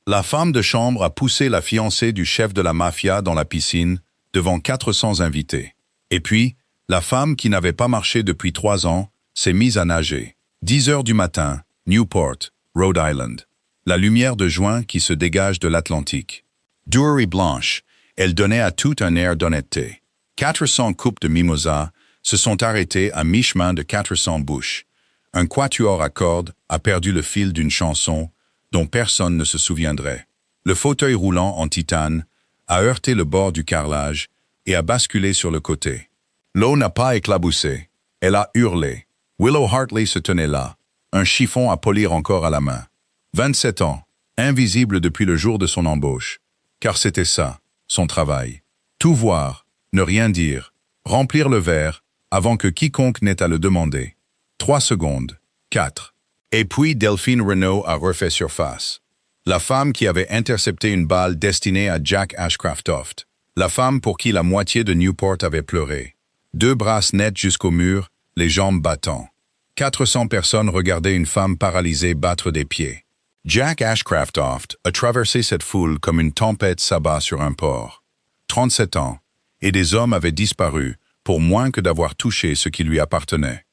La femme de chambre a poussé la fiancée du chef de la mafia dans la piscine devant 400 invités. Et puis, la femme qui n'avait pas marché depuis 3 ans s'est mise à nager. 10 heures du matin, Newport, Rhode Island. La lumière de juin qui se dégage de l'Atlantique. Dure et blanche, elle donnait à tout un air d'honnêteté. 400 coupes de mimosa se sont arrêtées à mi-chemin de 400 bouches. Un quatuor à cordes a perdu le fil d'une chanson dont personne ne se souviendrait. Le fauteuil roulant en titane a heurté le bord du carrelage et a basculé sur le côté. L'eau n'a pas éclaboussé, elle a hurlé. Willow Hartley se tenait là, un chiffon à polir encore à la main. 27 ans, invisible depuis le jour de son embauche, car c'était ça, son travail. Tout voir, ne rien dire, remplir le verre avant que quiconque n'ait à le demander. 3 secondes, 4. Et puis Delphine Renault a refait surface. La femme qui avait intercepté une balle destinée à Jack Ashcraft. La femme pour qui la moitié de Newport avait pleuré. 2 brasses nettes jusqu'au mur, les jambes battant. 400 personnes regardaient une femme paralysée battre des pieds. Jack Ashcraft a traversé cette foule comme une tempête s'abat sur un port. 37 ans, et des hommes avaient disparu pour moins que d'avoir touché ce qui lui appartenait.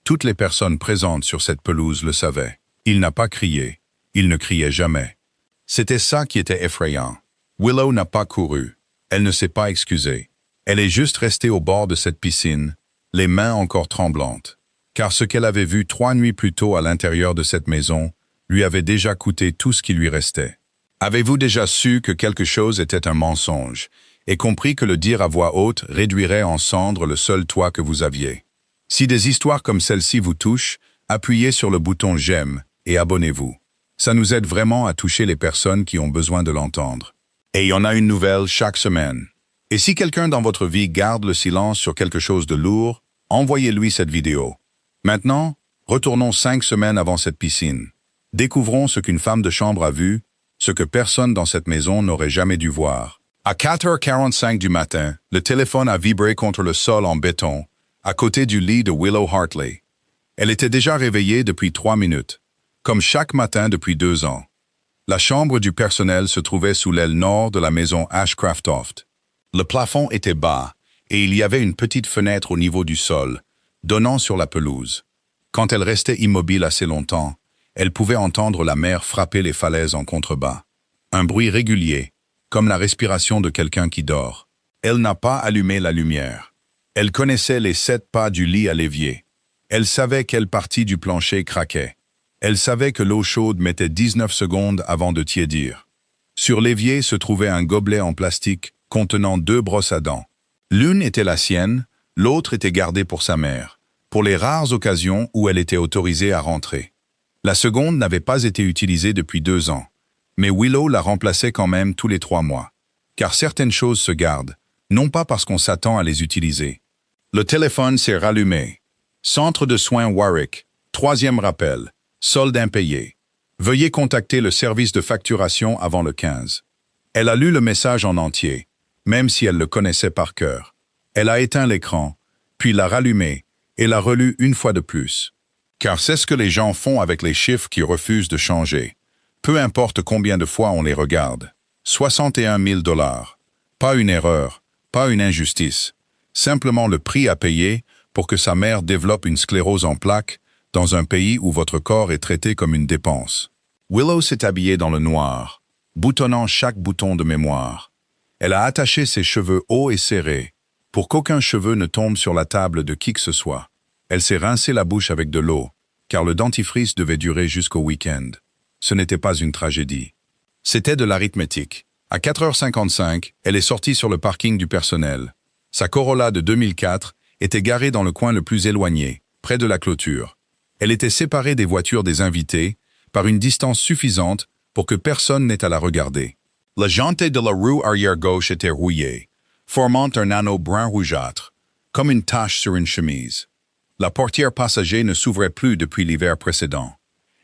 Toutes les personnes présentes sur cette pelouse le savaient. Il n'a pas crié. Il ne criait jamais. C'était ça qui était effrayant. Willow n'a pas couru. Elle ne s'est pas excusée. Elle est juste restée au bord de cette piscine, les mains encore tremblantes. Car ce qu'elle avait vu 3 nuits plus tôt à l'intérieur de cette maison lui avait déjà coûté tout ce qui lui restait. Avez-vous déjà su que quelque chose était un mensonge et compris que le dire à voix haute réduirait en cendres le seul toit que vous aviez? Si des histoires comme celle-ci vous touchent, appuyez sur le bouton « J'aime » et abonnez-vous. Ça nous aide vraiment à toucher les personnes qui ont besoin de l'entendre. Et il y en a une nouvelle chaque semaine. Et si quelqu'un dans votre vie garde le silence sur quelque chose de lourd, envoyez-lui cette vidéo. Maintenant, retournons 5 semaines avant cette piscine. Découvrons ce qu'une femme de chambre a vu, ce que personne dans cette maison n'aurait jamais dû voir. À 4h45 du matin, le téléphone a vibré contre le sol en béton, à côté du lit de Willow Hartley. Elle était déjà réveillée depuis 3 minutes, comme chaque matin depuis 2 ans. La chambre du personnel se trouvait sous l'aile nord de la maison Ashcraft. Le plafond était bas, et il y avait une petite fenêtre au niveau du sol, donnant sur la pelouse. Quand elle restait immobile assez longtemps, elle pouvait entendre la mer frapper les falaises en contrebas. Un bruit régulier, comme la respiration de quelqu'un qui dort. Elle n'a pas allumé la lumière. Elle connaissait les 7 pas du lit à l'évier. Elle savait quelle partie du plancher craquait. Elle savait que l'eau chaude mettait 19 secondes avant de tiédir. Sur l'évier se trouvait un gobelet en plastique contenant 2 brosses à dents. L'une était la sienne, l'autre était gardée pour sa mère, pour les rares occasions où elle était autorisée à rentrer. La seconde n'avait pas été utilisée depuis 2 ans, mais Willow la remplaçait quand même tous les 3 mois. Car certaines choses se gardent, non pas parce qu'on s'attend à les utiliser. Le téléphone s'est rallumé. Centre de soins Warwick, 3e rappel, solde impayé. Veuillez contacter le service de facturation avant le 15. Elle a lu le message en entier, même si elle le connaissait par cœur. Elle a éteint l'écran, puis l'a rallumé et l'a relu une fois de plus. Car c'est ce que les gens font avec les chiffres qui refusent de changer. Peu importe combien de fois on les regarde. 61 000 $. Pas une erreur, pas une injustice. Simplement le prix à payer pour que sa mère développe une sclérose en plaques dans un pays où votre corps est traité comme une dépense. Willow s'est habillée dans le noir, boutonnant chaque bouton de mémoire. Elle a attaché ses cheveux hauts et serrés, pour qu'aucun cheveu ne tombe sur la table de qui que ce soit. Elle s'est rincée la bouche avec de l'eau, car le dentifrice devait durer jusqu'au week-end. Ce n'était pas une tragédie. C'était de l'arithmétique. À 4h55, elle est sortie sur le parking du personnel. Sa Corolla de 2004 était garée dans le coin le plus éloigné, près de la clôture. Elle était séparée des voitures des invités par une distance suffisante pour que personne n'ait à la regarder. La jante de la roue arrière gauche était rouillée, formant un anneau brun rougeâtre, comme une tache sur une chemise. La portière passager ne s'ouvrait plus depuis l'hiver précédent.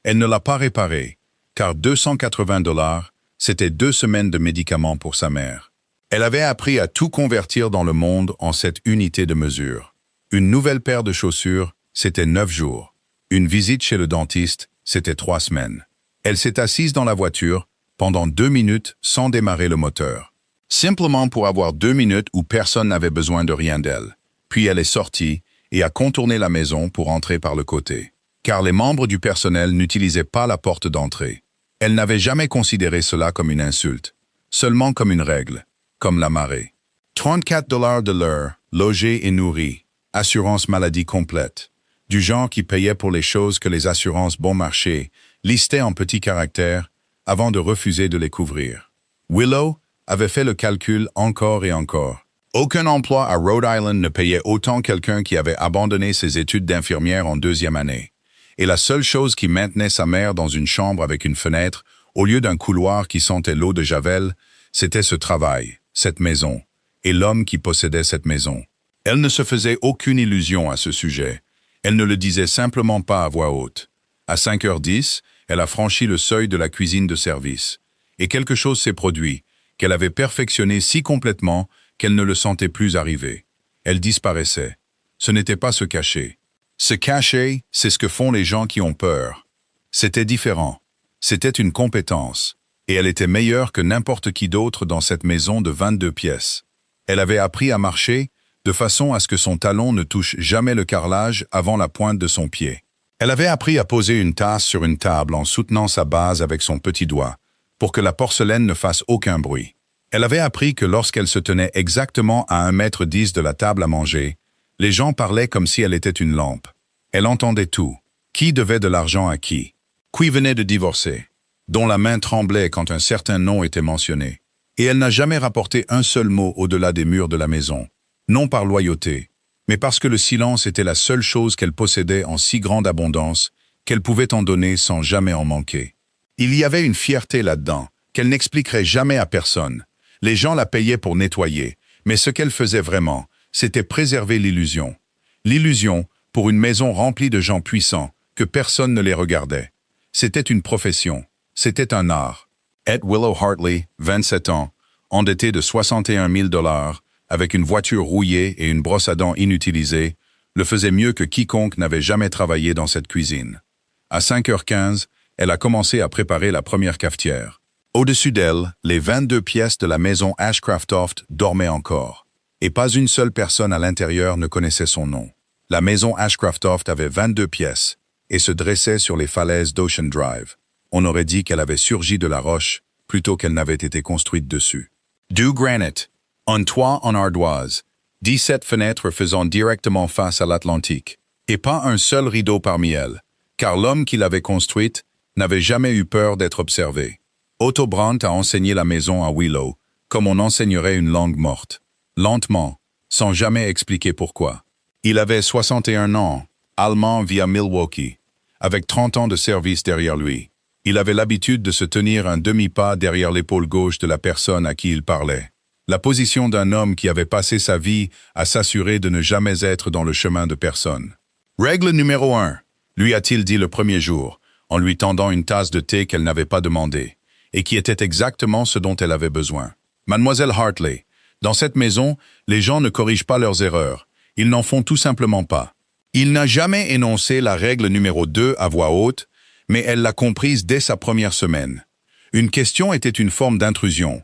Elle ne l'a pas réparée, car 280 $, c'était 2 semaines de médicaments pour sa mère. Elle avait appris à tout convertir dans le monde en cette unité de mesure. Une nouvelle paire de chaussures, c'était 9 jours. Une visite chez le dentiste, c'était 3 semaines. Elle s'est assise dans la voiture, pendant 2 minutes sans démarrer le moteur. Simplement pour avoir 2 minutes où personne n'avait besoin de rien d'elle. Puis elle est sortie et a contourné la maison pour entrer par le côté. Car les membres du personnel n'utilisaient pas la porte d'entrée. Elle n'avait jamais considéré cela comme une insulte, seulement comme une règle, comme la marée. 34 $ de l'heure, logé et nourri, assurance maladie complète, du genre qui payait pour les choses que les assurances bon marché listaient en petits caractères avant de refuser de les couvrir. Willow avait fait le calcul encore et encore. Aucun emploi à Rhode Island ne payait autant quelqu'un qui avait abandonné ses études d'infirmière en 2e année. Et la seule chose qui maintenait sa mère dans une chambre avec une fenêtre, au lieu d'un couloir qui sentait l'eau de Javel, c'était ce travail, cette maison, et l'homme qui possédait cette maison. Elle ne se faisait aucune illusion à ce sujet. Elle ne le disait simplement pas à voix haute. À 5h10, elle a franchi le seuil de la cuisine de service. Et quelque chose s'est produit, qu'elle avait perfectionné si complètement qu'elle ne le sentait plus arriver. Elle disparaissait. Ce n'était pas se cacher. Se cacher, c'est ce que font les gens qui ont peur. C'était différent. C'était une compétence. Et elle était meilleure que n'importe qui d'autre dans cette maison de 22 pièces. Elle avait appris à marcher de façon à ce que son talon ne touche jamais le carrelage avant la pointe de son pied. Elle avait appris à poser une tasse sur une table en soutenant sa base avec son petit doigt, pour que la porcelaine ne fasse aucun bruit. Elle avait appris que lorsqu'elle se tenait exactement à 1,10 m de la table à manger, les gens parlaient comme si elle était une lampe. Elle entendait tout. Qui devait de l'argent à qui? Qui venait de divorcer? Dont la main tremblait quand un certain nom était mentionné. Et elle n'a jamais rapporté un seul mot au-delà des murs de la maison. Non par loyauté, mais parce que le silence était la seule chose qu'elle possédait en si grande abondance qu'elle pouvait en donner sans jamais en manquer. Il y avait une fierté là-dedans, qu'elle n'expliquerait jamais à personne. Les gens la payaient pour nettoyer, mais ce qu'elle faisait vraiment, c'était préserver l'illusion. L'illusion pour une maison remplie de gens puissants, que personne ne les regardait. C'était une profession, c'était un art. Ed Willow Hartley, 27 ans, endetté de 61 000 $, avec une voiture rouillée et une brosse à dents inutilisée, le faisait mieux que quiconque n'avait jamais travaillé dans cette cuisine. À 5h15, elle a commencé à préparer la première cafetière. Au-dessus d'elle, les 22 pièces de la maison Ashcraft-Oft dormaient encore. Et pas une seule personne à l'intérieur ne connaissait son nom. La maison Ashcraft-Oft avait 22 pièces et se dressait sur les falaises d'Ocean Drive. On aurait dit qu'elle avait surgi de la roche plutôt qu'elle n'avait été construite dessus. Du granite, un toit en ardoise, 17 fenêtres faisant directement face à l'Atlantique, et pas un seul rideau parmi elles, car l'homme qui l'avait construite n'avait jamais eu peur d'être observé. Otto Brandt a enseigné la maison à Willow, comme on enseignerait une langue morte, lentement, sans jamais expliquer pourquoi. Il avait 61 ans, allemand via Milwaukee, avec 30 ans de service derrière lui. Il avait l'habitude de se tenir un demi-pas derrière l'épaule gauche de la personne à qui il parlait. La position d'un homme qui avait passé sa vie à s'assurer de ne jamais être dans le chemin de personne. « Règle numéro 1, lui a-t-il dit le premier jour, en lui tendant une tasse de thé qu'elle n'avait pas demandé, et qui était exactement ce dont elle avait besoin. « Mademoiselle Hartley, dans cette maison, les gens ne corrigent pas leurs erreurs. Ils n'en font tout simplement pas. » Il n'a jamais énoncé la règle numéro 2 à voix haute, mais elle l'a comprise dès sa première semaine. Une question était une forme d'intrusion.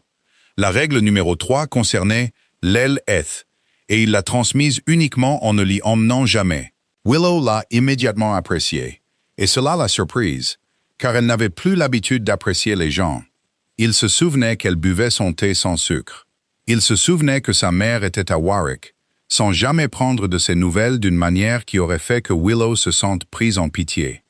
La règle numéro 3 concernait l'elle-eth, et il l'a transmise uniquement en ne l'y emmenant jamais. Willow l'a immédiatement appréciée, et cela l'a surprise, car elle n'avait plus l'habitude d'apprécier les gens. Il se souvenait qu'elle buvait son thé sans sucre. Il se souvenait que sa mère était à Warwick, sans jamais prendre de ses nouvelles d'une manière qui aurait fait que Willow se sente prise en pitié.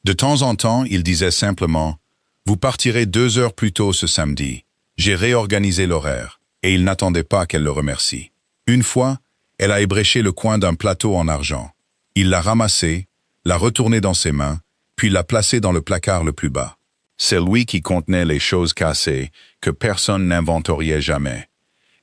De temps en temps, il disait simplement « Vous partirez 2 heures plus tôt ce samedi. J'ai réorganisé l'horaire. » Et il n'attendait pas qu'elle le remercie. Une fois, elle a ébréché le coin d'un plateau en argent. Il l'a ramassé, l'a retourné dans ses mains, puis l'a placé dans le placard le plus bas. C'est lui qui contenait les choses cassées que personne n'inventoriait jamais.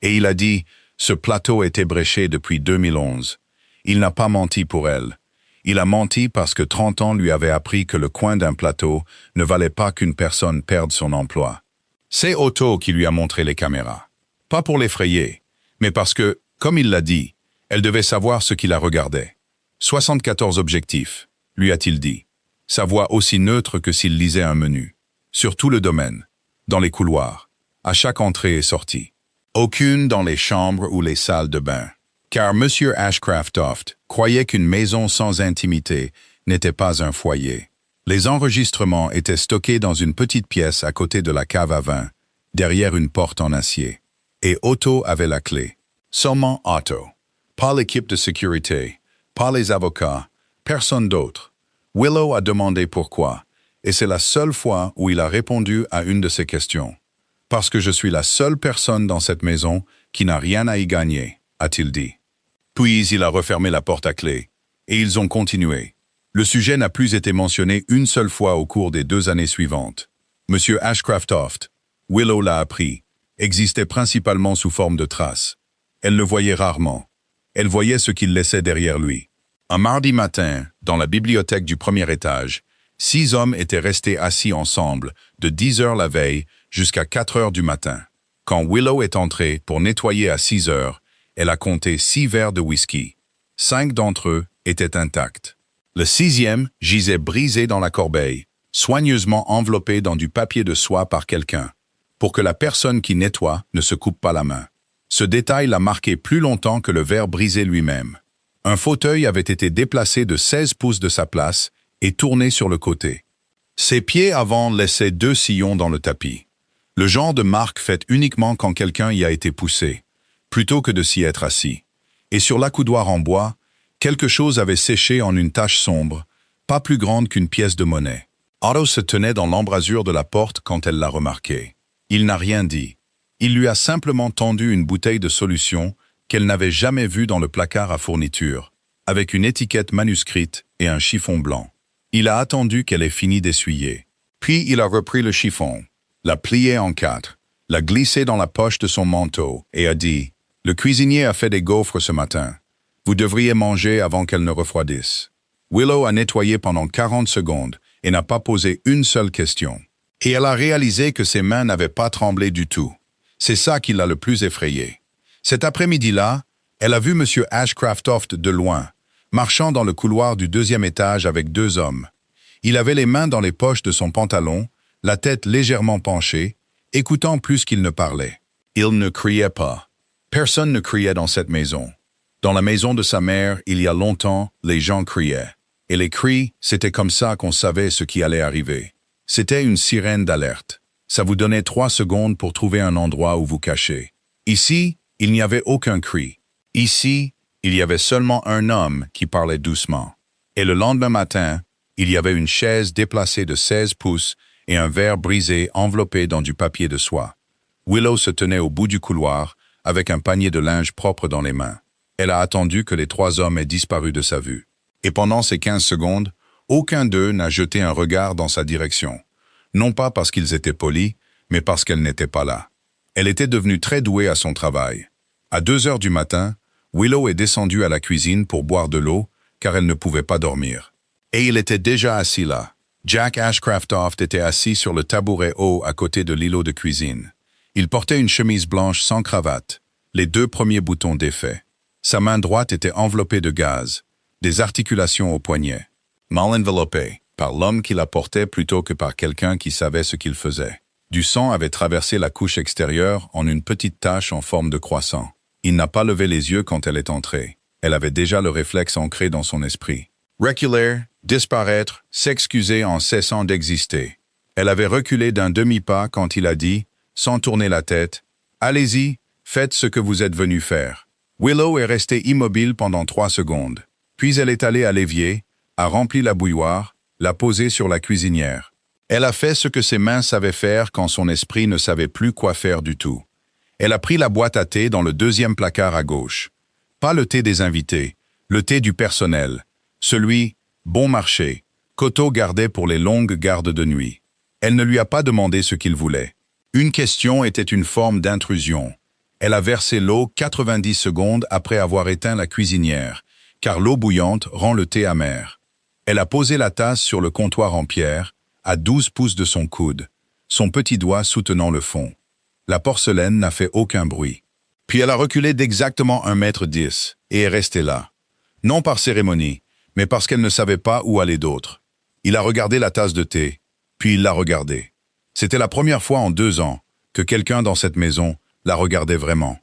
Et il a dit « Ce plateau est ébréché depuis 2011. » Il n'a pas menti pour elle. Il a menti parce que 30 ans lui avaient appris que le coin d'un plateau ne valait pas qu'une personne perde son emploi. C'est Otto qui lui a montré les caméras. Pas pour l'effrayer, mais parce que, comme il l'a dit, elle devait savoir ce qui la regardait. 74 objectifs, lui a-t-il dit. Sa voix aussi neutre que s'il lisait un menu. Sur tout le domaine. dans les couloirs, à chaque entrée et sortie. Aucune dans les chambres ou les salles de bain. Car M. Ashcraft-Toft croyait qu'une maison sans intimité n'était pas un foyer. Les enregistrements étaient stockés dans une petite pièce à côté de la cave à vin, derrière une porte en acier. Et Otto avait la clé. Seulement Otto. Pas l'équipe de sécurité, pas les avocats, personne d'autre. Willow a demandé pourquoi, et c'est la seule fois où il a répondu à une de ces questions. Parce que je suis la seule personne dans cette maison qui n'a rien à y gagner, a-t-il dit. Puis il a refermé la porte à clé, et ils ont continué. Le sujet n'a plus été mentionné une seule fois au cours des 2 années suivantes. M. Ashcraft-Toft, Willow l'a appris, existait principalement sous forme de traces. Elle le voyait rarement. Elle voyait ce qu'il laissait derrière lui. Un mardi matin, dans la bibliothèque du premier étage, 6 hommes étaient restés assis ensemble, de 10 heures la veille jusqu'à 4 heures du matin. Quand Willow est entrée pour nettoyer à 6 heures, elle a compté 6 verres de whisky. 5 d'entre eux étaient intacts. Le 6e gisait brisé dans la corbeille, soigneusement enveloppé dans du papier de soie par quelqu'un, pour que la personne qui nettoie ne se coupe pas la main. Ce détail l'a marqué plus longtemps que le verre brisé lui-même. Un fauteuil avait été déplacé de 16 pouces de sa place et tourné sur le côté. Ses pieds avant laissaient 2 sillons dans le tapis. Le genre de marque faite uniquement quand quelqu'un y a été poussé, plutôt que de s'y être assis. Et sur l'accoudoir en bois, quelque chose avait séché en une tache sombre, pas plus grande qu'une pièce de monnaie. Otto se tenait dans l'embrasure de la porte quand elle l'a remarqué. Il n'a rien dit. Il lui a simplement tendu une bouteille de solution qu'elle n'avait jamais vue dans le placard à fourniture, avec une étiquette manuscrite et un chiffon blanc. Il a attendu qu'elle ait fini d'essuyer. Puis il a repris le chiffon, l'a plié en 4, l'a glissé dans la poche de son manteau et a dit « Le cuisinier a fait des gaufres ce matin. Vous devriez manger avant qu'elles ne refroidissent. » Willow a nettoyé pendant 40 secondes et n'a pas posé une seule question. Et elle a réalisé que ses mains n'avaient pas tremblé du tout. C'est ça qui l'a le plus effrayée. Cet après-midi-là, elle a vu M. Ashcraft-Toft de loin, marchant dans le couloir du 2e étage avec 2 hommes. Il avait les mains dans les poches de son pantalon, la tête légèrement penchée, écoutant plus qu'il ne parlait. Il ne criait pas. Personne ne criait dans cette maison. Dans la maison de sa mère, il y a longtemps, les gens criaient. Et les cris, c'était comme ça qu'on savait ce qui allait arriver. C'était une sirène d'alerte. Ça vous donnait 3 secondes pour trouver un endroit où vous cacher. Ici, il n'y avait aucun cri. Ici, il y avait seulement un homme qui parlait doucement. Et le lendemain matin, il y avait une chaise déplacée de 16 pouces et un verre brisé enveloppé dans du papier de soie. Willow se tenait au bout du couloir, avec un panier de linge propre dans les mains. Elle a attendu que les 3 hommes aient disparu de sa vue. Et pendant ces 15 secondes, aucun d'eux n'a jeté un regard dans sa direction. Non pas parce qu'ils étaient polis, mais parce qu'elle n'était pas là. Elle était devenue très douée à son travail. À 2 heures du matin, Willow est descendue à la cuisine pour boire de l'eau, car elle ne pouvait pas dormir. Et il était déjà assis là. Jack Ashcraft-Toft était assis sur le tabouret haut à côté de l'îlot de cuisine. Il portait une chemise blanche sans cravate, les 2 premiers boutons défaits. Sa main droite était enveloppée de gaz, des articulations au poignet, mal enveloppées, par l'homme qui la portait plutôt que par quelqu'un qui savait ce qu'il faisait. Du sang avait traversé la couche extérieure en une petite tache en forme de croissant. Il n'a pas levé les yeux quand elle est entrée. Elle avait déjà le réflexe ancré dans son esprit. Reculer, disparaître, s'excuser en cessant d'exister. Elle avait reculé d'un demi-pas quand il a dit, sans tourner la tête, « Allez-y, faites ce que vous êtes venu faire. » Willow est restée immobile pendant 3 secondes. Puis elle est allée à l'évier, a rempli la bouilloire, l'a posée sur la cuisinière. Elle a fait ce que ses mains savaient faire quand son esprit ne savait plus quoi faire du tout. Elle a pris la boîte à thé dans le 2e placard à gauche. Pas le thé des invités, le thé du personnel. Celui, bon marché, qu'Otto gardait pour les longues gardes de nuit. Elle ne lui a pas demandé ce qu'il voulait. Une question était une forme d'intrusion. Elle a versé l'eau 90 secondes après avoir éteint la cuisinière, car l'eau bouillante rend le thé amer. Elle a posé la tasse sur le comptoir en pierre, à 12 pouces de son coude, son petit doigt soutenant le fond. La porcelaine n'a fait aucun bruit. Puis elle a reculé d'exactement 1,10 m et est restée là. Non par cérémonie, mais parce qu'elle ne savait pas où aller d'autre. Il a regardé la tasse de thé, puis il l'a regardée. C'était la première fois en 2 ans que quelqu'un dans cette maison la regardait vraiment.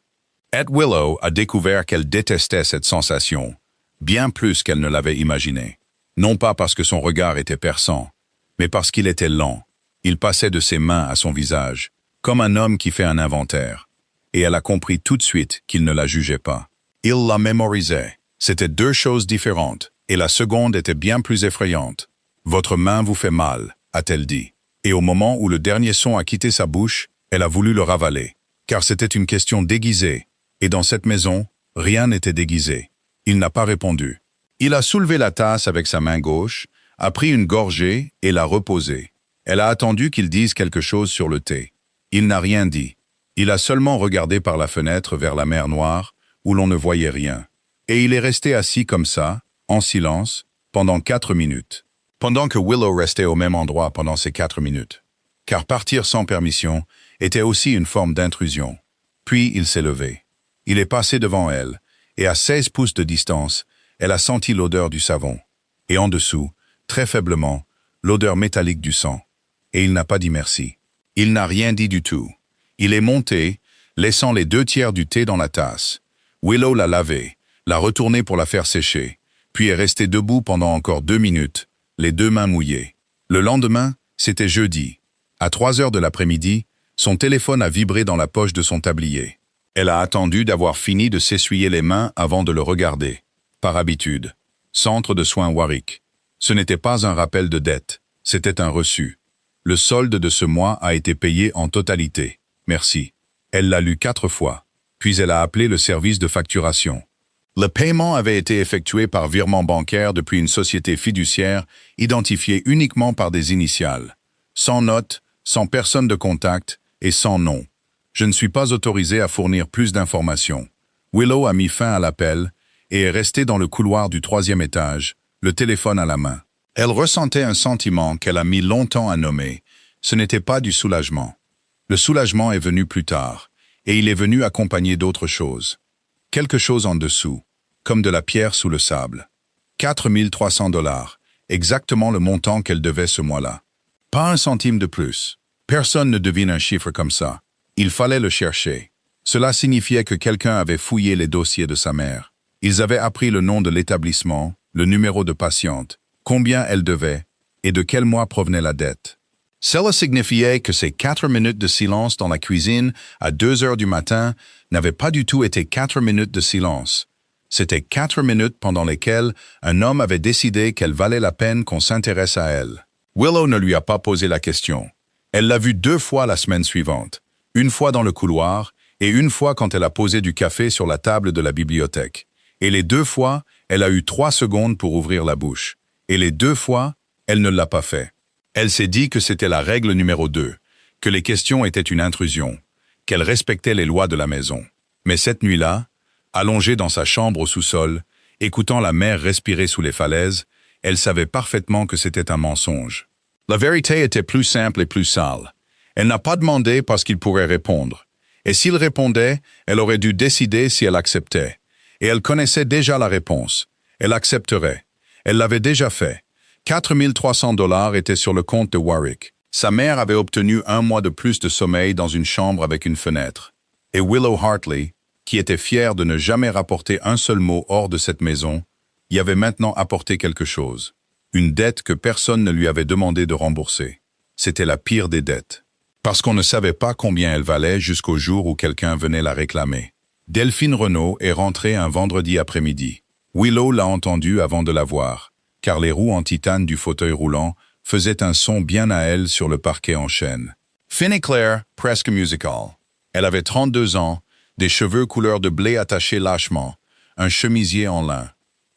Ed Willow a découvert qu'elle détestait cette sensation, bien plus qu'elle ne l'avait imaginé. Non pas parce que son regard était perçant, mais parce qu'il était lent. Il passait de ses mains à son visage, comme un homme qui fait un inventaire. Et elle a compris tout de suite qu'il ne la jugeait pas. Il la mémorisait. C'était 2 choses différentes, et la seconde était bien plus effrayante. « Votre main vous fait mal », a-t-elle dit. Et au moment où le dernier son a quitté sa bouche, elle a voulu le ravaler. Car c'était une question déguisée, et dans cette maison, rien n'était déguisé. Il n'a pas répondu. Il a soulevé la tasse avec sa main gauche, a pris une gorgée et l'a reposée. Elle a attendu qu'il dise quelque chose sur le thé. Il n'a rien dit. Il a seulement regardé par la fenêtre vers la mer Noire, où l'on ne voyait rien. Et il est resté assis comme ça, en silence, pendant 4 minutes. Pendant que Willow restait au même endroit pendant ces 4 minutes. Car partir sans permission était aussi une forme d'intrusion. Puis il s'est levé. Il est passé devant elle, et à 16 pouces de distance, elle a senti l'odeur du savon. Et en dessous, très faiblement, l'odeur métallique du sang. Et il n'a pas dit merci. Il n'a rien dit du tout. Il est monté, laissant les 2 tiers du thé dans la tasse. Willow l'a lavé, l'a retourné pour la faire sécher, puis est resté debout pendant encore 2 minutes, les 2 mains mouillées. Le lendemain, c'était jeudi. À 3 heures de l'après-midi, son téléphone a vibré dans la poche de son tablier. Elle a attendu d'avoir fini de s'essuyer les mains avant de le regarder. Par habitude. Centre de soins Warwick. Ce n'était pas un rappel de dette, c'était un reçu. Le solde de ce mois a été payé en totalité. Merci. Elle l'a lu 4 fois. Puis elle a appelé le service de facturation. Le paiement avait été effectué par virement bancaire depuis une société fiduciaire identifiée uniquement par des initiales. Sans note, sans personne de contact et sans nom. Je ne suis pas autorisé à fournir plus d'informations. Willow a mis fin à l'appel et est restée dans le couloir du 3e étage, le téléphone à la main. Elle ressentait un sentiment qu'elle a mis longtemps à nommer. Ce n'était pas du soulagement. Le soulagement est venu plus tard, et il est venu accompagné d'autres choses. Quelque chose en dessous, comme de la pierre sous le sable. 4 300 $, exactement le montant qu'elle devait ce mois-là. Pas un centime de plus. Personne ne devine un chiffre comme ça. Il fallait le chercher. Cela signifiait que quelqu'un avait fouillé les dossiers de sa mère. Ils avaient appris le nom de l'établissement, le numéro de patiente, combien elle devait et de quel mois provenait la dette. Cela signifiait que ces 4 minutes de silence dans la cuisine à 2 heures du matin n'avaient pas du tout été 4 minutes de silence. C'était 4 minutes pendant lesquelles un homme avait décidé qu'elle valait la peine qu'on s'intéresse à elle. Willow ne lui a pas posé la question. Elle l'a vue 2 fois la semaine suivante, une fois dans le couloir et une fois quand elle a posé du café sur la table de la bibliothèque. Et les 2 fois, elle a eu 3 secondes pour ouvrir la bouche. Et les 2 fois, elle ne l'a pas fait. Elle s'est dit que c'était la règle numéro 2, que les questions étaient une intrusion, qu'elle respectait les lois de la maison. Mais cette nuit-là, allongée dans sa chambre au sous-sol, écoutant la mer respirer sous les falaises, elle savait parfaitement que c'était un mensonge. La vérité était plus simple et plus sale. Elle n'a pas demandé parce qu'il pourrait répondre. Et s'il répondait, elle aurait dû décider si elle acceptait. Et elle connaissait déjà la réponse. Elle accepterait. Elle l'avait déjà fait. 4 300 $ étaient sur le compte de Warwick. Sa mère avait obtenu 1 mois de plus de sommeil dans une chambre avec une fenêtre. Et Willow Hartley, qui était fière de ne jamais rapporter un seul mot hors de cette maison, y avait maintenant apporté quelque chose. Une dette que personne ne lui avait demandé de rembourser. C'était la pire des dettes. Parce qu'on ne savait pas combien elle valait jusqu'au jour où quelqu'un venait la réclamer. Delphine Renaud est rentrée un vendredi après-midi. Willow l'a entendue avant de la voir, car les roues en titane du fauteuil roulant faisaient un son bien à elle sur le parquet en chêne. Fine et claire, presque musical. Elle avait 32 ans, des cheveux couleur de blé attachés lâchement, un chemisier en lin.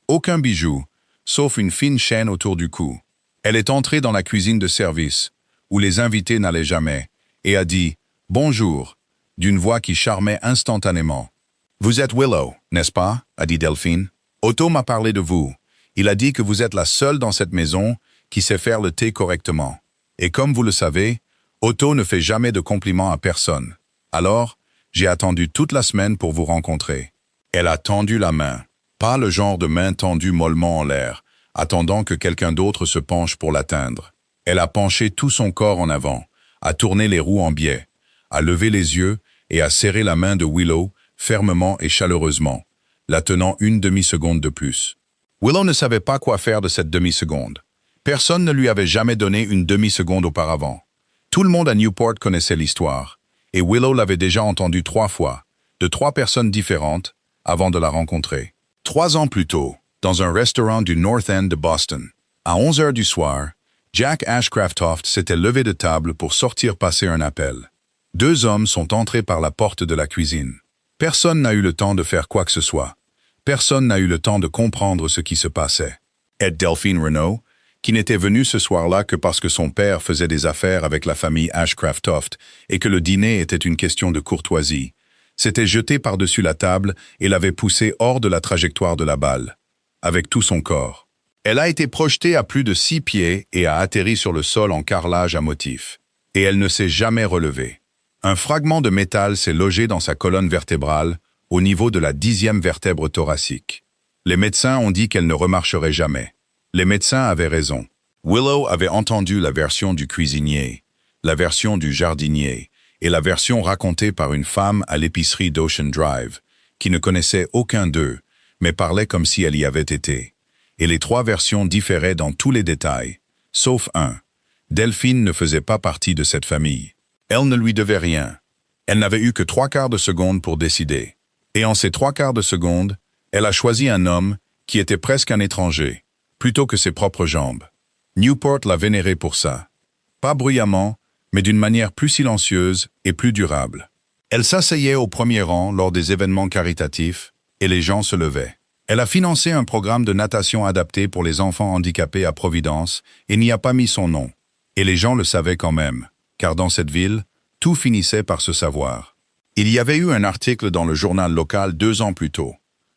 Aucun bijou, sauf une fine chaîne autour du cou. Elle est entrée dans la cuisine de service, où les invités n'allaient jamais, et a dit « Bonjour » d'une voix qui charmait instantanément. « Vous êtes Willow, n'est-ce pas ?» a dit Delphine. « Otto m'a parlé de vous. Il a dit que vous êtes la seule dans cette maison qui sait faire le thé correctement. Et comme vous le savez, Otto ne fait jamais de compliments à personne. Alors, j'ai attendu toute la semaine pour vous rencontrer. » Elle a tendu la main, pas le genre de main tendue mollement en l'air, attendant que quelqu'un d'autre se penche pour l'atteindre. Elle a penché tout son corps en avant, à tourner les roues en biais, à lever les yeux et à serrer la main de Willow fermement et chaleureusement, la tenant une demi-seconde de plus. Willow ne savait pas quoi faire de cette demi-seconde. Personne ne lui avait jamais donné une demi-seconde auparavant. Tout le monde à Newport connaissait l'histoire, et Willow l'avait déjà entendue 3 fois, de 3 personnes différentes, avant de la rencontrer. 3 ans plus tôt, dans un restaurant du North End de Boston, à 11 heures du soir, Jack Ashcraft s'était levé de table pour sortir passer un appel. 2 hommes sont entrés par la porte de la cuisine. Personne n'a eu le temps de faire quoi que ce soit. Personne n'a eu le temps de comprendre ce qui se passait. Ed Delphine Renault, qui n'était venu ce soir-là que parce que son père faisait des affaires avec la famille Ashcraft et que le dîner était une question de courtoisie, s'était jeté par-dessus la table et l'avait poussé hors de la trajectoire de la balle, avec tout son corps. Elle a été projetée à plus de 6 pieds et a atterri sur le sol en carrelage à motifs. Et elle ne s'est jamais relevée. Un fragment de métal s'est logé dans sa colonne vertébrale, au niveau de la 10e vertèbre thoracique. Les médecins ont dit qu'elle ne remarcherait jamais. Les médecins avaient raison. Willow avait entendu la version du cuisinier, la version du jardinier et la version racontée par une femme à l'épicerie d'Ocean Drive, qui ne connaissait aucun d'eux, mais parlait comme si elle y avait été. Et les 3 versions différaient dans tous les détails, sauf un. Delphine ne faisait pas partie de cette famille. Elle ne lui devait rien. Elle n'avait eu que 3/4 de seconde pour décider. Et en ces 3/4 de seconde, elle a choisi un homme qui était presque un étranger, plutôt que ses propres jambes. Newport l'a vénéré pour ça. Pas bruyamment, mais d'une manière plus silencieuse et plus durable. Elle s'asseyait au premier rang lors des événements caritatifs, et les gens se levaient. Elle a financé un programme de natation adapté pour les enfants handicapés à Providence et n'y a pas mis son nom. Et les gens le savaient quand même, car dans cette ville, tout finissait par se savoir. Il y avait eu un article dans le journal local 2 ans plus tôt.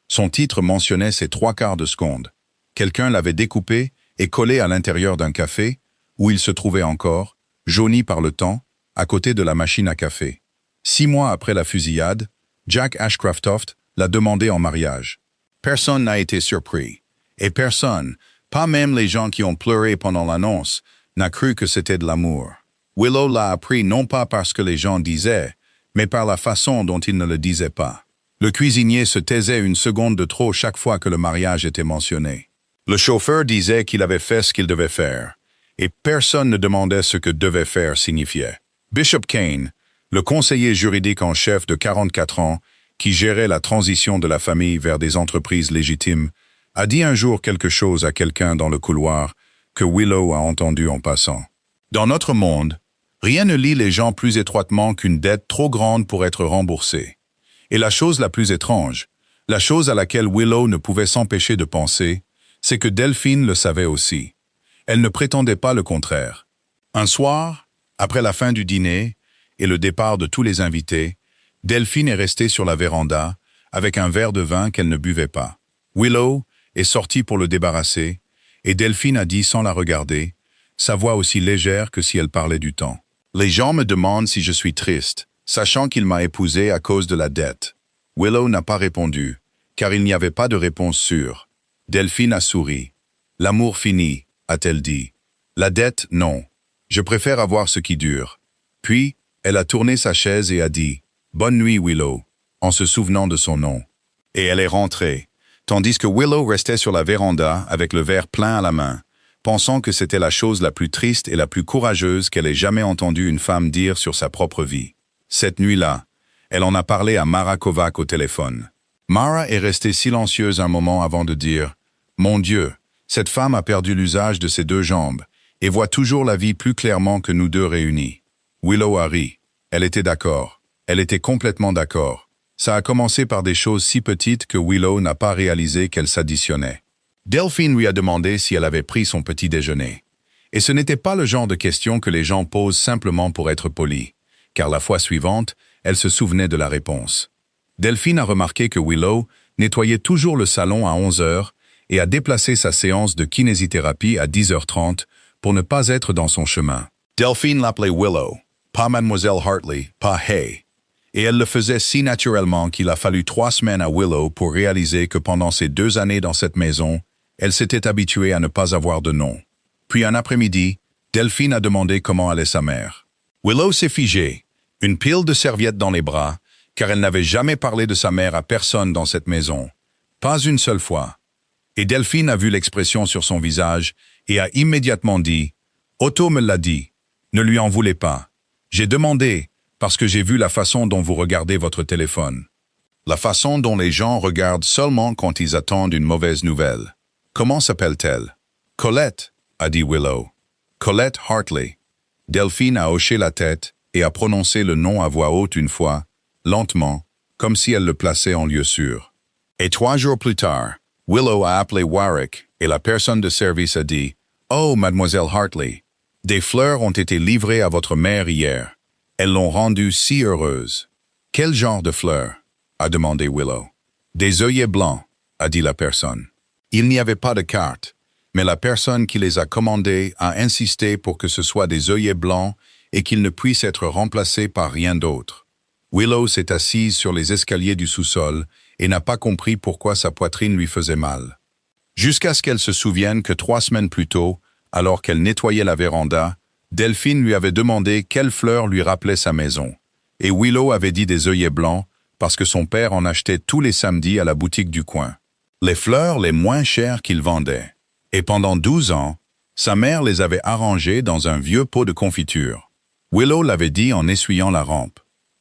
Son titre mentionnait ces 3/4 de seconde. Quelqu'un l'avait découpé et collé à l'intérieur d'un café, où il se trouvait encore, jauni par le temps, à côté de la machine à café. 6 mois après la fusillade, Jack Ashcraft l'a demandé en mariage. Personne n'a été surpris. Et personne, pas même les gens qui ont pleuré pendant l'annonce, n'a cru que c'était de l'amour. Willow l'a appris non pas parce que les gens disaient, mais par la façon dont ils ne le disaient pas. Le cuisinier se taisait une seconde de trop chaque fois que le mariage était mentionné. Le chauffeur disait qu'il avait fait ce qu'il devait faire, et personne ne demandait ce que devait faire signifiait. Bishop Kane, le conseiller juridique en chef de 44 ans, qui gérait la transition de la famille vers des entreprises légitimes, a dit un jour quelque chose à quelqu'un dans le couloir que Willow a entendu en passant. Dans notre monde, rien ne lie les gens plus étroitement qu'une dette trop grande pour être remboursée. Et la chose la plus étrange, la chose à laquelle Willow ne pouvait s'empêcher de penser, c'est que Delphine le savait aussi. Elle ne prétendait pas le contraire. Un soir, après la fin du dîner et le départ de tous les invités, Delphine est restée sur la véranda avec un verre de vin qu'elle ne buvait pas. Willow est sortie pour le débarrasser et Delphine a dit sans la regarder, sa voix aussi légère que si elle parlait du temps. « Les gens me demandent si je suis triste, sachant qu'il m'a épousée à cause de la dette. » Willow n'a pas répondu, car il n'y avait pas de réponse sûre. Delphine a souri. « L'amour finit, a-t-elle dit. La dette, non. Je préfère avoir ce qui dure. » Puis, elle a tourné sa chaise et a dit « Bonne nuit, Willow », en se souvenant de son nom. Et elle est rentrée, tandis que Willow restait sur la véranda avec le verre plein à la main, pensant que c'était la chose la plus triste et la plus courageuse qu'elle ait jamais entendu une femme dire sur sa propre vie. Cette nuit-là, elle en a parlé à Mara Kovac au téléphone. Mara est restée silencieuse un moment avant de dire « Mon Dieu, cette femme a perdu l'usage de ses 2 jambes et voit toujours la vie plus clairement que nous 2 réunis. » Willow a ri. Elle était d'accord. Elle était complètement d'accord. Ça a commencé par des choses si petites que Willow n'a pas réalisé qu'elles s'additionnaient. Delphine lui a demandé si elle avait pris son petit déjeuner. Et ce n'était pas le genre de question que les gens posent simplement pour être polis, car la fois suivante, elle se souvenait de la réponse. Delphine a remarqué que Willow nettoyait toujours le salon à 11 heures et a déplacé sa séance de kinésithérapie à 10h30 pour ne pas être dans son chemin. Delphine l'appelait Willow, pas Mademoiselle Hartley, pas Hay. Et elle le faisait si naturellement qu'il a fallu 3 semaines à Willow pour réaliser que pendant ces 2 années dans cette maison, elle s'était habituée à ne pas avoir de nom. Puis un après-midi, Delphine a demandé comment allait sa mère. Willow s'est figée, une pile de serviettes dans les bras, car elle n'avait jamais parlé de sa mère à personne dans cette maison. Pas une seule fois. Et Delphine a vu l'expression sur son visage et a immédiatement dit « Otto me l'a dit, ne lui en voulez pas. J'ai demandé, parce que j'ai vu la façon dont vous regardez votre téléphone. La façon dont les gens regardent seulement quand ils attendent une mauvaise nouvelle. Comment s'appelle-t-elle ?»« Colette, » a dit Willow. « Colette Hartley. » Delphine a hoché la tête et a prononcé le nom à voix haute une fois, lentement, comme si elle le plaçait en lieu sûr. Et 3 jours plus tard, Willow a appelé Warwick et la personne de service a dit « Oh, mademoiselle Hartley, des fleurs ont été livrées à votre mère hier. Elles l'ont rendue si heureuse. »« Quel genre de fleurs ?» a demandé Willow. « Des œillets blancs, » a dit la personne. Il n'y avait pas de carte, mais la personne qui les a commandés a insisté pour que ce soit des œillets blancs et qu'ils ne puissent être remplacés par rien d'autre. Willow s'est assise sur les escaliers du sous-sol et n'a pas compris pourquoi sa poitrine lui faisait mal. Jusqu'à ce qu'elle se souvienne que 3 semaines plus tôt, alors qu'elle nettoyait la véranda, Delphine lui avait demandé quelle fleur lui rappelait sa maison. Et Willow avait dit des œillets blancs parce que son père en achetait tous les samedis à la boutique du coin. Les fleurs les moins chères qu'il vendait. Et pendant 12 ans, sa mère les avait arrangées dans un vieux pot de confiture. Willow l'avait dit en essuyant la rampe.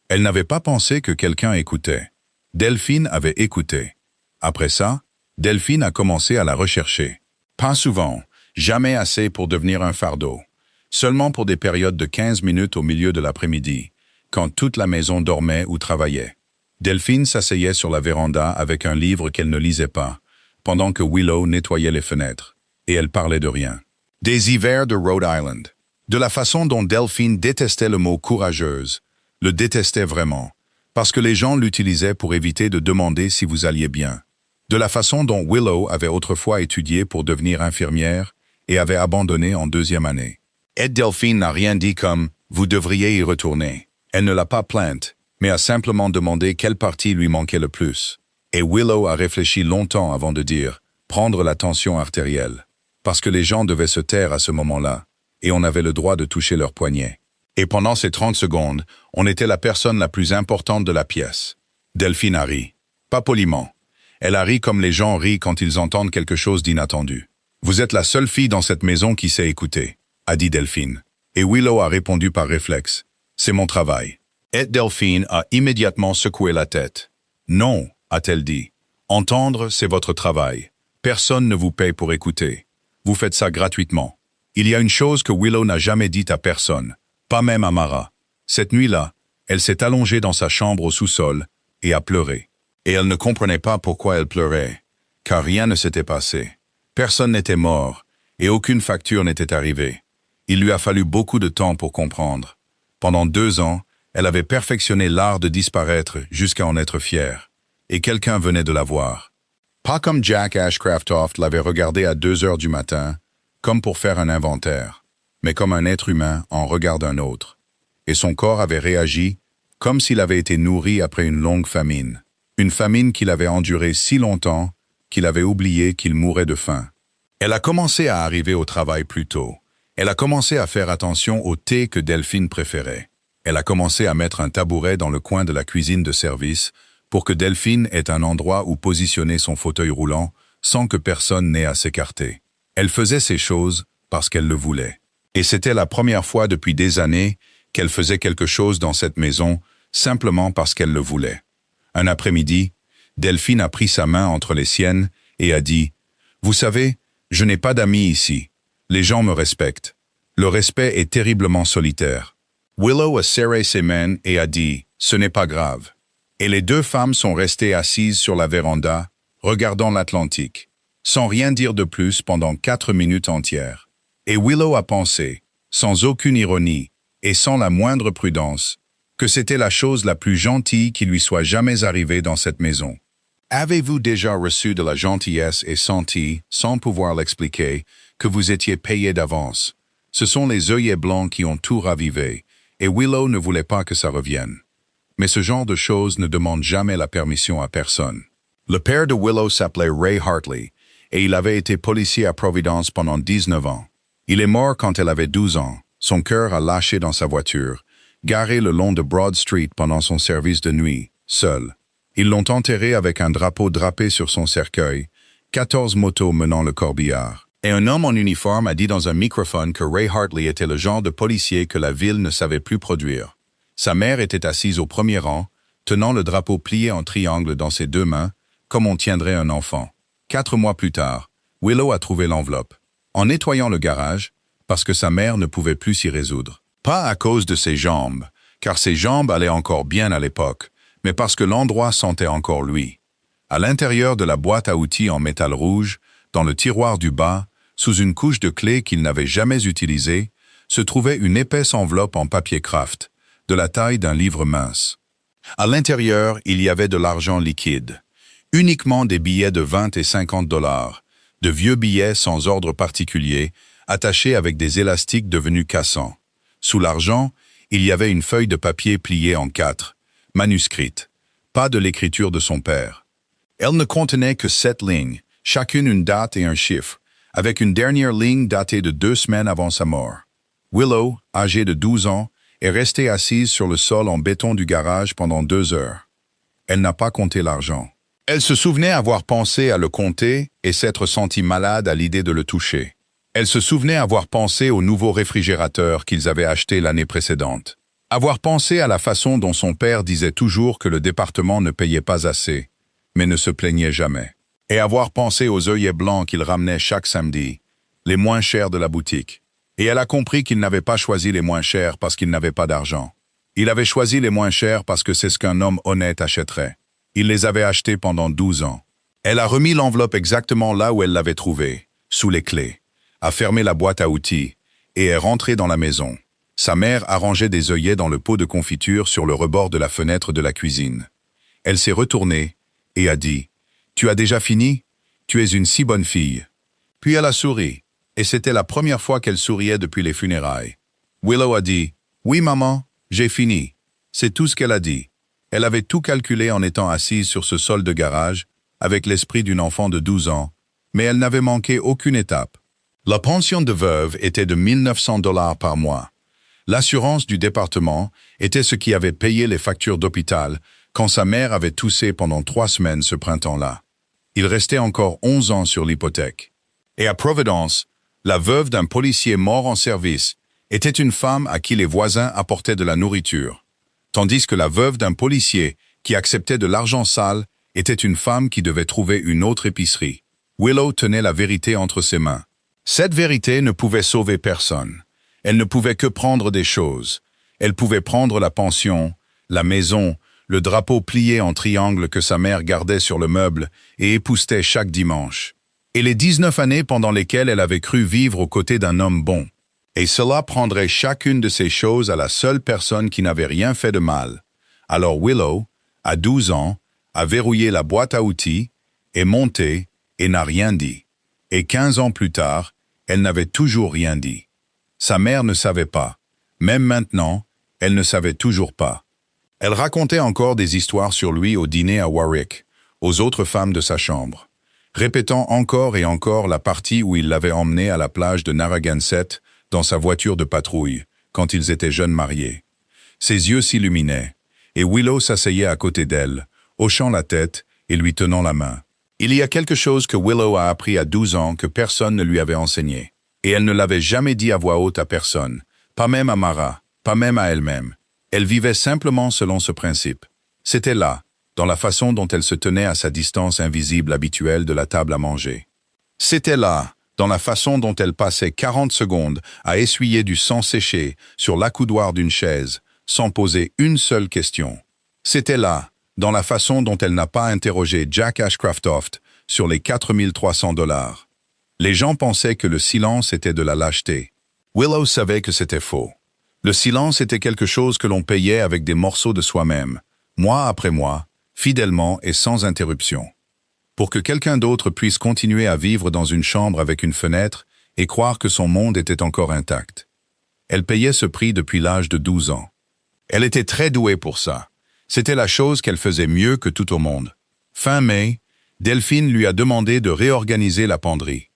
Elle n'avait pas pensé que quelqu'un écoutait. Delphine avait écouté. Après ça, Delphine a commencé à la rechercher. Pas souvent, jamais assez pour devenir un fardeau. Seulement pour des périodes de 15 minutes au milieu de l'après-midi, quand toute la maison dormait ou travaillait. Delphine s'asseyait sur la véranda avec un livre qu'elle ne lisait pas, pendant que Willow nettoyait les fenêtres, et elle parlait de rien. Des hivers de Rhode Island. De la façon dont Delphine détestait le mot « courageuse », le détestait vraiment, parce que les gens l'utilisaient pour éviter de demander si vous alliez bien. De la façon dont Willow avait autrefois étudié pour devenir infirmière et avait abandonné en 2e année. Et Delphine n'a rien dit comme « vous devriez y retourner ». Elle ne l'a pas plainte, mais a simplement demandé quelle partie lui manquait le plus. Et Willow a réfléchi longtemps avant de dire « prendre la tension artérielle », parce que les gens devaient se taire à ce moment-là, et on avait le droit de toucher leur poignet. Et pendant ces 30 secondes, on était la personne la plus importante de la pièce. Delphine a ri. Pas poliment. Elle a ri comme les gens rient quand ils entendent quelque chose d'inattendu. « Vous êtes la seule fille dans cette maison qui sait écouter », a dit Delphine. Et Willow a répondu par réflexe. « C'est mon travail. » Et Delphine a immédiatement secoué la tête. « Non, a-t-elle dit. Entendre, c'est votre travail. Personne ne vous paye pour écouter. Vous faites ça gratuitement. » Il y a une chose que Willow n'a jamais dite à personne, pas même à Mara. Cette nuit-là, elle s'est allongée dans sa chambre au sous-sol et a pleuré. Et elle ne comprenait pas pourquoi elle pleurait, car rien ne s'était passé. Personne n'était mort et aucune facture n'était arrivée. Il lui a fallu beaucoup de temps pour comprendre. Pendant 2 ans, elle avait perfectionné l'art de disparaître jusqu'à en être fière. Et quelqu'un venait de la voir. Pas comme Jack Ashcraftoft l'avait regardée à 2 heures du matin, comme pour faire un inventaire, mais comme un être humain en regarde un autre. Et son corps avait réagi comme s'il avait été nourri après une longue famine. Une famine qu'il avait endurée si longtemps qu'il avait oublié qu'il mourait de faim. Elle a commencé à arriver au travail plus tôt. Elle a commencé à faire attention au thé que Delphine préférait. Elle a commencé à mettre un tabouret dans le coin de la cuisine de service pour que Delphine ait un endroit où positionner son fauteuil roulant sans que personne n'ait à s'écarter. Elle faisait ces choses parce qu'elle le voulait. Et c'était la première fois depuis des années qu'elle faisait quelque chose dans cette maison simplement parce qu'elle le voulait. Un après-midi, Delphine a pris sa main entre les siennes et a dit « Vous savez, je n'ai pas d'amis ici. Les gens me respectent. Le respect est terriblement solitaire. » Willow a serré ses mains et a dit « Ce n'est pas grave. » Et les 2 femmes sont restées assises sur la véranda, regardant l'Atlantique, sans rien dire de plus pendant 4 minutes entières. Et Willow a pensé, sans aucune ironie et sans la moindre prudence, que c'était la chose la plus gentille qui lui soit jamais arrivée dans cette maison. Avez-vous déjà reçu de la gentillesse et senti, sans pouvoir l'expliquer, que vous étiez payé d'avance? Ce sont les œillets blancs qui ont tout ravivé, et Willow ne voulait pas que ça revienne. Mais ce genre de choses ne demande jamais la permission à personne. Le père de Willow s'appelait Ray Hartley, et il avait été policier à Providence pendant 19 ans. Il est mort quand elle avait 12 ans. Son cœur a lâché dans sa voiture, garé le long de Broad Street pendant son service de nuit, seul. Ils l'ont enterré avec un drapeau drapé sur son cercueil, 14 motos menant le corbillard. Et un homme en uniforme a dit dans un microphone que Ray Hartley était le genre de policier que la ville ne savait plus produire. Sa mère était assise au premier rang, tenant le drapeau plié en triangle dans ses deux mains, comme on tiendrait un enfant. 4 mois plus tard, Willow a trouvé l'enveloppe. En nettoyant le garage, parce que sa mère ne pouvait plus s'y résoudre. Pas à cause de ses jambes, car ses jambes allaient encore bien à l'époque, mais parce que l'endroit sentait encore lui. À l'intérieur de la boîte à outils en métal rouge, dans le tiroir du bas, sous une couche de clés qu'il n'avait jamais utilisée, se trouvait une épaisse enveloppe en papier craft, de la taille d'un livre mince. À l'intérieur, il y avait de l'argent liquide, uniquement des billets de 20 et 50 $, de vieux billets sans ordre particulier, attachés avec des élastiques devenus cassants. Sous l'argent, il y avait une feuille de papier pliée en 4, manuscrite, pas de l'écriture de son père. Elle ne contenait que 7 lignes, chacune une date et un chiffre, avec une dernière ligne datée de 2 semaines avant sa mort. Willow, âgée de 12 ans, est restée assise sur le sol en béton du garage pendant 2 heures. Elle n'a pas compté l'argent. Elle se souvenait avoir pensé à le compter et s'être sentie malade à l'idée de le toucher. Elle se souvenait avoir pensé au nouveau réfrigérateur qu'ils avaient acheté l'année précédente. Avoir pensé à la façon dont son père disait toujours que le département ne payait pas assez, mais ne se plaignait jamais. Et avoir pensé aux œillets blancs qu'il ramenait chaque samedi, les moins chers de la boutique. Et elle a compris qu'il n'avait pas choisi les moins chers parce qu'il n'avait pas d'argent. Il avait choisi les moins chers parce que c'est ce qu'un homme honnête achèterait. Il les avait achetés pendant 12 ans. Elle a remis l'enveloppe exactement là où elle l'avait trouvée, sous les clés, a fermé la boîte à outils et est rentrée dans la maison. Sa mère arrangeait des œillets dans le pot de confiture sur le rebord de la fenêtre de la cuisine. Elle s'est retournée et a dit « Tu as déjà fini? Tu es une si bonne fille. » Puis elle a souri, et c'était la première fois qu'elle souriait depuis les funérailles. Willow a dit « Oui, maman, j'ai fini. » C'est tout ce qu'elle a dit. Elle avait tout calculé en étant assise sur ce sol de garage, avec l'esprit d'une enfant de 12 ans, mais elle n'avait manqué aucune étape. La pension de veuve était de 1 900 $ par mois. L'assurance du département était ce qui avait payé les factures d'hôpital quand sa mère avait toussé pendant 3 semaines ce printemps-là. Il restait encore 11 ans sur l'hypothèque. Et à Providence, la veuve d'un policier mort en service était une femme à qui les voisins apportaient de la nourriture, tandis que la veuve d'un policier qui acceptait de l'argent sale était une femme qui devait trouver une autre épicerie. Willow tenait la vérité entre ses mains. Cette vérité ne pouvait sauver personne. Elle ne pouvait que prendre des choses. Elle pouvait prendre la pension, la maison, le drapeau plié en triangle que sa mère gardait sur le meuble et époussetait chaque dimanche. Et les 19 années pendant lesquelles elle avait cru vivre aux côtés d'un homme bon. Et cela prendrait chacune de ces choses à la seule personne qui n'avait rien fait de mal. Alors Willow, à 12 ans, a verrouillé la boîte à outils, est montée et n'a rien dit. Et 15 ans plus tard, elle n'avait toujours rien dit. Sa mère ne savait pas. Même maintenant, elle ne savait toujours pas. Elle racontait encore des histoires sur lui au dîner à Warwick, aux autres femmes de sa chambre, répétant encore et encore la partie où il l'avait emmenée à la plage de Narragansett dans sa voiture de patrouille, quand ils étaient jeunes mariés. Ses yeux s'illuminaient, et Willow s'asseyait à côté d'elle, hochant la tête et lui tenant la main. Il y a quelque chose que Willow a appris à 12 ans que personne ne lui avait enseigné, et elle ne l'avait jamais dit à voix haute à personne, pas même à Mara, pas même à elle-même. Elle vivait simplement selon ce principe. C'était là, dans la façon dont elle se tenait à sa distance invisible habituelle de la table à manger. C'était là, dans la façon dont elle passait 40 secondes à essuyer du sang séché sur l'accoudoir d'une chaise, sans poser une seule question. C'était là, dans la façon dont elle n'a pas interrogé Jack Ashcraftoft sur les 4 300 $. Les gens pensaient que le silence était de la lâcheté. Willow savait que c'était faux. Le silence était quelque chose que l'on payait avec des morceaux de soi-même, mois après mois, fidèlement et sans interruption. Pour que quelqu'un d'autre puisse continuer à vivre dans une chambre avec une fenêtre et croire que son monde était encore intact. Elle payait ce prix depuis l'âge de 12 ans. Elle était très douée pour ça. C'était la chose qu'elle faisait mieux que tout au monde. Fin mai, Delphine lui a demandé de réorganiser la penderie.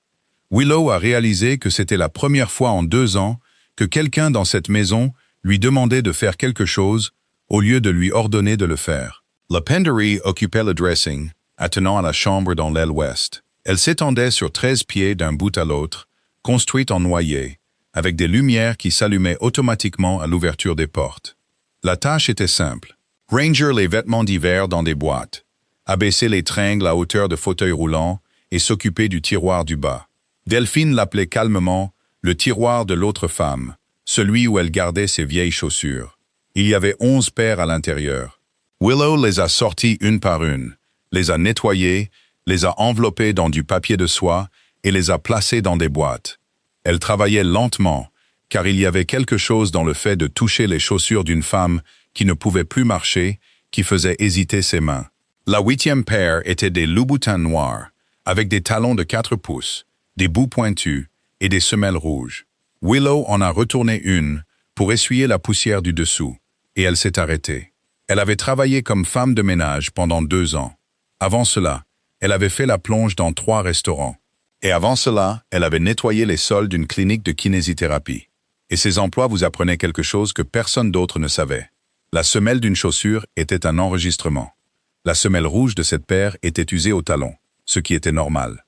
Willow a réalisé que c'était la première fois en 2 ans que quelqu'un dans cette maison lui demandait de faire quelque chose au lieu de lui ordonner de le faire. La penderie occupait le dressing, attenant à la chambre dans l'aile ouest. Elle s'étendait sur 13 pieds d'un bout à l'autre, construite en noyer, avec des lumières qui s'allumaient automatiquement à l'ouverture des portes. La tâche était simple. Ranger les vêtements d'hiver dans des boîtes, abaisser les tringles à hauteur de fauteuils roulants et s'occuper du tiroir du bas. Delphine l'appelait calmement le tiroir de l'autre femme, celui où elle gardait ses vieilles chaussures. Il y avait 11 paires à l'intérieur. Willow les a sorties une par une, les a nettoyées, les a enveloppées dans du papier de soie et les a placées dans des boîtes. Elle travaillait lentement, car il y avait quelque chose dans le fait de toucher les chaussures d'une femme qui ne pouvait plus marcher, qui faisait hésiter ses mains. La 8e paire était des Louboutins noirs, avec des talons de 4 pouces, des bouts pointus et des semelles rouges. Willow en a retourné une pour essuyer la poussière du dessous, et elle s'est arrêtée. Elle avait travaillé comme femme de ménage pendant 2 ans. Avant cela, elle avait fait la plonge dans 3 restaurants. Et avant cela, elle avait nettoyé les sols d'une clinique de kinésithérapie. Et ces emplois vous apprenaient quelque chose que personne d'autre ne savait. La semelle d'une chaussure était un enregistrement. La semelle rouge de cette paire était usée au talon, ce qui était normal.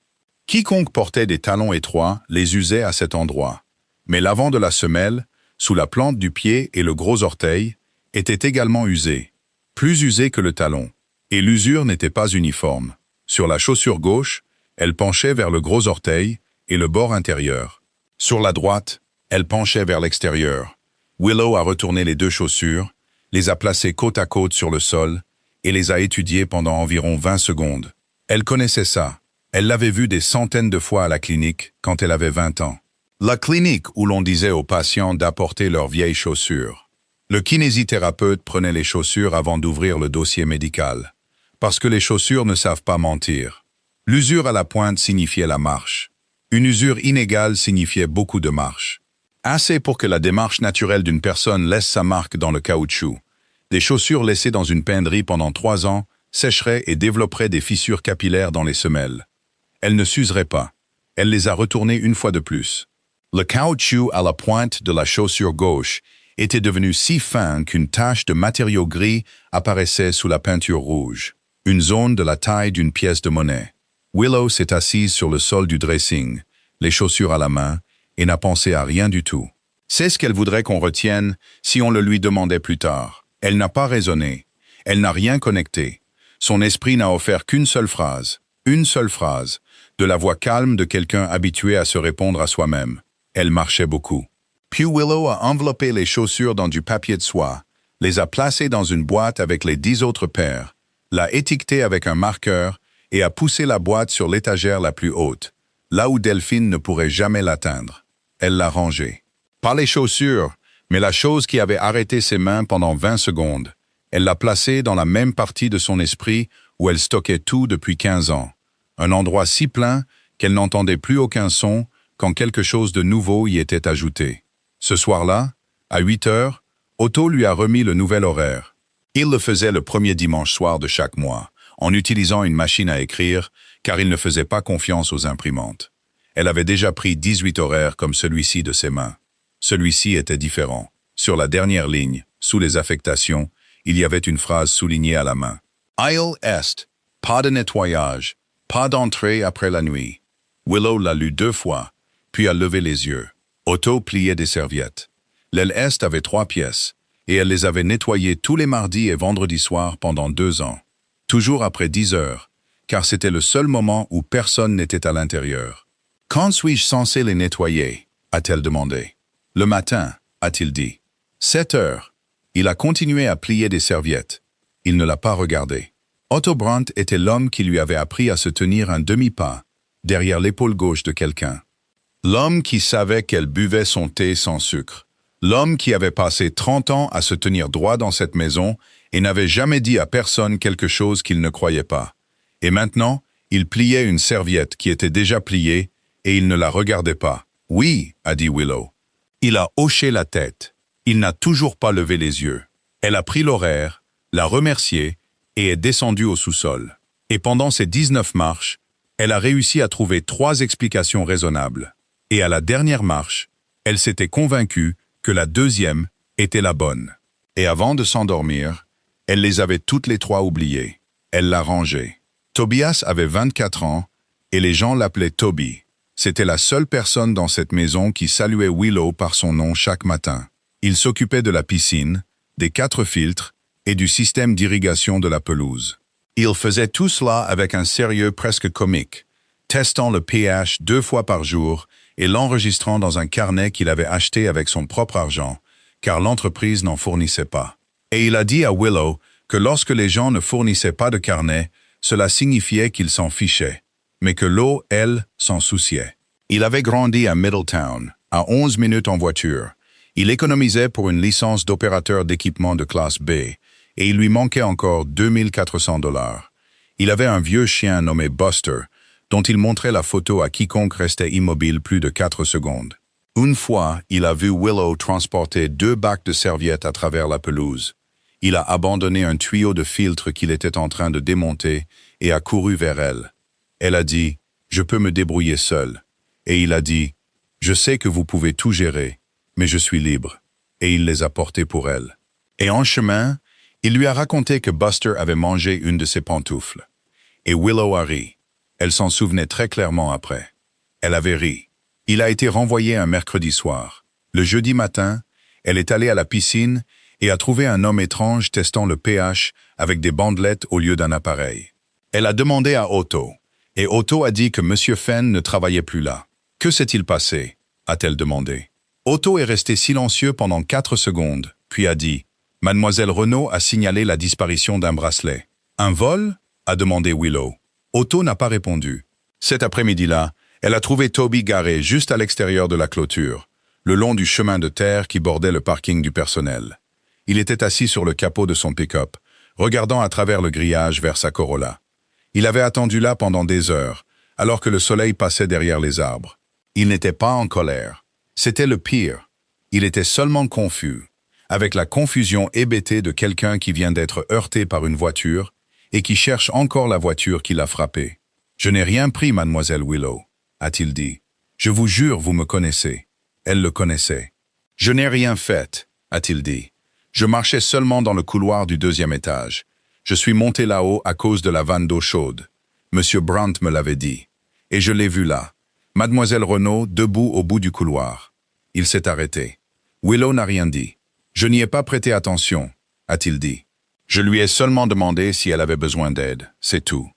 Quiconque portait des talons étroits les usait à cet endroit. Mais l'avant de la semelle, sous la plante du pied et le gros orteil, était également usé. Plus usé que le talon. Et l'usure n'était pas uniforme. Sur la chaussure gauche, elle penchait vers le gros orteil et le bord intérieur. Sur la droite, elle penchait vers l'extérieur. Willow a retourné les 2 chaussures, les a placées côte à côte sur le sol et les a étudiées pendant environ 20 secondes. Elle connaissait ça. Elle l'avait vu des centaines de fois à la clinique quand elle avait 20 ans. La clinique où l'on disait aux patients d'apporter leurs vieilles chaussures. Le kinésithérapeute prenait les chaussures avant d'ouvrir le dossier médical. Parce que les chaussures ne savent pas mentir. L'usure à la pointe signifiait la marche. Une usure inégale signifiait beaucoup de marche. Assez pour que la démarche naturelle d'une personne laisse sa marque dans le caoutchouc. Des chaussures laissées dans une penderie pendant 3 ans sécheraient et développeraient des fissures capillaires dans les semelles. Elles ne s'useraient pas. Elle les a retournées une fois de plus. Le caoutchouc à la pointe de la chaussure gauche était devenu si fin qu'une tache de matériau gris apparaissait sous la peinture rouge. Une zone de la taille d'une pièce de monnaie. Willow s'est assise sur le sol du dressing, les chaussures à la main, et n'a pensé à rien du tout. C'est ce qu'elle voudrait qu'on retienne si on le lui demandait plus tard. Elle n'a pas raisonné. Elle n'a rien connecté. Son esprit n'a offert qu'une seule phrase, de la voix calme de quelqu'un habitué à se répondre à soi-même. Elle marchait beaucoup. Puis Willow a enveloppé les chaussures dans du papier de soie, les a placées dans une boîte avec les 10 autres paires, l'a étiquetée avec un marqueur et a poussé la boîte sur l'étagère la plus haute, là où Delphine ne pourrait jamais l'atteindre. Elle l'a rangée. Pas les chaussures, mais la chose qui avait arrêté ses mains pendant 20 secondes. Elle l'a placée dans la même partie de son esprit où elle stockait tout depuis 15 ans. Un endroit si plein qu'elle n'entendait plus aucun son quand quelque chose de nouveau y était ajouté. Ce soir-là, à 8 heures, Otto lui a remis le nouvel horaire. Il le faisait le premier dimanche soir de chaque mois, en utilisant une machine à écrire, car il ne faisait pas confiance aux imprimantes. Elle avait déjà pris 18 horaires comme celui-ci de ses mains. Celui-ci était différent. Sur la dernière ligne, sous les affectations, il y avait une phrase soulignée à la main. Aisle Est, pas de nettoyage, pas d'entrée après la nuit. Willow l'a lu 2 fois, puis a levé les yeux. Otto pliait des serviettes. L'aile Est avait 3 pièces, et elle les avait nettoyées tous les mardis et vendredis soirs pendant 2 ans. Toujours après 10 heures, car c'était le seul moment où personne n'était à l'intérieur. « Quand suis-je censé les nettoyer ?» a-t-elle demandé. « Le matin » a-t-il dit. 7 heures. Il a continué à plier des serviettes. Il ne l'a pas regardé. Otto Brandt était l'homme qui lui avait appris à se tenir un demi-pas, derrière l'épaule gauche de quelqu'un. L'homme qui savait qu'elle buvait son thé sans sucre. L'homme qui avait passé 30 ans à se tenir droit dans cette maison et n'avait jamais dit à personne quelque chose qu'il ne croyait pas. Et maintenant, il pliait une serviette qui était déjà pliée et il ne la regardait pas. « Oui », a dit Willow. Il a hoché la tête. Il n'a toujours pas levé les yeux. Elle a pris l'horaire, l'a remercié et est descendue au sous-sol. Et pendant ces 19 marches, elle a réussi à trouver 3 explications raisonnables. Et à la dernière marche, elle s'était convaincue que la deuxième était la bonne. Et avant de s'endormir, elle les avait toutes les trois oubliées. Elle l'a rangée. Tobias avait 24 ans et les gens l'appelaient Toby. C'était la seule personne dans cette maison qui saluait Willow par son nom chaque matin. Il s'occupait de la piscine, des 4 filtres et du système d'irrigation de la pelouse. Il faisait tout cela avec un sérieux presque comique, testant le pH 2 fois par jour et l'enregistrant dans un carnet qu'il avait acheté avec son propre argent, car l'entreprise n'en fournissait pas. Et il a dit à Willow que lorsque les gens ne fournissaient pas de carnet, cela signifiait qu'ils s'en fichaient, mais que l'eau, elle, s'en souciait. Il avait grandi à Middletown, à 11 minutes en voiture. Il économisait pour une licence d'opérateur d'équipement de classe B, et il lui manquait encore 2400 $. Il avait un vieux chien nommé Buster, dont il montrait la photo à quiconque restait immobile plus de 4 secondes. Une fois, il a vu Willow transporter 2 bacs de serviettes à travers la pelouse. Il a abandonné un tuyau de filtre qu'il était en train de démonter et a couru vers elle. Elle a dit « Je peux me débrouiller seule ». Et il a dit « Je sais que vous pouvez tout gérer, mais je suis libre ». Et il les a portés pour elle. Et en chemin, il lui a raconté que Buster avait mangé une de ses pantoufles. Et Willow a ri. Elle s'en souvenait très clairement après. Elle avait ri. Il a été renvoyé un mercredi soir. Le jeudi matin, elle est allée à la piscine et a trouvé un homme étrange testant le pH avec des bandelettes au lieu d'un appareil. Elle a demandé à Otto, et Otto a dit que M. Fenn ne travaillait plus là. « Que s'est-il passé » a-t-elle demandé. Otto est resté silencieux pendant 4 secondes, puis a dit « Mademoiselle Renaud a signalé la disparition d'un bracelet. »« Un vol » a demandé Willow. Otto n'a pas répondu. Cet après-midi-là, elle a trouvé Toby garé juste à l'extérieur de la clôture, le long du chemin de terre qui bordait le parking du personnel. Il était assis sur le capot de son pick-up, regardant à travers le grillage vers sa Corolla. Il avait attendu là pendant des heures, alors que le soleil passait derrière les arbres. Il n'était pas en colère. C'était le pire. Il était seulement confus, avec la confusion hébétée de quelqu'un qui vient d'être heurté par une voiture et qui cherche encore la voiture qui l'a frappé. « Je n'ai rien pris, mademoiselle Willow », a-t-il dit. « Je vous jure, vous me connaissez. » Elle le connaissait. « Je n'ai rien fait, » a-t-il dit. « Je marchais seulement dans le couloir du 2e étage. Je suis monté là-haut à cause de la vanne d'eau chaude. Monsieur Brandt me l'avait dit. Et je l'ai vu là. Mademoiselle Renaud, debout au bout du couloir. Il s'est arrêté. Willow n'a rien dit. « Je n'y ai pas prêté attention, » a-t-il dit. « Je lui ai seulement demandé si elle avait besoin d'aide, c'est tout.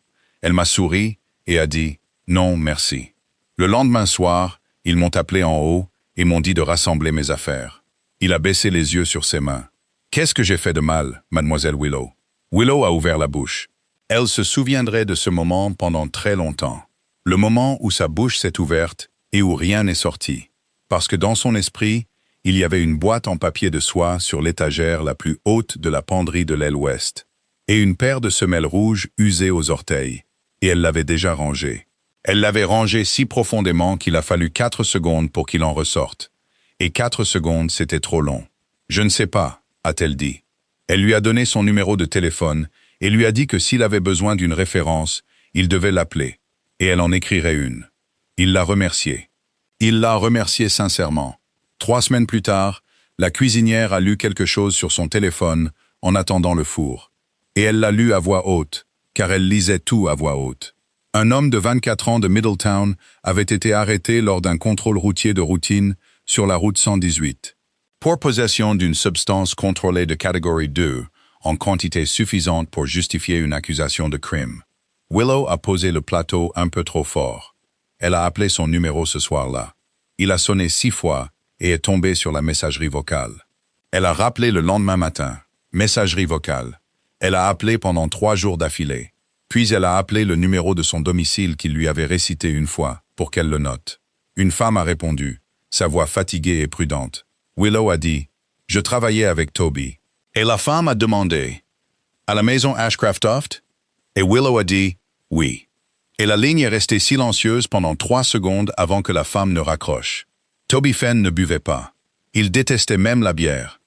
Elle m'a souri et a dit « Non, merci ». Le lendemain soir, ils m'ont appelé en haut et m'ont dit de rassembler mes affaires. Il a baissé les yeux sur ses mains. « Qu'est-ce que j'ai fait de mal, mademoiselle Willow ?» Willow a ouvert la bouche. Elle se souviendrait de ce moment pendant très longtemps. Le moment où sa bouche s'est ouverte et où rien n'est sorti. Parce que dans son esprit, il y avait une boîte en papier de soie sur l'étagère la plus haute de la penderie de l'aile ouest, et une paire de semelles rouges usées aux orteils, et elle l'avait déjà rangée. Elle l'avait rangée si profondément qu'il a fallu 4 secondes pour qu'il en ressorte. Et 4 secondes, c'était trop long. « Je ne sais pas », a-t-elle dit. Elle lui a donné son numéro de téléphone et lui a dit que s'il avait besoin d'une référence, il devait l'appeler, et elle en écrirait une. Il l'a remerciée. Il l'a remerciée sincèrement. 3 semaines plus tard, la cuisinière a lu quelque chose sur son téléphone en attendant le four. Et elle l'a lu à voix haute, car elle lisait tout à voix haute. Un homme de 24 ans de Middletown avait été arrêté lors d'un contrôle routier de routine sur la route 118. Pour possession d'une substance contrôlée de catégorie 2, en quantité suffisante pour justifier une accusation de crime. Willow a posé le plateau un peu trop fort. Elle a appelé son numéro ce soir-là. Il a sonné 6 fois et est tombé sur la messagerie vocale. Elle a rappelé le lendemain matin. Messagerie vocale. Elle a appelé pendant 3 jours d'affilée. Puis elle a appelé le numéro de son domicile qu'il lui avait récité une fois, pour qu'elle le note. Une femme a répondu, sa voix fatiguée et prudente. Willow a dit « Je travaillais avec Toby ». Et la femme a demandé « À la maison Ashcraft-Oft ?» Et Willow a dit « Oui ». Et la ligne est restée silencieuse pendant 3 secondes avant que la femme ne raccroche. Toby Fenn ne buvait pas. Il détestait même la bière.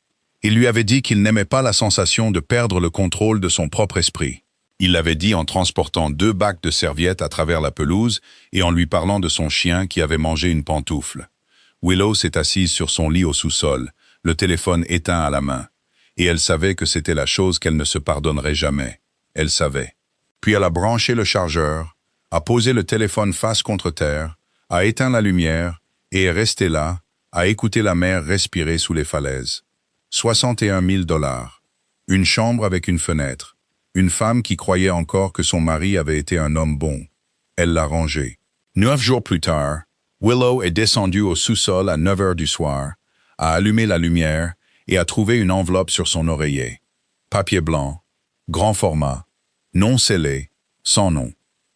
Il lui avait dit qu'il n'aimait pas la sensation de perdre le contrôle de son propre esprit. Il l'avait dit en transportant 2 bacs de serviettes à travers la pelouse et en lui parlant de son chien qui avait mangé une pantoufle. Willow s'est assise sur son lit au sous-sol, le téléphone éteint à la main. Et elle savait que c'était la chose qu'elle ne se pardonnerait jamais. Elle savait. Puis elle a branché le chargeur, a posé le téléphone face contre terre, a éteint la lumière et est restée là, à écouter la mer respirer sous les falaises. 61 000 $. Une chambre avec une fenêtre. Une femme qui croyait encore que son mari avait été un homme bon. Elle l'a rangé. 9 jours plus tard, Willow est descendue au sous-sol à 9 heures du soir, a allumé la lumière et a trouvé une enveloppe sur son oreiller. Papier blanc, grand format, non scellé, sans nom.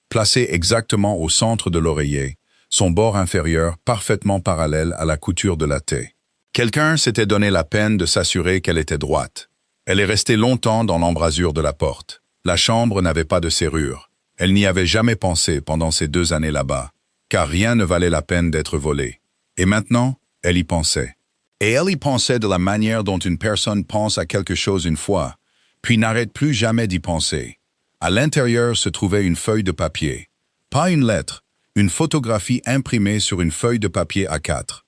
Placé exactement au centre de l'oreiller, son bord inférieur parfaitement parallèle à la couture de la taie. Quelqu'un s'était donné la peine de s'assurer qu'elle était droite. Elle est restée longtemps dans l'embrasure de la porte. La chambre n'avait pas de serrure. Elle n'y avait jamais pensé pendant ces 2 années là-bas, car rien ne valait la peine d'être volé. Et maintenant, elle y pensait. Et elle y pensait de la manière dont une personne pense à quelque chose une fois, puis n'arrête plus jamais d'y penser. À l'intérieur se trouvait une feuille de papier. Pas une lettre, une photographie imprimée sur une feuille de papier A4.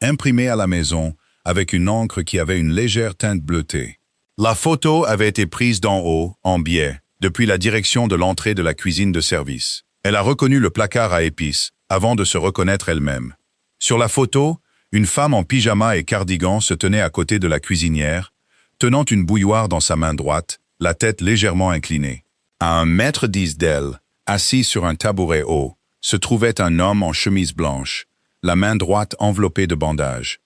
Imprimée à la maison, avec une encre qui avait une légère teinte bleutée. La photo avait été prise d'en haut, en biais, depuis la direction de l'entrée de la cuisine de service. Elle a reconnu le placard à épices, avant de se reconnaître elle-même. Sur la photo, une femme en pyjama et cardigan se tenait à côté de la cuisinière, tenant une bouilloire dans sa main droite, la tête légèrement inclinée. À 1,10 m d'elle, assis sur un tabouret haut, se trouvait un homme en chemise blanche, la main droite enveloppée de bandages.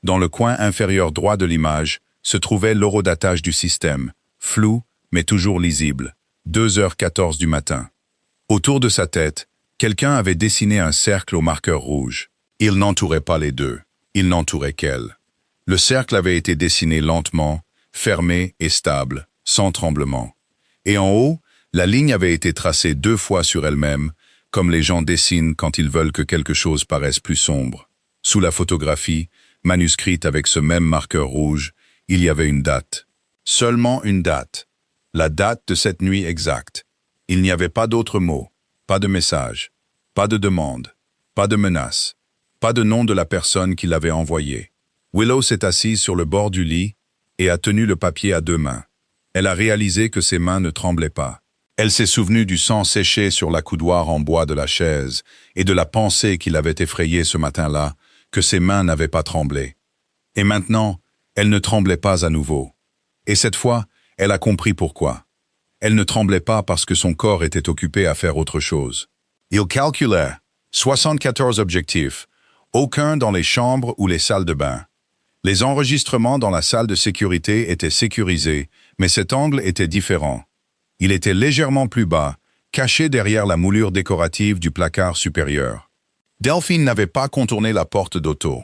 Dans le coin inférieur droit de l'image, se trouvait l'horodatage du système, flou, mais toujours lisible, 2h14 du matin. Autour de sa tête, quelqu'un avait dessiné un cercle au marqueur rouge. Il n'entourait pas les deux, il n'entourait qu'elle. Le cercle avait été dessiné lentement, fermé et stable, sans tremblement. Et en haut, la ligne avait été tracée 2 fois sur elle-même, comme les gens dessinent quand ils veulent que quelque chose paraisse plus sombre. Sous la photographie, manuscrite avec ce même marqueur rouge, il y avait une date. Seulement une date. La date de cette nuit exacte. Il n'y avait pas d'autres mots, pas de message, pas de demande, pas de menace, pas de nom de la personne qui l'avait envoyé. Willow s'est assise sur le bord du lit et a tenu le papier à 2 mains. Elle a réalisé que ses mains ne tremblaient pas. Elle s'est souvenue du sang séché sur l'accoudoir en bois de la chaise et de la pensée qui l'avait effrayée ce matin-là, que ses mains n'avaient pas tremblé. Et maintenant, elle ne tremblait pas à nouveau. Et cette fois, elle a compris pourquoi. Elle ne tremblait pas parce que son corps était occupé à faire autre chose. Il calculait 74 objectifs, aucun dans les chambres ou les salles de bain. Les enregistrements dans la salle de sécurité étaient sécurisés, mais cet angle était différent. Il était légèrement plus bas, caché derrière la moulure décorative du placard supérieur. Delphine n'avait pas contourné la porte d'auto.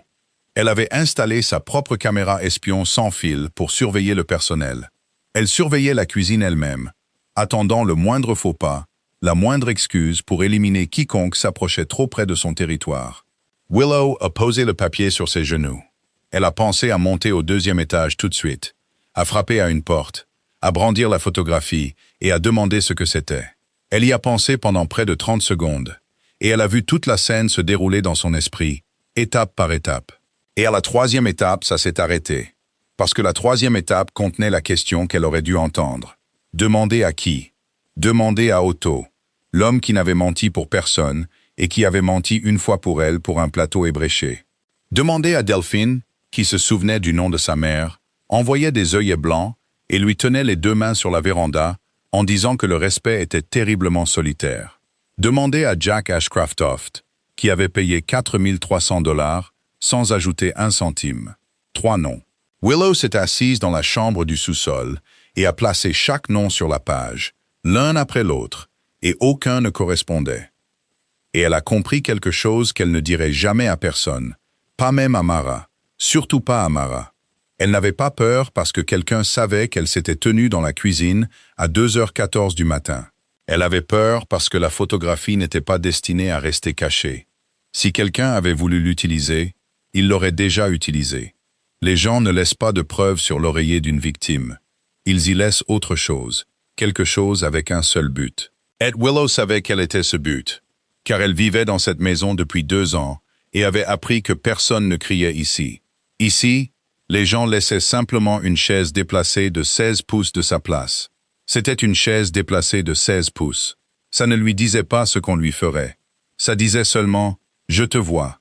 Elle avait installé sa propre caméra espion sans fil pour surveiller le personnel. Elle surveillait la cuisine elle-même, attendant le moindre faux pas, la moindre excuse pour éliminer quiconque s'approchait trop près de son territoire. Willow a posé le papier sur ses genoux. Elle a pensé à monter au 2e étage tout de suite, à frapper à une porte, à brandir la photographie et à demander ce que c'était. Elle y a pensé pendant près de 30 secondes, et elle a vu toute la scène se dérouler dans son esprit, étape par étape. Et à la 3e étape, ça s'est arrêté, parce que la 3e étape contenait la question qu'elle aurait dû entendre. Demander à qui? Demander à Otto, l'homme qui n'avait menti pour personne et qui avait menti une fois pour elle pour un plateau ébréché. Demander à Delphine, qui se souvenait du nom de sa mère, envoyait des œillets blancs et lui tenait les 2 mains sur la véranda en disant que le respect était terriblement solitaire. Demander à Jack Ashcraftoft, qui avait payé 4 300 $ sans ajouter 1 centime. 3 noms. Willow s'est assise dans la chambre du sous-sol et a placé chaque nom sur la page, l'un après l'autre, et aucun ne correspondait. Et elle a compris quelque chose qu'elle ne dirait jamais à personne, pas même à Mara, surtout pas à Mara. Elle n'avait pas peur parce que quelqu'un savait qu'elle s'était tenue dans la cuisine à 2h14 du matin. Elle avait peur parce que la photographie n'était pas destinée à rester cachée. Si quelqu'un avait voulu l'utiliser, il l'aurait déjà utilisée. Les gens ne laissent pas de preuves sur l'oreiller d'une victime. Ils y laissent autre chose, quelque chose avec un seul but. Ed Willow savait quel était ce but, car elle vivait dans cette maison depuis 2 ans et avait appris que personne ne criait ici. Ici, Les gens laissaient simplement une chaise déplacée de 16 pouces de sa place. C'était une chaise déplacée de 16 pouces. Ça ne lui disait pas ce qu'on lui ferait. Ça disait seulement « Je te vois.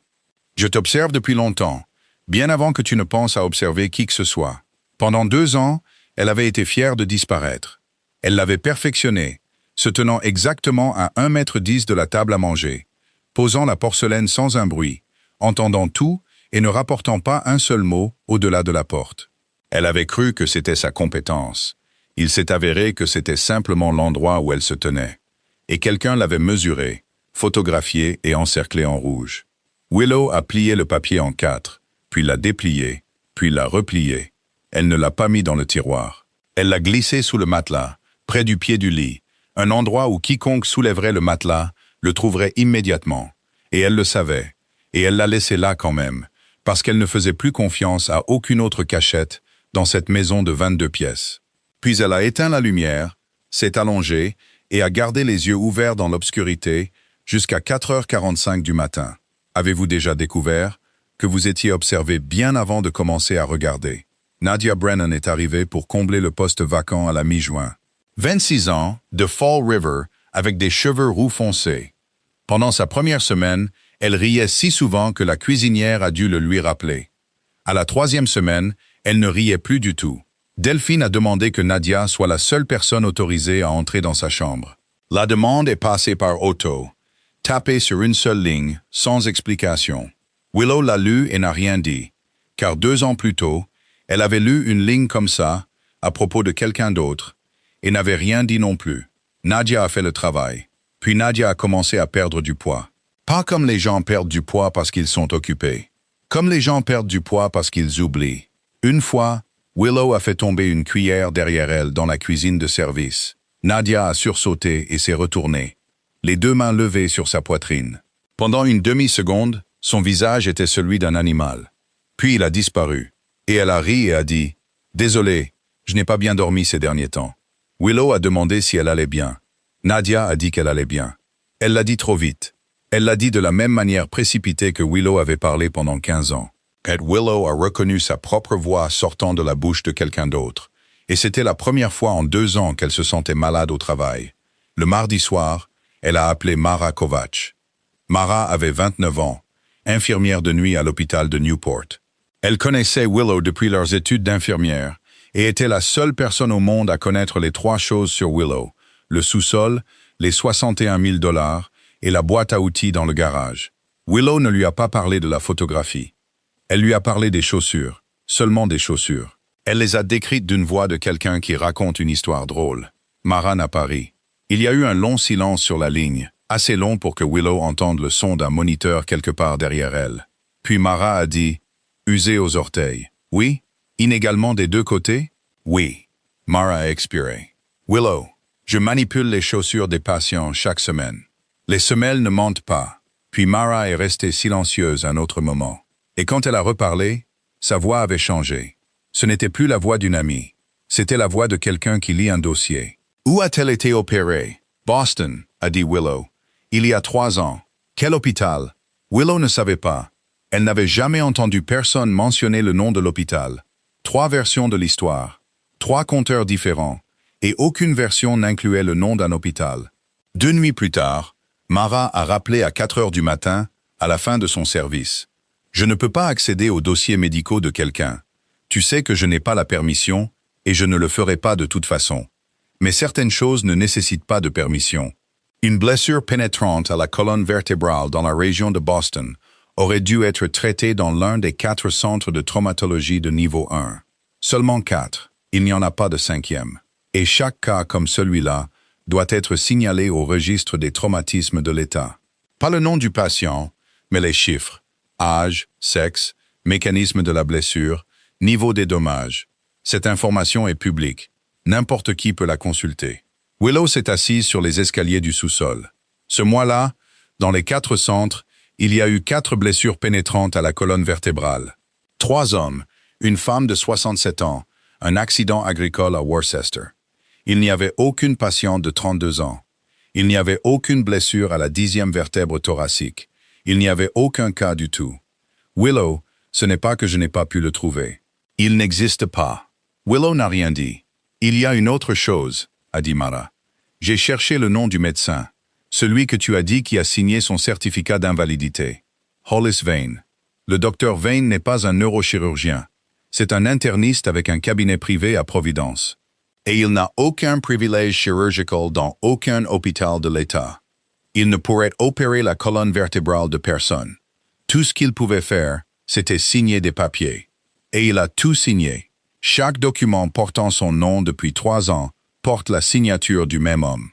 Je t'observe depuis longtemps, bien avant que tu ne penses à observer qui que ce soit. » Pendant 2 ans, elle avait été fière de disparaître. Elle l'avait perfectionné, se tenant exactement à 1,10 m de la table à manger, posant la porcelaine sans un bruit, entendant tout et ne rapportant pas un seul mot au-delà de la porte. Elle avait cru que c'était sa compétence. Il s'est avéré que c'était simplement l'endroit où elle se tenait. Et quelqu'un l'avait mesuré, photographié et encerclé en rouge. Willow a plié le papier en 4, puis l'a déplié, puis l'a replié. Elle ne l'a pas mis dans le tiroir. Elle l'a glissé sous le matelas, près du pied du lit, un endroit où quiconque soulèverait le matelas le trouverait immédiatement. Et elle le savait. Et elle l'a laissé là quand même, parce qu'elle ne faisait plus confiance à aucune autre cachette dans cette maison de 22 pièces. Puis elle a éteint la lumière, s'est allongée et a gardé les yeux ouverts dans l'obscurité jusqu'à 4h45 du matin. Avez-vous déjà découvert que vous étiez observé bien avant de commencer à regarder? Nadia Brennan est arrivée pour combler le poste vacant à la mi-juin. 26 ans, de Fall River, avec des cheveux roux foncés. Pendant sa première semaine, elle riait si souvent que la cuisinière a dû le lui rappeler. À la 3e semaine, elle ne riait plus du tout. Delphine a demandé que Nadia soit la seule personne autorisée à entrer dans sa chambre. La demande est passée par Otto, tapée sur une seule ligne, sans explication. Willow l'a lu et n'a rien dit, car 2 ans plus tôt, elle avait lu une ligne comme ça, à propos de quelqu'un d'autre, et n'avait rien dit non plus. Nadia a fait le travail. Puis Nadia a commencé à perdre du poids. Pas comme les gens perdent du poids parce qu'ils sont occupés. Comme les gens perdent du poids parce qu'ils oublient. Une fois, Willow a fait tomber une cuillère derrière elle dans la cuisine de service. Nadia a sursauté et s'est retournée, les 2 mains levées sur sa poitrine. Pendant une demi-seconde, son visage était celui d'un animal. Puis il a disparu. Et elle a ri et a dit « Désolé, je n'ai pas bien dormi ces derniers temps. » Willow a demandé si elle allait bien. Nadia a dit qu'elle allait bien. Elle l'a dit trop vite. Elle l'a dit de la même manière précipitée que Willow avait parlé pendant 15 ans. Et Willow a reconnu sa propre voix sortant de la bouche de quelqu'un d'autre. Et c'était la première fois en 2 ans qu'elle se sentait malade au travail. Le mardi soir, elle a appelé Mara Kovacs. Mara avait 29 ans, infirmière de nuit à l'hôpital de Newport. Elle connaissait Willow depuis leurs études d'infirmière et était la seule personne au monde à connaître les 3 choses sur Willow: le sous-sol, les 61 000 $ et la boîte à outils dans le garage. Willow ne lui a pas parlé de la photographie. Elle lui a parlé des chaussures, seulement des chaussures. Elle les a décrites d'une voix de quelqu'un qui raconte une histoire drôle. Mara n'a pas ri. Il y a eu un long silence sur la ligne, assez long pour que Willow entende le son d'un moniteur quelque part derrière elle. Puis Mara a dit « Usé aux orteils. » « Oui. Inégalement des 2 côtés? » « Oui. » Mara a expiré. « Willow, je manipule les chaussures des patients chaque semaine. Les semelles ne mentent pas. » Puis Mara est restée silencieuse un autre moment. Et quand elle a reparlé, sa voix avait changé. Ce n'était plus la voix d'une amie. C'était la voix de quelqu'un qui lit un dossier. « Où a-t-elle été opérée? »« Boston, » a dit Willow. « Il y a 3 ans. »« Quel hôpital? » Willow ne savait pas. Elle n'avait jamais entendu personne mentionner le nom de l'hôpital. 3 versions de l'histoire, 3 conteurs différents, et aucune version n'incluait le nom d'un hôpital. 2 nuits plus tard, Mara a rappelé à 4 heures du matin, à la fin de son service. « Je ne peux pas accéder aux dossiers médicaux de quelqu'un. Tu sais que je n'ai pas la permission, et je ne le ferai pas de toute façon. Mais certaines choses ne nécessitent pas de permission. Une blessure pénétrante à la colonne vertébrale dans la région de Boston aurait dû être traitée dans l'un des 4 centres de traumatologie de niveau 1. Seulement 4. Il n'y en a pas de 5e. Et chaque cas comme celui-là doit être signalé au registre des traumatismes de l'État. Pas le nom du patient, mais les chiffres. Âge, sexe, mécanisme de la blessure, niveau des dommages. Cette information est publique. N'importe qui peut la consulter. Willow s'est assise sur les escaliers du sous-sol. Ce mois-là, dans les 4 centres, il y a eu 4 blessures pénétrantes à la colonne vertébrale. 3 hommes, une femme de 67 ans, un accident agricole à Worcester. Il n'y avait aucune patiente de 32 ans. Il n'y avait aucune blessure à la 10e vertèbre thoracique. Il n'y avait aucun cas du tout. Willow, ce n'est pas que je n'ai pas pu le trouver. Il n'existe pas. Willow n'a rien dit. Il y a une autre chose, a dit Mara. J'ai cherché le nom du médecin, celui que tu as dit qui a signé son certificat d'invalidité. Hollis Vane. Le docteur Vane n'est pas un neurochirurgien. C'est un interniste avec un cabinet privé à Providence. Et il n'a aucun privilège chirurgical dans aucun hôpital de l'État. Il ne pourrait opérer la colonne vertébrale de personne. Tout ce qu'il pouvait faire, c'était signer des papiers. Et il a tout signé. Chaque document portant son nom depuis 3 ans porte la signature du même homme.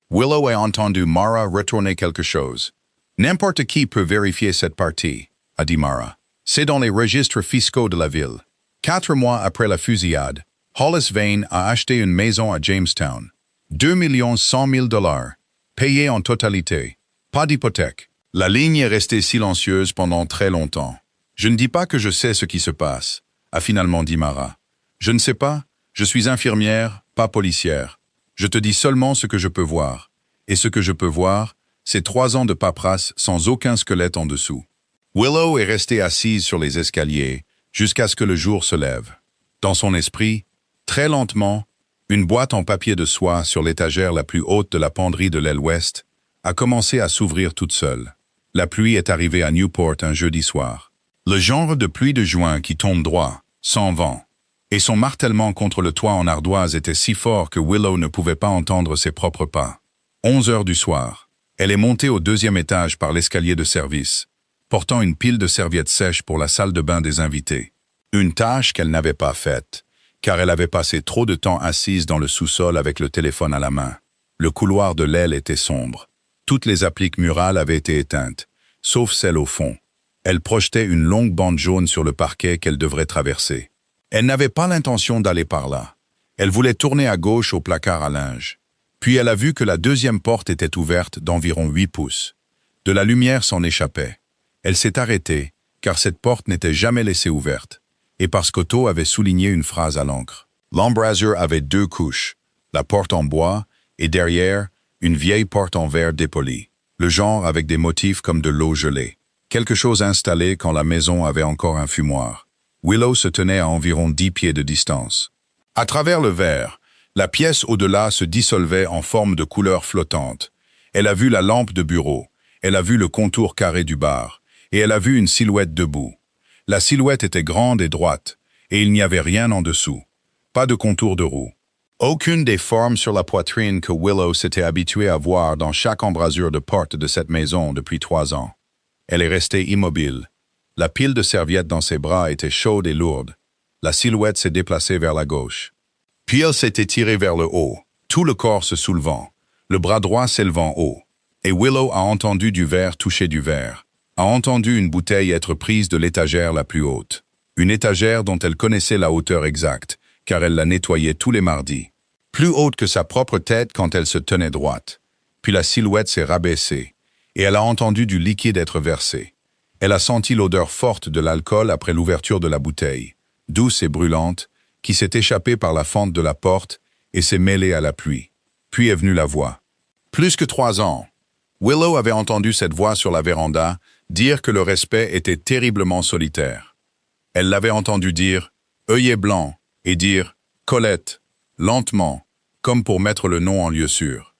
Willow a entendu Mara retourner quelque chose. N'importe qui peut vérifier cette partie, a dit Mara. C'est dans les registres fiscaux de la ville. 4 mois après la fusillade, Hollis Vane a acheté une maison à Jamestown. 2 100 000 $, payé en totalité. Pas d'hypothèque. La ligne est restée silencieuse pendant très longtemps. Je ne dis pas que je sais ce qui se passe, a finalement dit Mara. Je ne sais pas, je suis infirmière, pas policière. Je te dis seulement ce que je peux voir. Et ce que je peux voir, c'est 3 ans de paperasse sans aucun squelette en dessous. Willow est restée assise sur les escaliers jusqu'à ce que le jour se lève. Dans son esprit, très lentement, une boîte en papier de soie sur l'étagère la plus haute de la penderie de l'aile ouest a commencé à s'ouvrir toute seule. La pluie est arrivée à Newport un jeudi soir. Le genre de pluie de juin qui tombe droit, sans vent. Et son martèlement contre le toit en ardoise était si fort que Willow ne pouvait pas entendre ses propres pas. 11 heures du soir. Elle est montée au 2e étage par l'escalier de service, portant une pile de serviettes sèches pour la salle de bain des invités. Une tâche qu'elle n'avait pas faite, car elle avait passé trop de temps assise dans le sous-sol avec le téléphone à la main. Le couloir de l'aile était sombre. Toutes les appliques murales avaient été éteintes, sauf celle au fond. Elle projetait une longue bande jaune sur le parquet qu'elle devrait traverser. Elle n'avait pas l'intention d'aller par là. Elle voulait tourner à gauche au placard à linge. Puis elle a vu que la 2e porte était ouverte d'environ 8 pouces. De la lumière s'en échappait. Elle s'est arrêtée, car cette porte n'était jamais laissée ouverte, et parce qu'Otto avait souligné une phrase à l'encre. L'embrasure avait 2 couches, la porte en bois, et derrière, une vieille porte en verre dépolie, le genre avec des motifs comme de l'eau gelée. Quelque chose installé quand la maison avait encore un fumoir. Willow se tenait à environ 10 pieds de distance. À travers le verre, la pièce au-delà se dissolvait en forme de couleur flottante. Elle a vu la lampe de bureau, elle a vu le contour carré du bar, et elle a vu une silhouette debout. La silhouette était grande et droite, et il n'y avait rien en dessous. Pas de contour de roue. Aucune des formes sur la poitrine que Willow s'était habituée à voir dans chaque embrasure de porte de cette maison depuis 3 ans. Elle est restée immobile. La pile de serviettes dans ses bras était chaude et lourde. La silhouette s'est déplacée vers la gauche. Puis elle s'est étirée vers le haut, tout le corps se soulevant, le bras droit s'élevant haut. Et Willow a entendu du verre toucher du verre, a entendu une bouteille être prise de l'étagère la plus haute. Une étagère dont elle connaissait la hauteur exacte, car elle la nettoyait tous les mardis. Plus haute que sa propre tête quand elle se tenait droite. Puis la silhouette s'est rabaissée, et elle a entendu du liquide être versé. Elle a senti l'odeur forte de l'alcool après l'ouverture de la bouteille, douce et brûlante, qui s'est échappée par la fente de la porte et s'est mêlée à la pluie. Puis est venue la voix. Plus que 3 ans. Willow avait entendu cette voix sur la véranda dire que le respect était terriblement solitaire. Elle l'avait entendu dire « œillet blanc » et dire « Colette », lentement, comme pour mettre le nom en lieu sûr.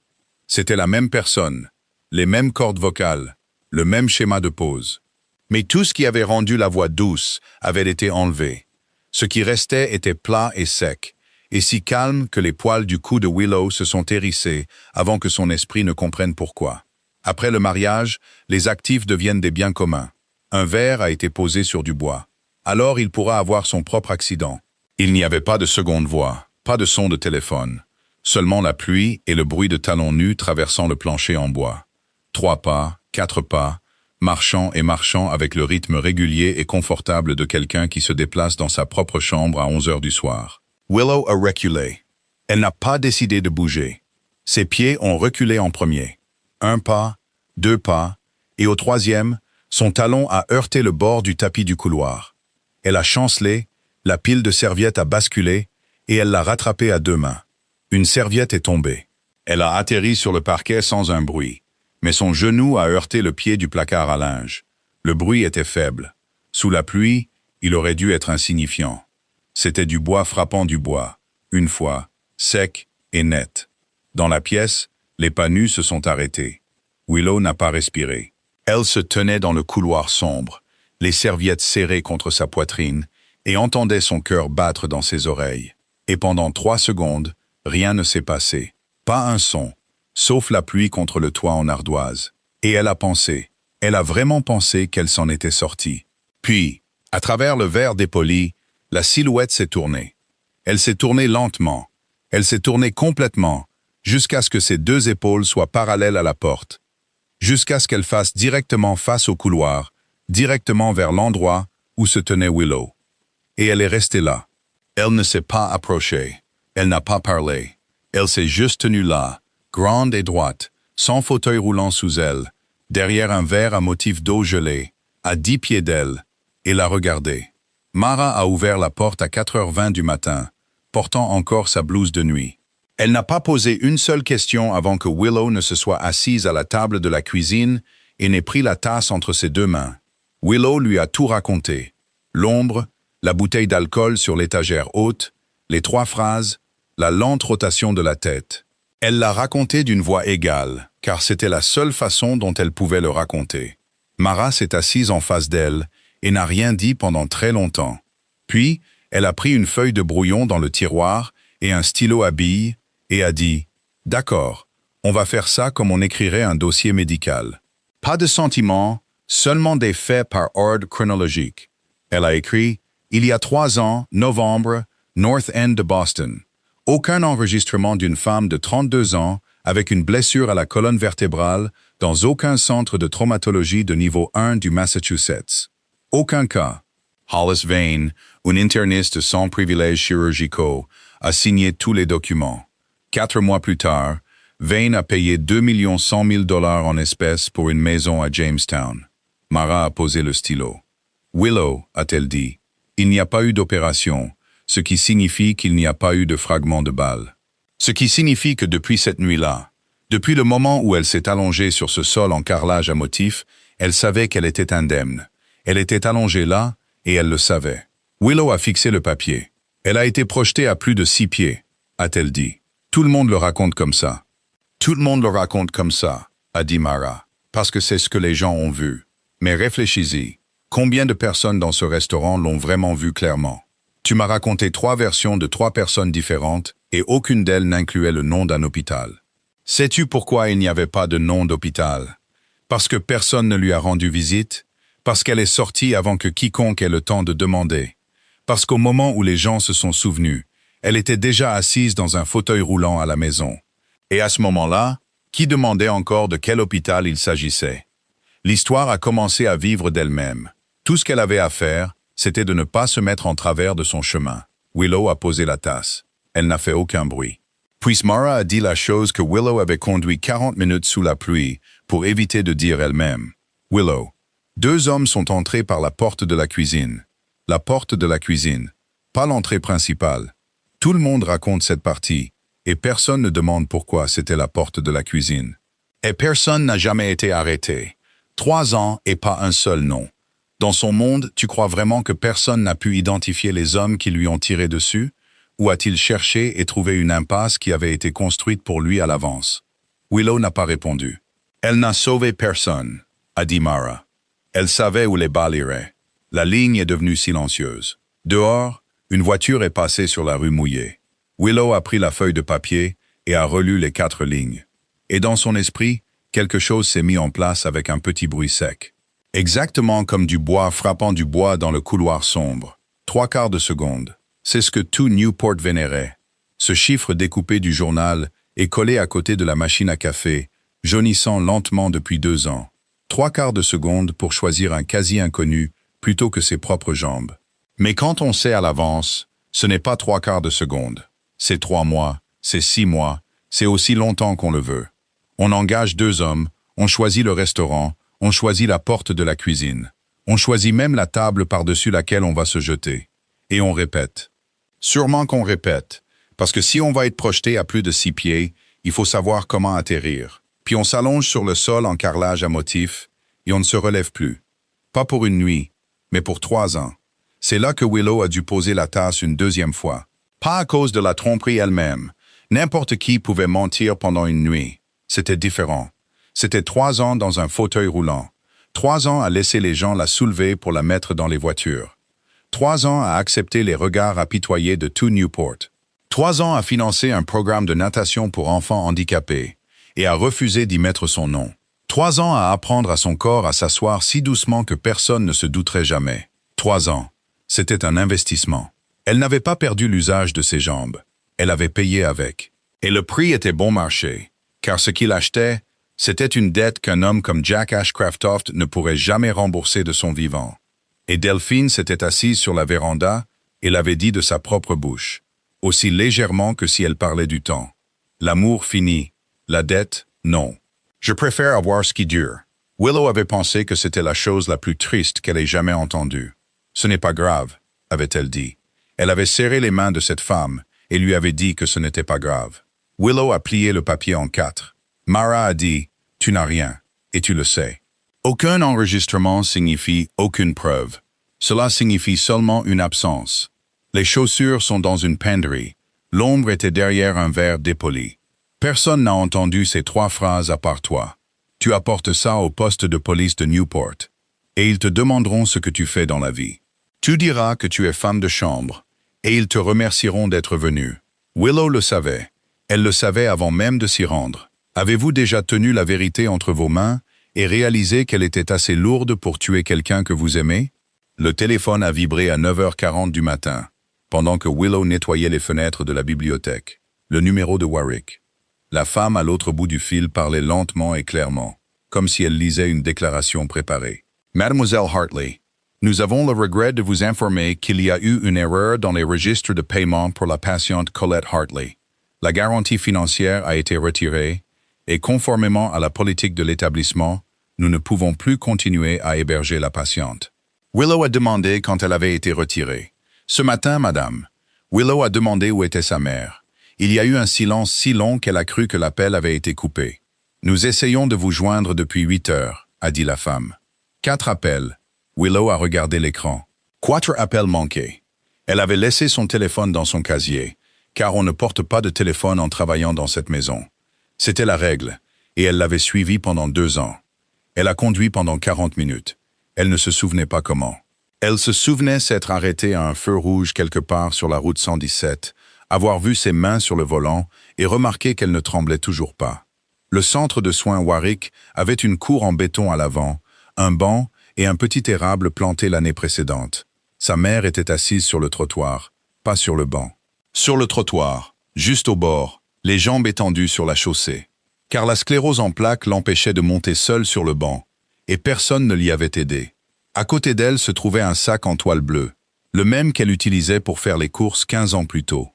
C'était la même personne, les mêmes cordes vocales, le même schéma de pose. Mais tout ce qui avait rendu la voix douce avait été enlevé. Ce qui restait était plat et sec, et si calme que les poils du cou de Willow se sont hérissés avant que son esprit ne comprenne pourquoi. Après le mariage, les actifs deviennent des biens communs. Un verre a été posé sur du bois. Alors il pourra avoir son propre accident. Il n'y avait pas de seconde voix, pas de son de téléphone. Seulement la pluie et le bruit de talons nus traversant le plancher en bois. 3 pas, 4 pas, marchant et marchant avec le rythme régulier et confortable de quelqu'un qui se déplace dans sa propre chambre à 11 heures du soir. Willow a reculé. Elle n'a pas décidé de bouger. Ses pieds ont reculé en premier. 1 pas, 2 pas, et au 3e, son talon a heurté le bord du tapis du couloir. Elle a chancelé, la pile de serviettes a basculé, et elle l'a rattrapée à 2 mains. Une serviette est tombée. Elle a atterri sur le parquet sans un bruit, mais son genou a heurté le pied du placard à linge. Le bruit était faible. Sous la pluie, il aurait dû être insignifiant. C'était du bois frappant du bois, une fois, sec et net. Dans la pièce, les pas nus se sont arrêtés. Willow n'a pas respiré. Elle se tenait dans le couloir sombre, les serviettes serrées contre sa poitrine, et entendait son cœur battre dans ses oreilles. Et pendant 3 secondes, rien ne s'est passé. Pas un son, sauf la pluie contre le toit en ardoise. Et elle a vraiment pensé qu'elle s'en était sortie. Puis, à travers le verre dépoli, la silhouette s'est tournée. Elle s'est tournée lentement. Elle s'est tournée complètement, jusqu'à ce que ses 2 épaules soient parallèles à la porte. Jusqu'à ce qu'elle fasse directement face au couloir, directement vers l'endroit où se tenait Willow. Et elle est restée là. Elle ne s'est pas approchée. Elle n'a pas parlé. Elle s'est juste tenue là, grande et droite, sans fauteuil roulant sous elle, derrière un verre à motif d'eau gelée, à 10 pieds d'elle, et l'a regardée. Mara a ouvert la porte à 4h20 du matin, portant encore sa blouse de nuit. Elle n'a pas posé une seule question avant que Willow ne se soit assise à la table de la cuisine et n'ait pris la tasse entre ses 2 mains. Willow lui a tout raconté. L'ombre, la bouteille d'alcool sur l'étagère haute, les 3 phrases, la lente rotation de la tête. Elle l'a raconté d'une voix égale, car c'était la seule façon dont elle pouvait le raconter. Mara s'est assise en face d'elle et n'a rien dit pendant très longtemps. Puis, elle a pris une feuille de brouillon dans le tiroir et un stylo à billes et a dit « D'accord, on va faire ça comme on écrirait un dossier médical. Pas de sentiments, seulement des faits par ordre chronologique. » Elle a écrit « Il y a 3 ans, novembre, North End de Boston. Aucun enregistrement d'une femme de 32 ans avec une blessure à la colonne vertébrale dans aucun centre de traumatologie de niveau 1 du Massachusetts. Aucun cas. Hollis Vane, un interniste sans privilèges chirurgicaux, a signé tous les documents. 4 mois plus tard, Vane a payé 2 100 000 $ en espèces pour une maison à Jamestown. Mara a posé le stylo. Willow, a-t-elle dit, il n'y a pas eu d'opération, ce qui signifie qu'il n'y a pas eu de fragment de balle. Ce qui signifie que depuis cette nuit-là, depuis le moment où elle s'est allongée sur ce sol en carrelage à motif, elle savait qu'elle était indemne. Elle était allongée là, et elle le savait. Willow a fixé le papier. Elle a été projetée à plus de 6 pieds, a-t-elle dit. Tout le monde le raconte comme ça. Tout le monde le raconte comme ça, a dit Mara, parce que c'est ce que les gens ont vu. Mais réfléchis-y. Combien de personnes dans ce restaurant l'ont vraiment vu clairement? Tu m'as raconté 3 versions de 3 personnes différentes et aucune d'elles n'incluait le nom d'un hôpital. Sais-tu pourquoi il n'y avait pas de nom d'hôpital? Parce que personne ne lui a rendu visite? Parce qu'elle est sortie avant que quiconque ait le temps de demander? Parce qu'au moment où les gens se sont souvenus, elle était déjà assise dans un fauteuil roulant à la maison. Et à ce moment-là, qui demandait encore de quel hôpital il s'agissait? L'histoire a commencé à vivre d'elle-même. Tout ce qu'elle avait à faire, c'était de ne pas se mettre en travers de son chemin. Willow a posé la tasse. Elle n'a fait aucun bruit. Puis Mara a dit la chose que Willow avait conduit 40 minutes sous la pluie pour éviter de dire elle-même. Willow, 2 hommes sont entrés par la porte de la cuisine. La porte de la cuisine, pas l'entrée principale. Tout le monde raconte cette partie, et personne ne demande pourquoi c'était la porte de la cuisine. Et personne n'a jamais été arrêté. 3 ans et pas un seul nom. Dans son monde, tu crois vraiment que personne n'a pu identifier les hommes qui lui ont tiré dessus? Ou a-t-il cherché et trouvé une impasse qui avait été construite pour lui à l'avance? Willow n'a pas répondu. Elle n'a sauvé personne, a dit Mara. Elle savait où les balles iraient. La ligne est devenue silencieuse. Dehors, une voiture est passée sur la rue mouillée. Willow a pris la feuille de papier et a relu les 4 lignes. Et dans son esprit, quelque chose s'est mis en place avec un petit bruit sec. Exactement comme du bois frappant du bois dans le couloir sombre. 3/4 de seconde. C'est ce que tout Newport vénérait. Ce chiffre découpé du journal est collé à côté de la machine à café, jaunissant lentement depuis 2 ans. 3/4 de seconde pour choisir un quasi-inconnu plutôt que ses propres jambes. Mais quand on sait à l'avance, ce n'est pas 3/4 de seconde. C'est 3 mois, c'est 6 mois, c'est aussi longtemps qu'on le veut. On engage 2 hommes, on choisit le restaurant, on choisit la porte de la cuisine. On choisit même la table par-dessus laquelle on va se jeter. Et on répète. Sûrement qu'on répète, parce que si on va être projeté à plus de 6 pieds, il faut savoir comment atterrir. Puis on s'allonge sur le sol en carrelage à motif, et on ne se relève plus. Pas pour une nuit, mais pour 3 ans. C'est là que Willow a dû poser la tasse une deuxième fois. Pas à cause de la tromperie elle-même. N'importe qui pouvait mentir pendant une nuit. C'était différent. C'était 3 ans dans un fauteuil roulant. 3 ans à laisser les gens la soulever pour la mettre dans les voitures. 3 ans à accepter les regards apitoyés de tout Newport. 3 ans à financer un programme de natation pour enfants handicapés et à refuser d'y mettre son nom. 3 ans à apprendre à son corps à s'asseoir si doucement que personne ne se douterait jamais. 3 ans. C'était un investissement. Elle n'avait pas perdu l'usage de ses jambes. Elle avait payé avec. Et le prix était bon marché, car ce qu'il achetait, c'était une dette qu'un homme comme Jack Ashcraft ne pourrait jamais rembourser de son vivant. Et Delphine s'était assise sur la véranda et l'avait dit de sa propre bouche, aussi légèrement que si elle parlait du temps. L'amour fini, la dette, non. Je préfère avoir ce qui dure. Willow avait pensé que c'était la chose la plus triste qu'elle ait jamais entendue. Ce n'est pas grave, avait-elle dit. Elle avait serré les mains de cette femme et lui avait dit que ce n'était pas grave. Willow a plié le papier en 4. Mara a dit « Tu n'as rien, et tu le sais ». Aucun enregistrement signifie aucune preuve. Cela signifie seulement une absence. Les chaussures sont dans une penderie. L'ombre était derrière un verre dépoli. Personne n'a entendu ces 3 phrases à part toi. Tu apportes ça au poste de police de Newport. Et ils te demanderont ce que tu fais dans la vie. Tu diras que tu es femme de chambre. Et ils te remercieront d'être venu. Willow le savait. Elle le savait avant même de s'y rendre. Avez-vous déjà tenu la vérité entre vos mains et réalisé qu'elle était assez lourde pour tuer quelqu'un que vous aimez? Le téléphone a vibré à 9h40 du matin, pendant que Willow nettoyait les fenêtres de la bibliothèque. Le numéro de Warwick. La femme à l'autre bout du fil parlait lentement et clairement, comme si elle lisait une déclaration préparée. Mademoiselle Hartley, nous avons le regret de vous informer qu'il y a eu une erreur dans les registres de paiement pour la patiente Colette Hartley. La garantie financière a été retirée et conformément à la politique de l'établissement, nous ne pouvons plus continuer à héberger la patiente. Willow a demandé quand elle avait été retirée. Ce matin, madame. Willow a demandé où était sa mère. Il y a eu un silence si long qu'elle a cru que l'appel avait été coupé. Nous essayons de vous joindre depuis 8 heures, a dit la femme. 4 appels. Willow a regardé l'écran. 4 appels manqués. Elle avait laissé son téléphone dans son casier, car on ne porte pas de téléphone en travaillant dans cette maison. C'était la règle, et elle l'avait suivi pendant 2 ans. Elle a conduit pendant 40 minutes. Elle ne se souvenait pas comment. Elle se souvenait s'être arrêtée à un feu rouge quelque part sur la route 117, avoir vu ses mains sur le volant et remarqué qu'elle ne tremblait toujours pas. Le centre de soins Warwick avait une cour en béton à l'avant, un banc et un petit érable planté l'année précédente. Sa mère était assise sur le trottoir, pas sur le banc. Sur le trottoir, juste au bord, les jambes étendues sur la chaussée. Car la sclérose en plaques l'empêchait de monter seule sur le banc, et personne ne l'y avait aidé. À côté d'elle se trouvait un sac en toile bleue, le même qu'elle utilisait pour faire les courses 15 ans plus tôt.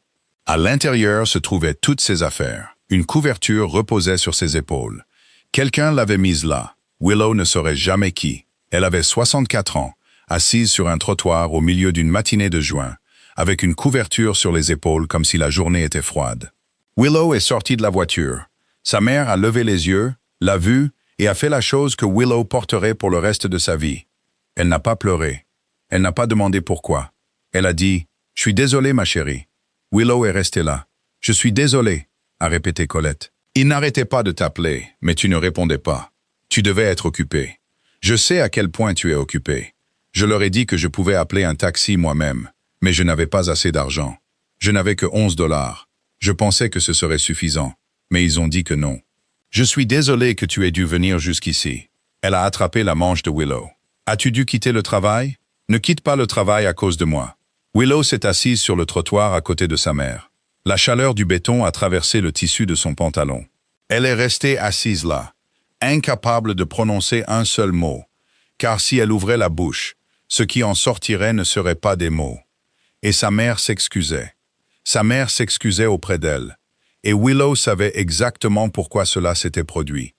À l'intérieur se trouvaient toutes ses affaires. Une couverture reposait sur ses épaules. Quelqu'un l'avait mise là. Willow ne saurait jamais qui. Elle avait 64 ans, assise sur un trottoir au milieu d'une matinée de juin, avec une couverture sur les épaules comme si la journée était froide. Willow est sortie de la voiture. Sa mère a levé les yeux, l'a vue et a fait la chose que Willow porterait pour le reste de sa vie. Elle n'a pas pleuré. Elle n'a pas demandé pourquoi. Elle a dit « Je suis désolée, ma chérie ». Willow est restée là. « Je suis désolée », a répété Colette. Il n'arrêtait pas de t'appeler, mais tu ne répondais pas. Tu devais être occupée. Je sais à quel point tu es occupée. Je leur ai dit que je pouvais appeler un taxi moi-même, mais je n'avais pas assez d'argent. Je n'avais que 11 $. Je pensais que ce serait suffisant, mais ils ont dit que non. Je suis désolée que tu aies dû venir jusqu'ici. Elle a attrapé la manche de Willow. As-tu dû quitter le travail? Ne quitte pas le travail à cause de moi. Willow s'est assise sur le trottoir à côté de sa mère. La chaleur du béton a traversé le tissu de son pantalon. Elle est restée assise là, incapable de prononcer un seul mot, car si elle ouvrait la bouche, ce qui en sortirait ne serait pas des mots. Et sa mère s'excusait. Sa mère s'excusait auprès d'elle. Et Willow savait exactement pourquoi cela s'était produit.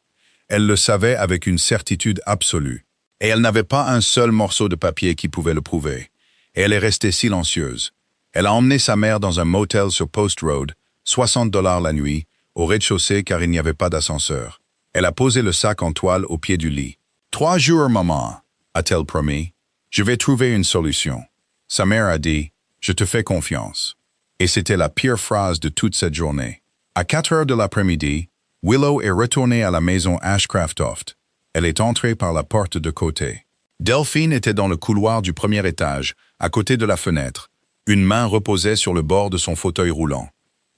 Elle le savait avec une certitude absolue. Et elle n'avait pas un seul morceau de papier qui pouvait le prouver. Et elle est restée silencieuse. Elle a emmené sa mère dans un motel sur Post Road, 60 $ la nuit, au rez-de-chaussée car il n'y avait pas d'ascenseur. Elle a posé le sac en toile au pied du lit. 3 jours, maman, a-t-elle promis. Je vais trouver une solution. Sa mère a dit « Je te fais confiance ». Et c'était la pire phrase de toute cette journée. À 4 heures de l'après-midi, Willow est retournée à la maison Ashcraft-Toft. Elle est entrée par la porte de côté. Delphine était dans le couloir du premier étage, à côté de la fenêtre. Une main reposait sur le bord de son fauteuil roulant.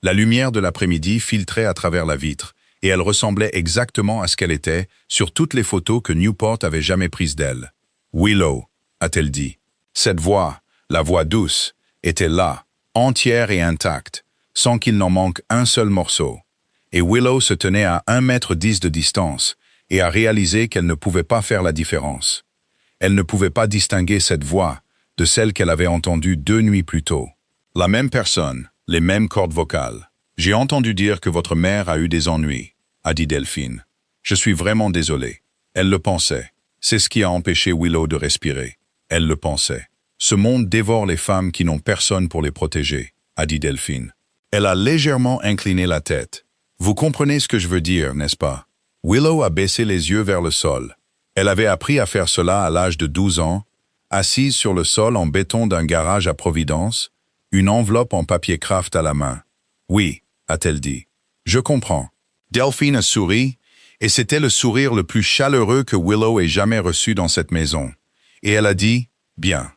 La lumière de l'après-midi filtrait à travers la vitre, et elle ressemblait exactement à ce qu'elle était sur toutes les photos que Newport avait jamais prises d'elle. « Willow », a-t-elle dit. Cette voix, la voix douce, était là, entière et intacte, sans qu'il n'en manque un seul morceau. Et Willow se tenait à 1,10 m de distance et a réalisé qu'elle ne pouvait pas faire la différence. Elle ne pouvait pas distinguer cette voix de celle qu'elle avait entendue 2 nuits plus tôt. La même personne, les mêmes cordes vocales. « J'ai entendu dire que votre mère a eu des ennuis », a dit Delphine. « Je suis vraiment désolé. » Elle le pensait. C'est ce qui a empêché Willow de respirer. Elle le pensait. « Ce monde dévore les femmes qui n'ont personne pour les protéger », a dit Delphine. Elle a légèrement incliné la tête. « Vous comprenez ce que je veux dire, n'est-ce pas ?» Willow a baissé les yeux vers le sol. Elle avait appris à faire cela à l'âge de 12 ans, assise sur le sol en béton d'un garage à Providence, une enveloppe en papier craft à la main. « Oui », a-t-elle dit. « Je comprends. » Delphine a souri, et c'était le sourire le plus chaleureux que Willow ait jamais reçu dans cette maison. Et elle a dit « Bien ».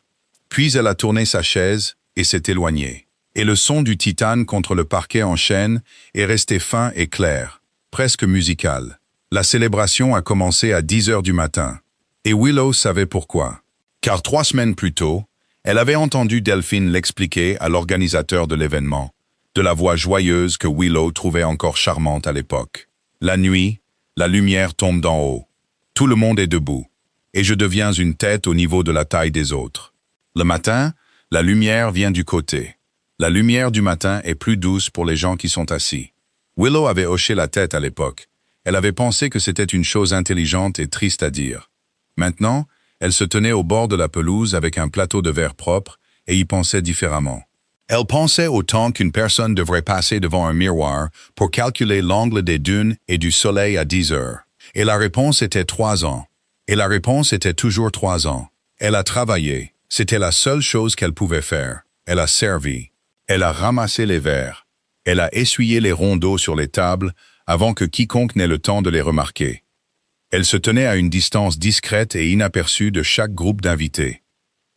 Puis elle a tourné sa chaise et s'est éloignée. Et le son du titane contre le parquet en chêne est resté fin et clair, presque musical. La célébration a commencé à 10 heures du matin. Et Willow savait pourquoi. Car 3 semaines plus tôt, elle avait entendu Delphine l'expliquer à l'organisateur de l'événement, de la voix joyeuse que Willow trouvait encore charmante à l'époque. La nuit, la lumière tombe d'en haut. Tout le monde est debout. Et je deviens une tête au niveau de la taille des autres. Le matin, la lumière vient du côté. La lumière du matin est plus douce pour les gens qui sont assis. Willow avait hoché la tête à l'époque. Elle avait pensé que c'était une chose intelligente et triste à dire. Maintenant, elle se tenait au bord de la pelouse avec un plateau de verre propre et y pensait différemment. Elle pensait au temps qu'une personne devrait passer devant un miroir pour calculer l'angle des dunes et du soleil à 10 heures. Et la réponse était 3 ans. Et la réponse était toujours 3 ans. Elle a travaillé. C'était la seule chose qu'elle pouvait faire. Elle a servi. Elle a ramassé les verres. Elle a essuyé les ronds d'eau sur les tables avant que quiconque n'ait le temps de les remarquer. Elle se tenait à une distance discrète et inaperçue de chaque groupe d'invités.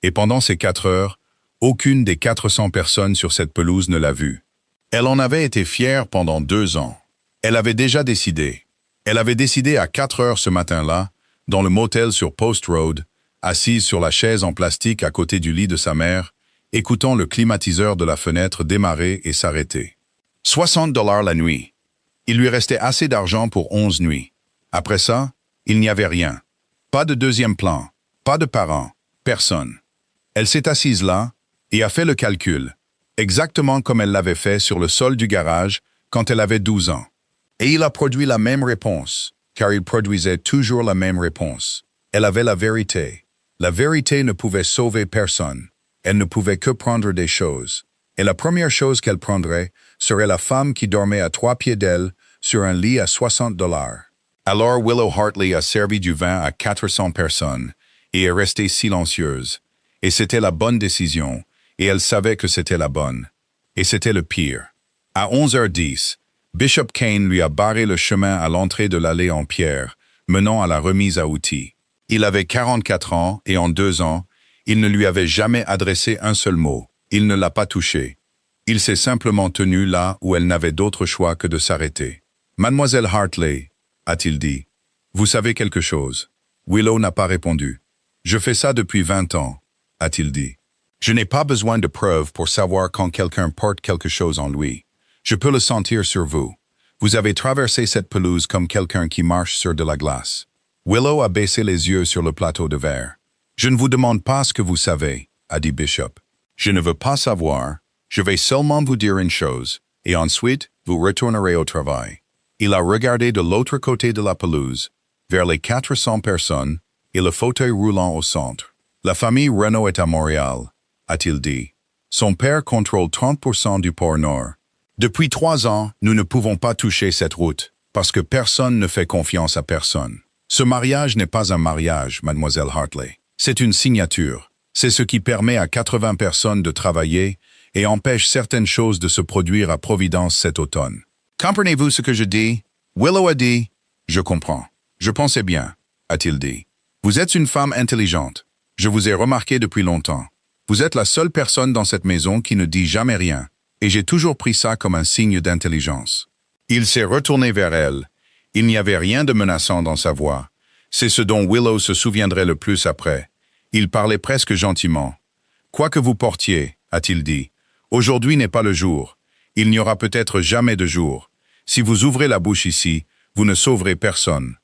Et pendant ces 4 heures, aucune des 400 personnes sur cette pelouse ne l'a vue. Elle en avait été fière pendant 2 ans. Elle avait déjà décidé. Elle avait décidé à 4 heures ce matin-là, dans le motel sur Post Road, assise sur la chaise en plastique à côté du lit de sa mère, écoutant le climatiseur de la fenêtre démarrer et s'arrêter. 60 $ la nuit. Il lui restait assez d'argent pour 11 nuits. Après ça, il n'y avait rien. Pas de deuxième plan, pas de parents, personne. Elle s'est assise là et a fait le calcul, exactement comme elle l'avait fait sur le sol du garage quand elle avait 12 ans. Et il a produit la même réponse, car il produisait toujours la même réponse. Elle avait la vérité. La vérité ne pouvait sauver personne. Elle ne pouvait que prendre des choses. Et la première chose qu'elle prendrait serait la femme qui dormait à 3 pieds d'elle sur un lit à 60 $. Alors Willow Hartley a servi du vin à 400 personnes et est restée silencieuse. Et c'était la bonne décision, et elle savait que c'était la bonne. Et c'était le pire. À 11h10, Bishop Kane lui a barré le chemin à l'entrée de l'allée en pierre, menant à la remise à outils. Il avait 44 ans et en 2 ans, il ne lui avait jamais adressé un seul mot. Il ne l'a pas touché. Il s'est simplement tenu là où elle n'avait d'autre choix que de s'arrêter. « Mademoiselle Hartley », a-t-il dit, « vous savez quelque chose ?» Willow n'a pas répondu. « Je fais ça depuis 20 ans », a-t-il dit. « Je n'ai pas besoin de preuves pour savoir quand quelqu'un porte quelque chose en lui. Je peux le sentir sur vous. Vous avez traversé cette pelouse comme quelqu'un qui marche sur de la glace. » Willow a baissé les yeux sur le plateau de verre. « Je ne vous demande pas ce que vous savez, » a dit Bishop. « Je ne veux pas savoir. Je vais seulement vous dire une chose, et ensuite, vous retournerez au travail. » Il a regardé de l'autre côté de la pelouse, vers les 400 personnes et le fauteuil roulant au centre. « La famille Renault est à Montréal, » a-t-il dit. « Son père contrôle 30% du port Nord. Depuis 3 ans, nous ne pouvons pas toucher cette route, parce que personne ne fait confiance à personne. Ce mariage n'est pas un mariage, mademoiselle Hartley. C'est une signature. C'est ce qui permet à 80 personnes de travailler et empêche certaines choses de se produire à Providence cet automne. Comprenez-vous ce que je dis? Willow a dit, « Je comprends. Je pensais bien », a-t-il dit. Vous êtes une femme intelligente. Je vous ai remarqué depuis longtemps. Vous êtes la seule personne dans cette maison qui ne dit jamais rien, et j'ai toujours pris ça comme un signe d'intelligence. Il s'est retourné vers elle. Il n'y avait rien de menaçant dans sa voix. C'est ce dont Willow se souviendrait le plus après. Il parlait presque gentiment. « Quoi que vous portiez, » a-t-il dit, « aujourd'hui n'est pas le jour. Il n'y aura peut-être jamais de jour. Si vous ouvrez la bouche ici, vous ne sauverez personne.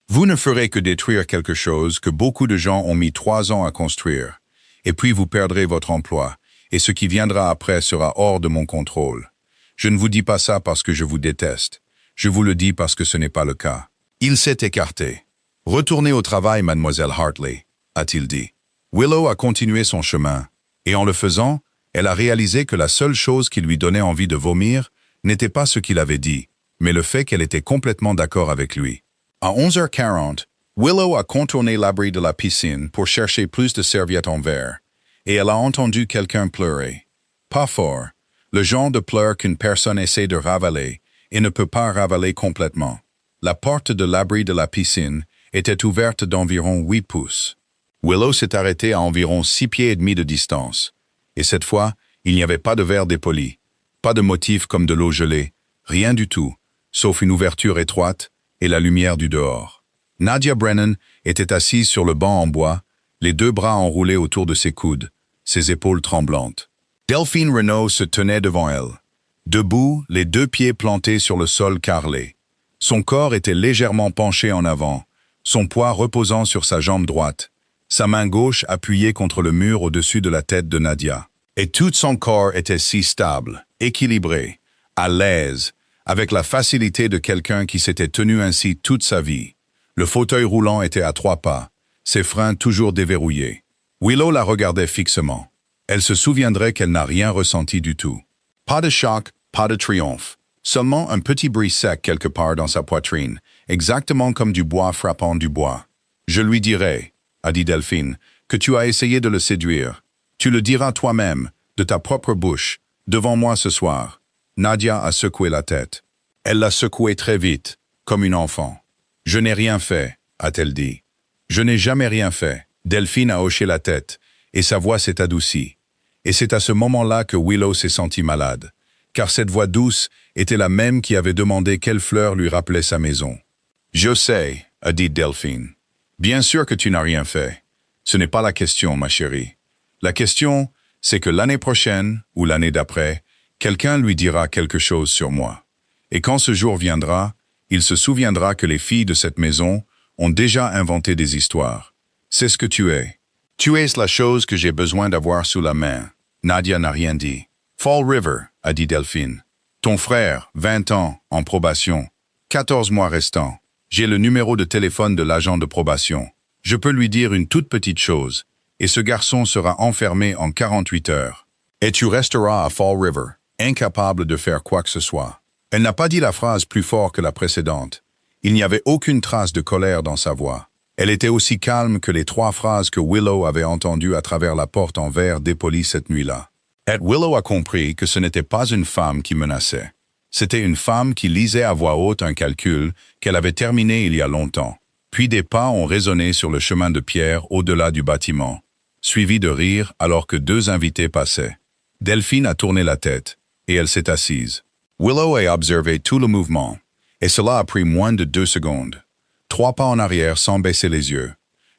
Vous ne ferez que détruire quelque chose que beaucoup de gens ont mis 3 ans à construire. Et puis vous perdrez votre emploi, et ce qui viendra après sera hors de mon contrôle. Je ne vous dis pas ça parce que je vous déteste. Je vous le dis parce que ce n'est pas le cas. » Il s'est écarté. « Retournez au travail, mademoiselle Hartley, » a-t-il dit. Willow a continué son chemin, et en le faisant, elle a réalisé que la seule chose qui lui donnait envie de vomir n'était pas ce qu'il avait dit, mais le fait qu'elle était complètement d'accord avec lui. À 11h40, Willow a contourné l'abri de la piscine pour chercher plus de serviettes en verre, et elle a entendu quelqu'un pleurer. Pas fort, le genre de pleurs qu'une personne essaie de ravaler et ne peut pas ravaler complètement. La porte de l'abri de la piscine était ouverte d'environ 8 pouces. Willow s'est arrêtée à environ 6 pieds et demi de distance, et cette fois, il n'y avait pas de verre dépoli, pas de motif comme de l'eau gelée, rien du tout, sauf une ouverture étroite et la lumière du dehors. Nadia Brennan était assise sur le banc en bois, les 2 bras enroulés autour de ses coudes, ses épaules tremblantes. Delphine Renault se tenait devant elle, debout, les 2 pieds plantés sur le sol carrelé. Son corps était légèrement penché en avant, son poids reposant sur sa jambe droite, sa main gauche appuyée contre le mur au-dessus de la tête de Nadia. Et tout son corps était si stable, équilibré, à l'aise, avec la facilité de quelqu'un qui s'était tenu ainsi toute sa vie. Le fauteuil roulant était à 3 pas, ses freins toujours déverrouillés. Willow la regardait fixement. Elle se souviendrait qu'elle n'a rien ressenti du tout. Pas de choc, pas de triomphe. Seulement un petit bruit sec quelque part dans sa poitrine, exactement comme du bois frappant du bois. « Je lui dirai, » a dit Delphine, « que tu as essayé de le séduire. Tu le diras toi-même, de ta propre bouche, devant moi ce soir. » Nadia a secoué la tête. Elle l'a secouée très vite, comme une enfant. « Je n'ai rien fait, » a-t-elle dit. « Je n'ai jamais rien fait. » Delphine a hoché la tête, et sa voix s'est adoucie. Et c'est à ce moment-là que Willow s'est sentie malade, car cette voix douce était la même qui avait demandé quelle fleur lui rappelait sa maison. « Je sais, » a dit Delphine. « Bien sûr que tu n'as rien fait. Ce n'est pas la question, ma chérie. La question, c'est que l'année prochaine, ou l'année d'après, quelqu'un lui dira quelque chose sur moi. Et quand ce jour viendra, il se souviendra que les filles de cette maison ont déjà inventé des histoires. C'est ce que tu es. Tu es la chose que j'ai besoin d'avoir sous la main. » Nadia n'a rien dit. « Fall River, » a dit Delphine. « Ton frère, 20 ans, en probation. 14 mois restants. J'ai le numéro de téléphone de l'agent de probation. Je peux lui dire une toute petite chose, et ce garçon sera enfermé en 48 heures. Et tu resteras à Fall River, incapable de faire quoi que ce soit. » Elle n'a pas dit la phrase plus fort que la précédente. Il n'y avait aucune trace de colère dans sa voix. Elle était aussi calme que les 3 phrases que Willow avait entendues à travers la porte en verre dépolie cette nuit-là. Et Willow a compris que ce n'était pas une femme qui menaçait. C'était une femme qui lisait à voix haute un calcul qu'elle avait terminé il y a longtemps. Puis des pas ont résonné sur le chemin de pierre au-delà du bâtiment, suivi de rires alors que 2 invités passaient. Delphine a tourné la tête, et elle s'est assise. Willow a observé tout le mouvement, et cela a pris moins de 2 secondes. 3 pas en arrière sans baisser les yeux,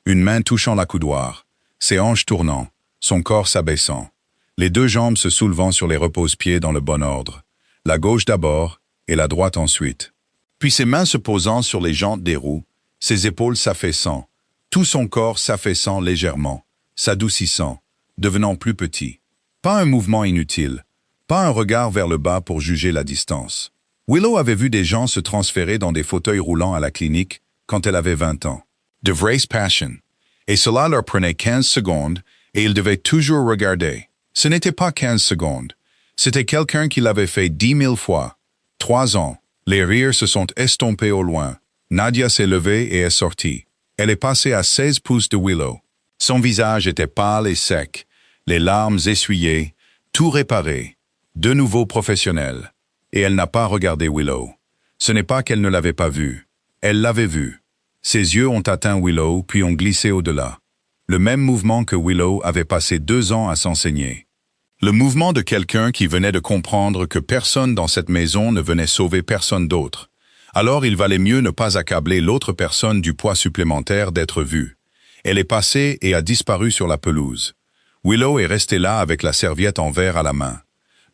une main touchant la coudoir, ses hanches tournant, son corps s'abaissant, les 2 jambes se soulevant sur les repose-pieds dans le bon ordre, la gauche d'abord et la droite ensuite. Puis ses mains se posant sur les jantes des roues, ses épaules s'affaissant, tout son corps s'affaissant légèrement, s'adoucissant, devenant plus petit. Pas un mouvement inutile, pas un regard vers le bas pour juger la distance. Willow avait vu des gens se transférer dans des fauteuils roulants à la clinique quand elle avait 20 ans. De vraies passions. Et cela leur prenait 15 secondes et ils devaient toujours regarder. Ce n'était pas 15 secondes. C'était quelqu'un qui l'avait fait 10 000 fois. 3 ans. Les rires se sont estompés au loin. Nadia s'est levée et est sortie. Elle est passée à 16 pouces de Willow. Son visage était pâle et sec, les larmes essuyées, tout réparé, de nouveau professionnel. Et elle n'a pas regardé Willow. Ce n'est pas qu'elle ne l'avait pas vu. Elle l'avait vu. Ses yeux ont atteint Willow puis ont glissé au-delà. Le même mouvement que Willow avait passé 2 ans à s'enseigner. Le mouvement de quelqu'un qui venait de comprendre que personne dans cette maison ne venait sauver personne d'autre. Alors il valait mieux ne pas accabler l'autre personne du poids supplémentaire d'être vue. Elle est passée et a disparu sur la pelouse. Willow est restée là avec la serviette en verre à la main.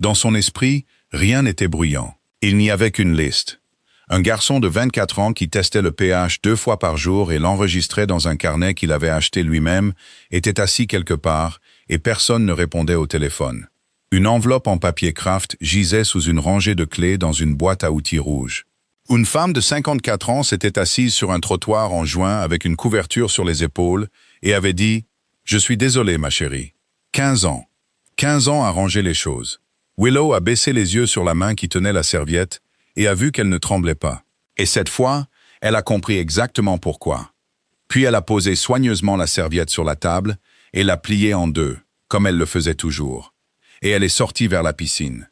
Dans son esprit, rien n'était bruyant. Il n'y avait qu'une liste. Un garçon de 24 ans qui testait le pH 2 fois par jour et l'enregistrait dans un carnet qu'il avait acheté lui-même était assis quelque part et personne ne répondait au téléphone. Une enveloppe en papier craft gisait sous une rangée de clés dans une boîte à outils rouge. Une femme de 54 ans s'était assise sur un trottoir en juin avec une couverture sur les épaules et avait dit « Je suis désolé, ma chérie. 15 ans. 15 ans à ranger les choses. » Willow a baissé les yeux sur la main qui tenait la serviette et a vu qu'elle ne tremblait pas. Et cette fois, elle a compris exactement pourquoi. Puis elle a posé soigneusement la serviette sur la table et l'a pliée en 2, comme elle le faisait toujours. Et elle est sortie vers la piscine.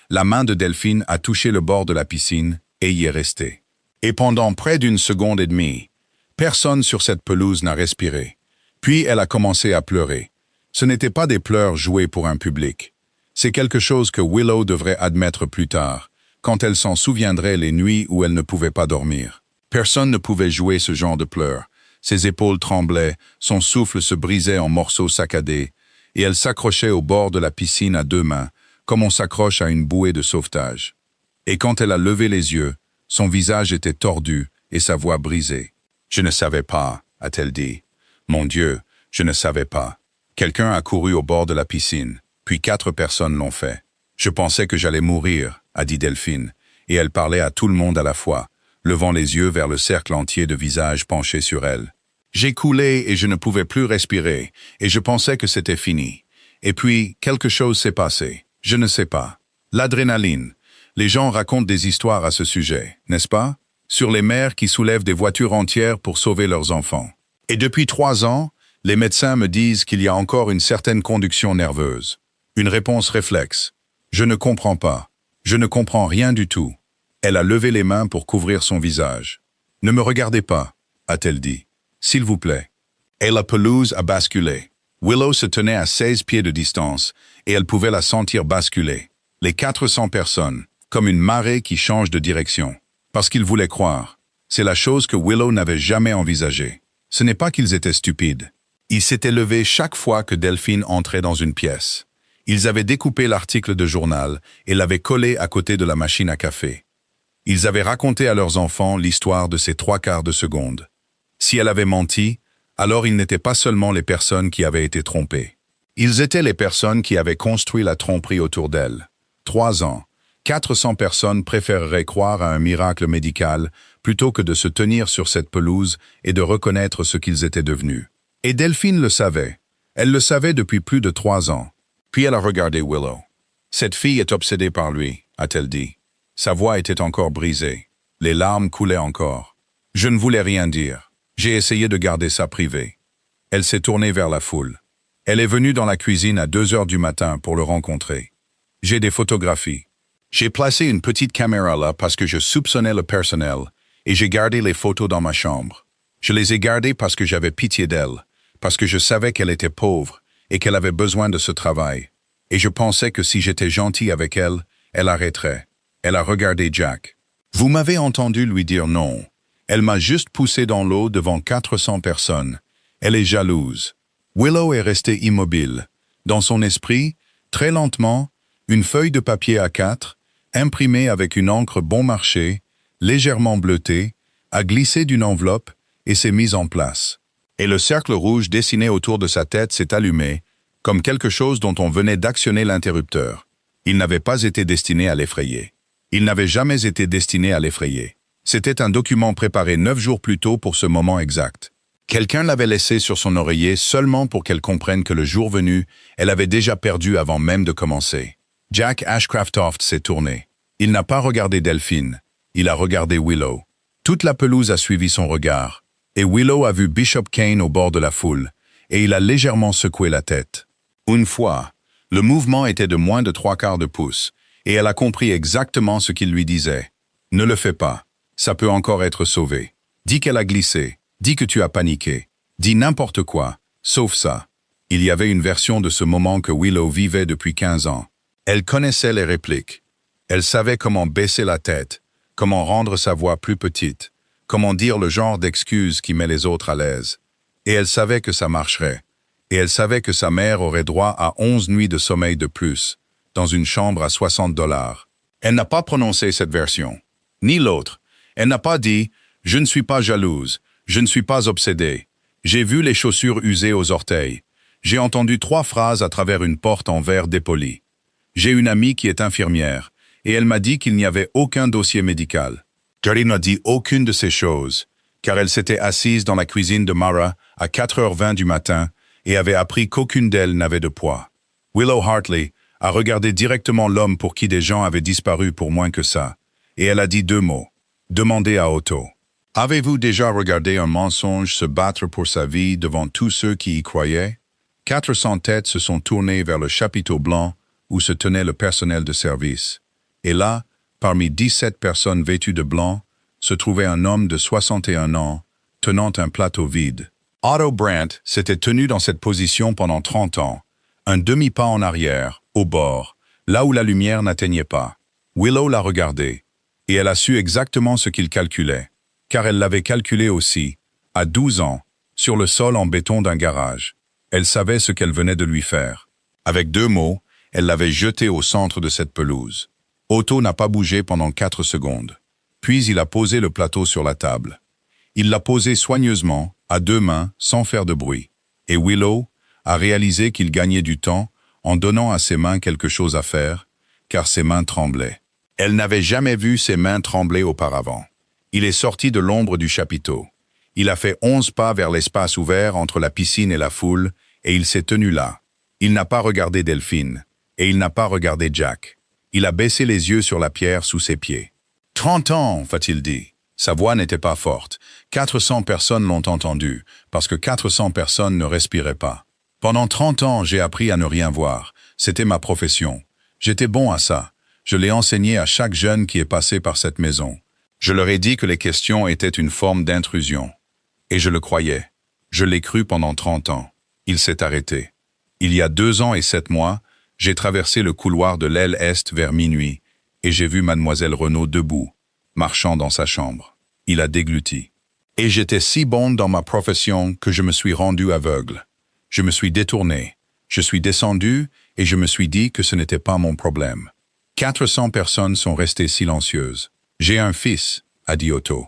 La main de Delphine a touché le bord de la piscine et y est restée. Et pendant près d'1 seconde et demie, personne sur cette pelouse n'a respiré. Puis elle a commencé à pleurer. Ce n'étaient pas des pleurs joués pour un public. C'est quelque chose que Willow devrait admettre plus tard, quand elle s'en souviendrait les nuits où elle ne pouvait pas dormir. Personne ne pouvait jouer ce genre de pleurs. Ses épaules tremblaient, son souffle se brisait en morceaux saccadés, et elle s'accrochait au bord de la piscine à 2 mains, comme on s'accroche à une bouée de sauvetage. Et quand elle a levé les yeux, son visage était tordu et sa voix brisée. « Je ne savais pas, a-t-elle dit. Mon Dieu, je ne savais pas. Quelqu'un a couru au bord de la piscine, puis 4 personnes l'ont fait. Je pensais que j'allais mourir, a dit Delphine, et elle parlait à tout le monde à la fois, levant les yeux vers le cercle entier de visages penchés sur elle. J'ai coulé et je ne pouvais plus respirer, et je pensais que c'était fini. Et puis, quelque chose s'est passé. Je ne sais pas. L'adrénaline. Les gens racontent des histoires à ce sujet, n'est-ce pas? Sur les mères qui soulèvent des voitures entières pour sauver leurs enfants. Et depuis 3 ans, les médecins me disent qu'il y a encore une certaine conduction nerveuse. Une réponse réflexe. Je ne comprends pas. Je ne comprends rien du tout. Elle a levé les mains pour couvrir son visage. Ne me regardez pas, a-t-elle dit. S'il vous plaît. Et la pelouse a basculé. Willow se tenait à 16 pieds de distance, et elle pouvait la sentir basculer. Les 400 personnes, comme une marée qui change de direction. Parce qu'ils voulaient croire. C'est la chose que Willow n'avait jamais envisagée. Ce n'est pas qu'ils étaient stupides. Ils s'étaient levés chaque fois que Delphine entrait dans une pièce. Ils avaient découpé l'article de journal et l'avaient collé à côté de la machine à café. Ils avaient raconté à leurs enfants l'histoire de ces 3/4 de seconde. Si elle avait menti, alors ils n'étaient pas seulement les personnes qui avaient été trompées. Ils étaient les personnes qui avaient construit la tromperie autour d'elle. 3 ans. 400 personnes préféreraient croire à un miracle médical plutôt que de se tenir sur cette pelouse et de reconnaître ce qu'ils étaient devenus. Et Delphine le savait. Elle le savait depuis plus de 3 ans. Puis elle a regardé Willow. « Cette fille est obsédée par lui », a-t-elle dit. Sa voix était encore brisée. Les larmes coulaient encore. Je ne voulais rien dire. J'ai essayé de garder ça privé. Elle s'est tournée vers la foule. Elle est venue dans la cuisine à 2 heures du matin pour le rencontrer. J'ai des photographies. J'ai placé une petite caméra là parce que je soupçonnais le personnel et j'ai gardé les photos dans ma chambre. Je les ai gardées parce que j'avais pitié d'elle, parce que je savais qu'elle était pauvre et qu'elle avait besoin de ce travail. Et je pensais que si j'étais gentil avec elle, elle arrêterait. Elle a regardé Jack. Vous m'avez entendu lui dire non. Elle m'a juste poussé dans l'eau devant 400 personnes. Elle est jalouse. Willow est restée immobile. Dans son esprit, très lentement, une feuille de papier A4, imprimée avec une encre bon marché, légèrement bleutée, a glissé d'une enveloppe et s'est mise en place. Et le cercle rouge dessiné autour de sa tête s'est allumé, comme quelque chose dont on venait d'actionner l'interrupteur. Il n'avait pas été destiné à l'effrayer. Il n'avait jamais été destiné à l'effrayer. C'était un document préparé 9 jours plus tôt pour ce moment exact. Quelqu'un l'avait laissé sur son oreiller seulement pour qu'elle comprenne que le jour venu, elle avait déjà perdu avant même de commencer. Jack Ashcraft s'est tourné. Il n'a pas regardé Delphine. Il a regardé Willow. Toute la pelouse a suivi son regard. Et Willow a vu Bishop Kane au bord de la foule. et il a légèrement secoué la tête. Une fois, le mouvement était de moins de 3/4 de pouce, et elle a compris exactement ce qu'il lui disait. Ne le fais pas, ça peut encore être sauvé. Dis qu'elle a glissé, dis que tu as paniqué, dis n'importe quoi, sauf ça. Il y avait une version de ce moment que Willow vivait depuis 15 ans. Elle connaissait les répliques. Elle savait comment baisser la tête, comment rendre sa voix plus petite, comment dire le genre d'excuse qui met les autres à l'aise. Et elle savait que ça marcherait. Et elle savait que sa mère aurait droit à 11 nuits de sommeil de plus, dans une chambre à $60. Elle n'a pas prononcé cette version. Ni l'autre. Elle n'a pas dit « Je ne suis pas jalouse, je ne suis pas obsédée. J'ai vu les chaussures usées aux orteils. J'ai entendu 3 phrases à travers une porte en verre dépoli. J'ai une amie qui est infirmière, et elle m'a dit qu'il n'y avait aucun dossier médical. » Jerry n'a dit aucune de ces choses, car elle s'était assise dans la cuisine de Mara à 4h20 du matin et avait appris qu'aucune d'elles n'avait de poids. Willow Hartley a regardé directement l'homme pour qui des gens avaient disparu pour moins que ça, et elle a dit 2 mots. Demandez à Otto. Avez-vous déjà regardé un mensonge se battre pour sa vie devant tous ceux qui y croyaient? 400 têtes se sont tournées vers le chapiteau blanc où se tenait le personnel de service. Et là, parmi 17 personnes vêtues de blanc, se trouvait un homme de 61 ans, tenant un plateau vide. Otto Brandt s'était tenu dans cette position pendant 30 ans, un demi-pas en arrière, au bord, là où la lumière n'atteignait pas. Willow l'a regardé, et elle a su exactement ce qu'il calculait, car elle l'avait calculé aussi, à 12 ans, sur le sol en béton d'un garage. Elle savait ce qu'elle venait de lui faire. Avec 2 mots, elle l'avait jeté au centre de cette pelouse. Otto n'a pas bougé pendant 4 secondes. Puis il a posé le plateau sur la table. Il l'a posé soigneusement, à 2 mains, sans faire de bruit. Et Willow a réalisé qu'il gagnait du temps en donnant à ses mains quelque chose à faire, car ses mains tremblaient. Elle n'avait jamais vu ses mains trembler auparavant. Il est sorti de l'ombre du chapiteau. Il a fait 11 pas vers l'espace ouvert entre la piscine et la foule, et il s'est tenu là. Il n'a pas regardé Delphine, et il n'a pas regardé Jack. Il a baissé les yeux sur la pierre sous ses pieds. « 30 ans, va-t-il dit. » Sa voix n'était pas forte. 400 personnes l'ont entendu, parce que 400 personnes ne respiraient pas. Pendant 30 ans, j'ai appris à ne rien voir. C'était ma profession. J'étais bon à ça. Je l'ai enseigné à chaque jeune qui est passé par cette maison. Je leur ai dit que les questions étaient une forme d'intrusion. Et je le croyais. Je l'ai cru pendant 30 ans. Il s'est arrêté. Il y a 2 ans et 7 mois, j'ai traversé le couloir de l'aile est vers minuit, et j'ai vu mademoiselle Renaud debout, marchant dans sa chambre. Il a dégluti. Et j'étais si bon dans ma profession que je me suis rendu aveugle. Je me suis détourné. Je suis descendu et je me suis dit que ce n'était pas mon problème. 400 personnes sont restées silencieuses. « J'ai un fils », a dit Otto.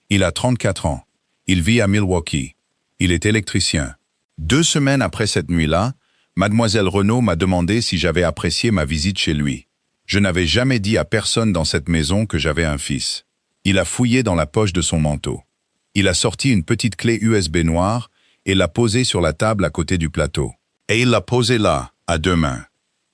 Il a 34 ans. Il vit à Milwaukee. Il est électricien. 2 semaines après cette nuit-là, mademoiselle Renaud m'a demandé si j'avais apprécié ma visite chez lui. Je n'avais jamais dit à personne dans cette maison que j'avais un fils. Il a fouillé dans la poche de son manteau. Il a sorti une petite clé USB noire et l'a posée sur la table à côté du plateau. Et il l'a posée là, à 2 mains.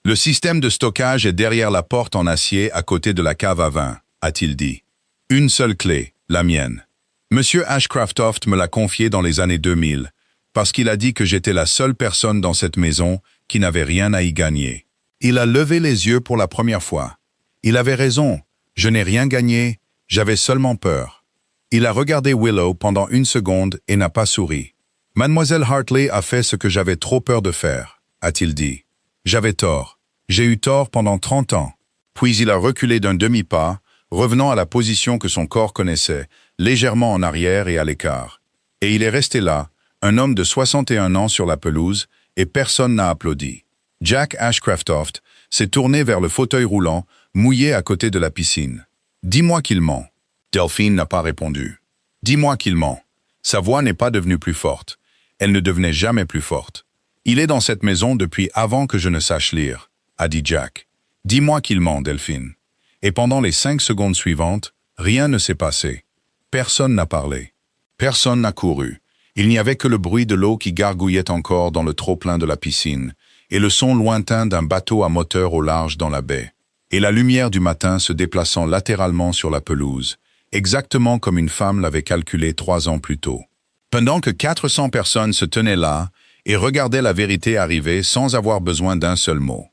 Le système de stockage est derrière la porte en acier à côté de la cave à vin, a-t-il dit. Une seule clé, la mienne. Monsieur Ashcraftoft me l'a confiée dans les années 2000, parce qu'il a dit que j'étais la seule personne dans cette maison qui n'avait rien à y gagner. Il a levé les yeux pour la première fois. Il avait raison, je n'ai rien gagné, j'avais seulement peur. Il a regardé Willow pendant 1 seconde et n'a pas souri. Mademoiselle Hartley a fait ce que j'avais trop peur de faire, a-t-il dit. J'avais tort. J'ai eu tort pendant 30 ans. Puis il a reculé d'un demi-pas, revenant à la position que son corps connaissait, légèrement en arrière et à l'écart. Et il est resté là, un homme de 61 ans sur la pelouse, et personne n'a applaudi. Jack Ashcraftoft s'est tourné vers le fauteuil roulant, mouillé à côté de la piscine. « Dis-moi qu'il ment. » Delphine n'a pas répondu. « Dis-moi qu'il ment. » Sa voix n'est pas devenue plus forte. Elle ne devenait jamais plus forte. « Il est dans cette maison depuis avant que je ne sache lire, » a dit Jack. « Dis-moi qu'il ment, Delphine. » Et pendant les 5 secondes suivantes, rien ne s'est passé. Personne n'a parlé. Personne n'a couru. Il n'y avait que le bruit de l'eau qui gargouillait encore dans le trop-plein de la piscine, et le son lointain d'un bateau à moteur au large dans la baie, et la lumière du matin se déplaçant latéralement sur la pelouse, exactement comme une femme l'avait calculé 3 ans plus tôt. Pendant que 400 personnes se tenaient là, et regardait la vérité arriver sans avoir besoin d'un seul mot.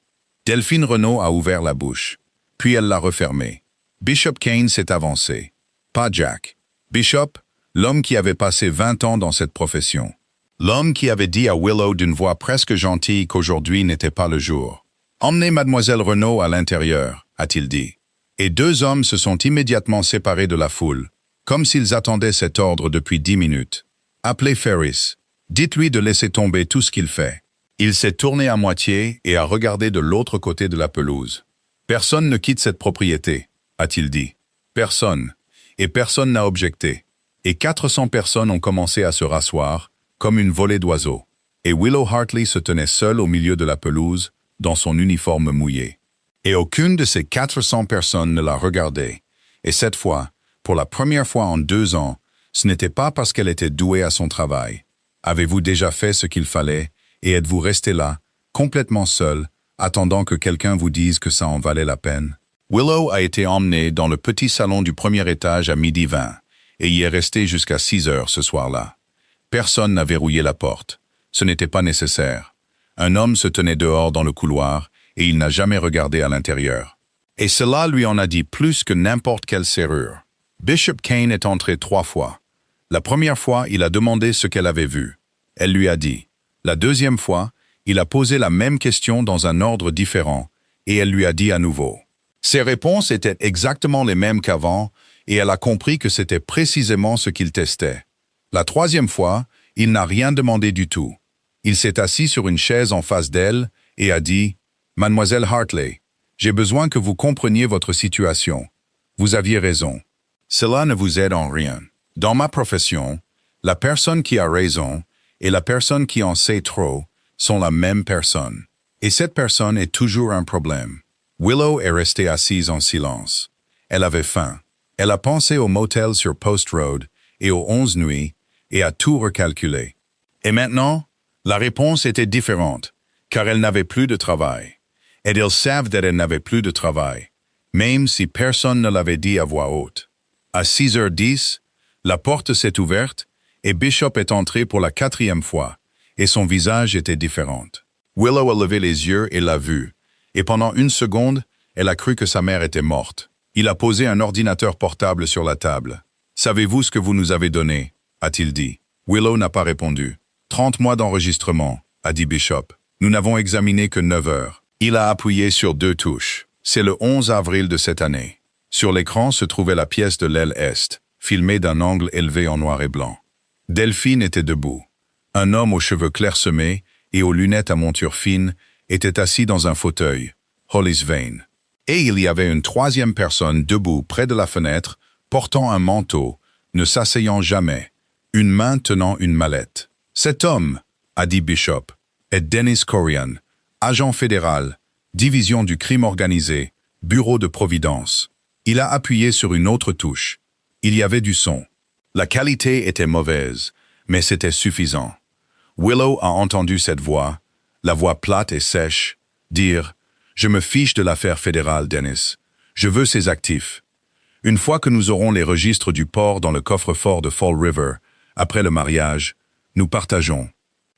Delphine Renaud a ouvert la bouche, puis elle l'a refermée. Bishop Kane s'est avancé. Pas Jack. Bishop, l'homme qui avait passé 20 ans dans cette profession. L'homme qui avait dit à Willow d'une voix presque gentille qu'aujourd'hui n'était pas le jour. « Emmenez mademoiselle Renaud à l'intérieur », a-t-il dit. Et 2 hommes se sont immédiatement séparés de la foule, comme s'ils attendaient cet ordre depuis 10 minutes. « Appelez Ferris. Dites-lui de laisser tomber tout ce qu'il fait. » Il s'est tourné à moitié et a regardé de l'autre côté de la pelouse. « Personne ne quitte cette propriété, » a-t-il dit. Personne. Et personne n'a objecté. Et 400 personnes ont commencé à se rasseoir, comme une volée d'oiseaux. Et Willow Hartley se tenait seule au milieu de la pelouse, dans son uniforme mouillé. Et aucune de ces 400 personnes ne la regardait. Et cette fois, pour la première fois en 2 ans, ce n'était pas parce qu'elle était douée à son travail. Avez-vous déjà fait ce qu'il fallait, et êtes-vous resté là, complètement seul, attendant que quelqu'un vous dise que ça en valait la peine? Willow a été emmenée dans le petit salon du premier étage à 12h20, et y est restée jusqu'à 6h ce soir-là. Personne n'a verrouillé la porte. Ce n'était pas nécessaire. Un homme se tenait dehors dans le couloir, et il n'a jamais regardé à l'intérieur. Et cela lui en a dit plus que n'importe quelle serrure. Bishop Kane est entré 3 fois. La première fois, il a demandé ce qu'elle avait vu. Elle lui a dit. La deuxième fois, il a posé la même question dans un ordre différent, et elle lui a dit à nouveau. Ses réponses étaient exactement les mêmes qu'avant, et elle a compris que c'était précisément ce qu'il testait. La troisième fois, il n'a rien demandé du tout. Il s'est assis sur une chaise en face d'elle et a dit « Mademoiselle Hartley, j'ai besoin que vous compreniez votre situation. Vous aviez raison. Cela ne vous aide en rien. Dans ma profession, la personne qui a raison et la personne qui en sait trop sont la même personne. Et cette personne est toujours un problème. » Willow est restée assise en silence. Elle avait faim. Elle a pensé au motel sur Post Road et aux 11 nuits et a tout recalculé. Et maintenant, la réponse était différente, car elle n'avait plus de travail. Et ils savent qu'elle n'avait plus de travail, même si personne ne l'avait dit à voix haute. À 6h10, la porte s'est ouverte et Bishop est entré pour la 4e fois, et son visage était différent. Willow a levé les yeux et l'a vu, et pendant 1 seconde, elle a cru que sa mère était morte. Il a posé un ordinateur portable sur la table. « Savez-vous ce que vous nous avez donné ?» a-t-il dit. Willow n'a pas répondu. 30 mois d'enregistrement, a dit Bishop. Nous n'avons examiné que 9 heures. Il a appuyé sur 2 touches. C'est le 11 avril de cette année. Sur l'écran se trouvait la pièce de l'aile Est, filmée d'un angle élevé en noir et blanc. Delphine était debout. Un homme aux cheveux clairsemés et aux lunettes à monture fine était assis dans un fauteuil, Hollis Vane. Et il y avait une 3e personne debout près de la fenêtre, portant un manteau, ne s'asseyant jamais, une main tenant une mallette. Cet homme, a dit Bishop, est Dennis Corian, agent fédéral, division du crime organisé, bureau de Providence. Il a appuyé sur une autre touche. Il y avait du son. La qualité était mauvaise, mais c'était suffisant. Willow a entendu cette voix, la voix plate et sèche, dire « Je me fiche de l'affaire fédérale, Dennis. Je veux ses actifs. Une fois que nous aurons les registres du port dans le coffre-fort de Fall River, après le mariage, nous partageons.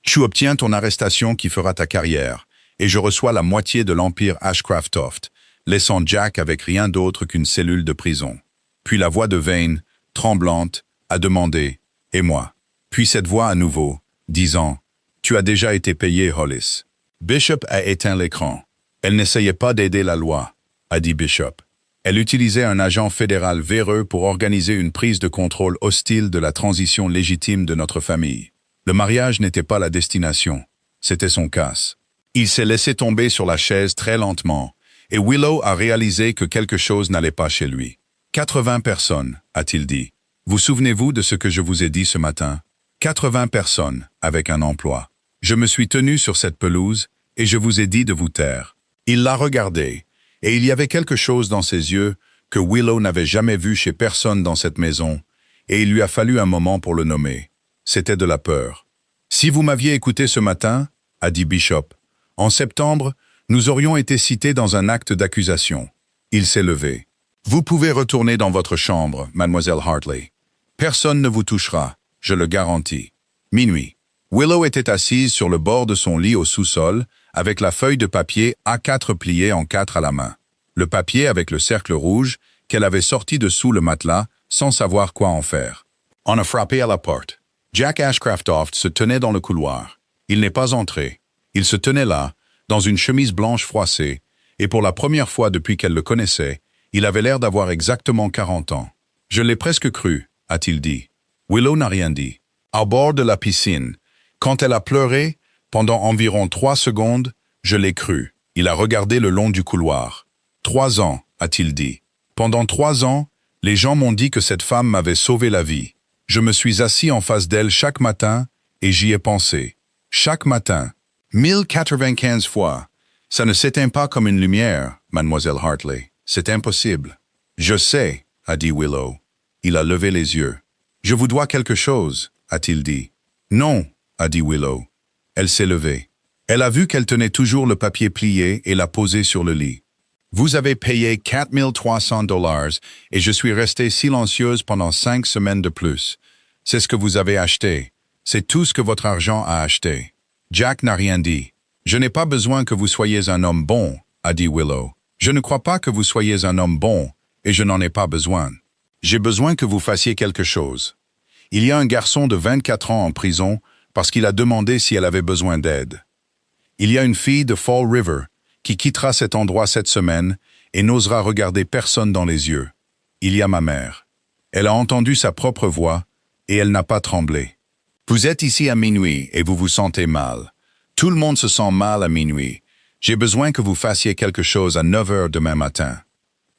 Tu obtiens ton arrestation qui fera ta carrière, et je reçois la moitié de l'empire Ashcraft-Toft, laissant Jack avec rien d'autre qu'une cellule de prison. » Puis la voix de Vane, tremblante, a demandé « Et moi ?» Puis cette voix à nouveau, disant « Tu as déjà été payé, Hollis. » Bishop a éteint l'écran. Elle n'essayait pas d'aider la loi, a dit Bishop. Elle utilisait un agent fédéral véreux pour organiser une prise de contrôle hostile de la transition légitime de notre famille. Le mariage n'était pas la destination, c'était son casse. Il s'est laissé tomber sur la chaise très lentement, et Willow a réalisé que quelque chose n'allait pas chez lui. 80 personnes, a-t-il dit. Vous souvenez-vous de ce que je vous ai dit ce matin? 80 personnes, avec un emploi. Je me suis tenu sur cette pelouse, et je vous ai dit de vous taire. Il l'a regardé, et il y avait quelque chose dans ses yeux que Willow n'avait jamais vu chez personne dans cette maison, et il lui a fallu un moment pour le nommer. C'était de la peur. Si vous m'aviez écouté ce matin, a dit Bishop, en septembre, nous aurions été cités dans un acte d'accusation. Il s'est levé. Vous pouvez retourner dans votre chambre, mademoiselle Hartley. Personne ne vous touchera, je le garantis. Minuit. Willow était assise sur le bord de son lit au sous-sol, avec la feuille de papier A4 pliée en 4 à la main. Le papier avec le cercle rouge qu'elle avait sorti de sous le matelas sans savoir quoi en faire. On a frappé à la porte. Jack Ashcraft se tenait dans le couloir. Il n'est pas entré. Il se tenait là, dans une chemise blanche froissée, et pour la première fois depuis qu'elle le connaissait, il avait l'air d'avoir exactement 40 ans. « Je l'ai presque cru », a-t-il dit. Willow n'a rien dit. À bord de la piscine, quand elle a pleuré, pendant environ 3 secondes, je l'ai cru. Il a regardé le long du couloir. 3 ans, a-t-il dit. Pendant 3 ans, les gens m'ont dit que cette femme m'avait sauvé la vie. Je me suis assis en face d'elle chaque matin et j'y ai pensé. Chaque matin. 1095 fois. Ça ne s'éteint pas comme une lumière, mademoiselle Hartley. C'est impossible. Je sais, a dit Willow. Il a levé les yeux. Je vous dois quelque chose, a-t-il dit. Non, a dit Willow. Elle s'est levée. Elle a vu qu'elle tenait toujours le papier plié et l'a posé sur le lit. Vous avez payé 4300 $ et je suis restée silencieuse pendant 5 semaines de plus. C'est ce que vous avez acheté. C'est tout ce que votre argent a acheté. Jack n'a rien dit. Je n'ai pas besoin que vous soyez un homme bon, a dit Willow. Je ne crois pas que vous soyez un homme bon et je n'en ai pas besoin. J'ai besoin que vous fassiez quelque chose. Il y a un garçon de 24 ans en prison parce qu'il a demandé si elle avait besoin d'aide. Il y a une fille de Fall River qui quittera cet endroit cette semaine et n'osera regarder personne dans les yeux. Il y a ma mère. Elle a entendu sa propre voix et elle n'a pas tremblé. Vous êtes ici à minuit et vous vous sentez mal. Tout le monde se sent mal à minuit. J'ai besoin que vous fassiez quelque chose à 9 heures demain matin.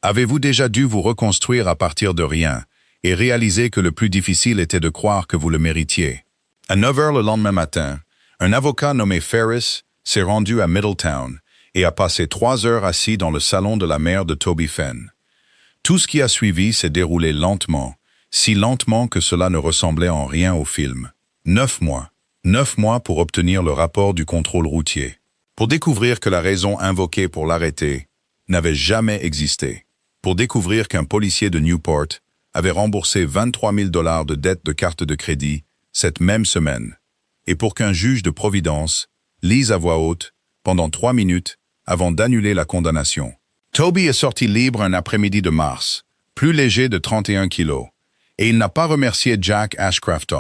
Avez-vous déjà dû vous reconstruire à partir de rien et réaliser que le plus difficile était de croire que vous le méritiez? À 9 heures le lendemain matin, un avocat nommé Ferris s'est rendu à Middletown et a passé 3 heures assis dans le salon de la mère de Toby Fenn. Tout ce qui a suivi s'est déroulé lentement, si lentement que cela ne ressemblait en rien au film. 9 mois. 9 mois pour obtenir le rapport du contrôle routier. Pour découvrir que la raison invoquée pour l'arrêter n'avait jamais existé. Pour découvrir qu'un policier de Newport avait remboursé 23 000 $ de dettes de carte de crédit cette même semaine. Et pour qu'un juge de Providence lise à voix haute, pendant 3 minutes, avant d'annuler la condamnation. Toby est sorti libre un après-midi de mars, plus léger de 31 kilos, et il n'a pas remercié Jack Ashcraft.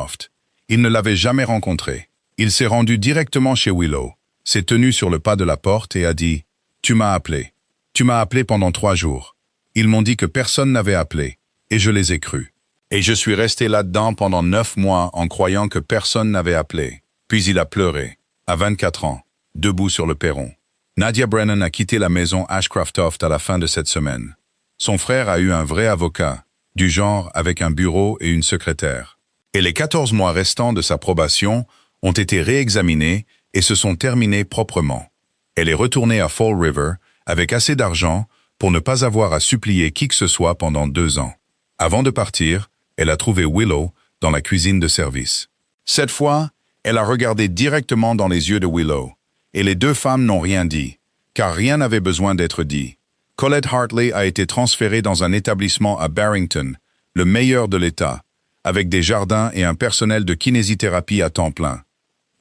Il ne l'avait jamais rencontré. Il s'est rendu directement chez Willow, s'est tenu sur le pas de la porte et a dit « Tu m'as appelé. Tu m'as appelé pendant 3 jours. Ils m'ont dit que personne n'avait appelé, et je les ai crus. Et je suis resté là-dedans pendant 9 mois en croyant que personne n'avait appelé. » Puis il a pleuré, à 24 ans, debout sur le perron. Nadia Brennan a quitté la maison Ashcraft à la fin de cette semaine. Son frère a eu un vrai avocat, du genre avec un bureau et une secrétaire. Et les 14 mois restants de sa probation ont été réexaminés et se sont terminés proprement. Elle est retournée à Fall River avec assez d'argent pour ne pas avoir à supplier qui que ce soit pendant 2 ans. Avant de partir, elle a trouvé Willow dans la cuisine de service. Cette fois, elle a regardé directement dans les yeux de Willow, et les 2 femmes n'ont rien dit, car rien n'avait besoin d'être dit. Colette Hartley a été transférée dans un établissement à Barrington, le meilleur de l'État, avec des jardins et un personnel de kinésithérapie à temps plein.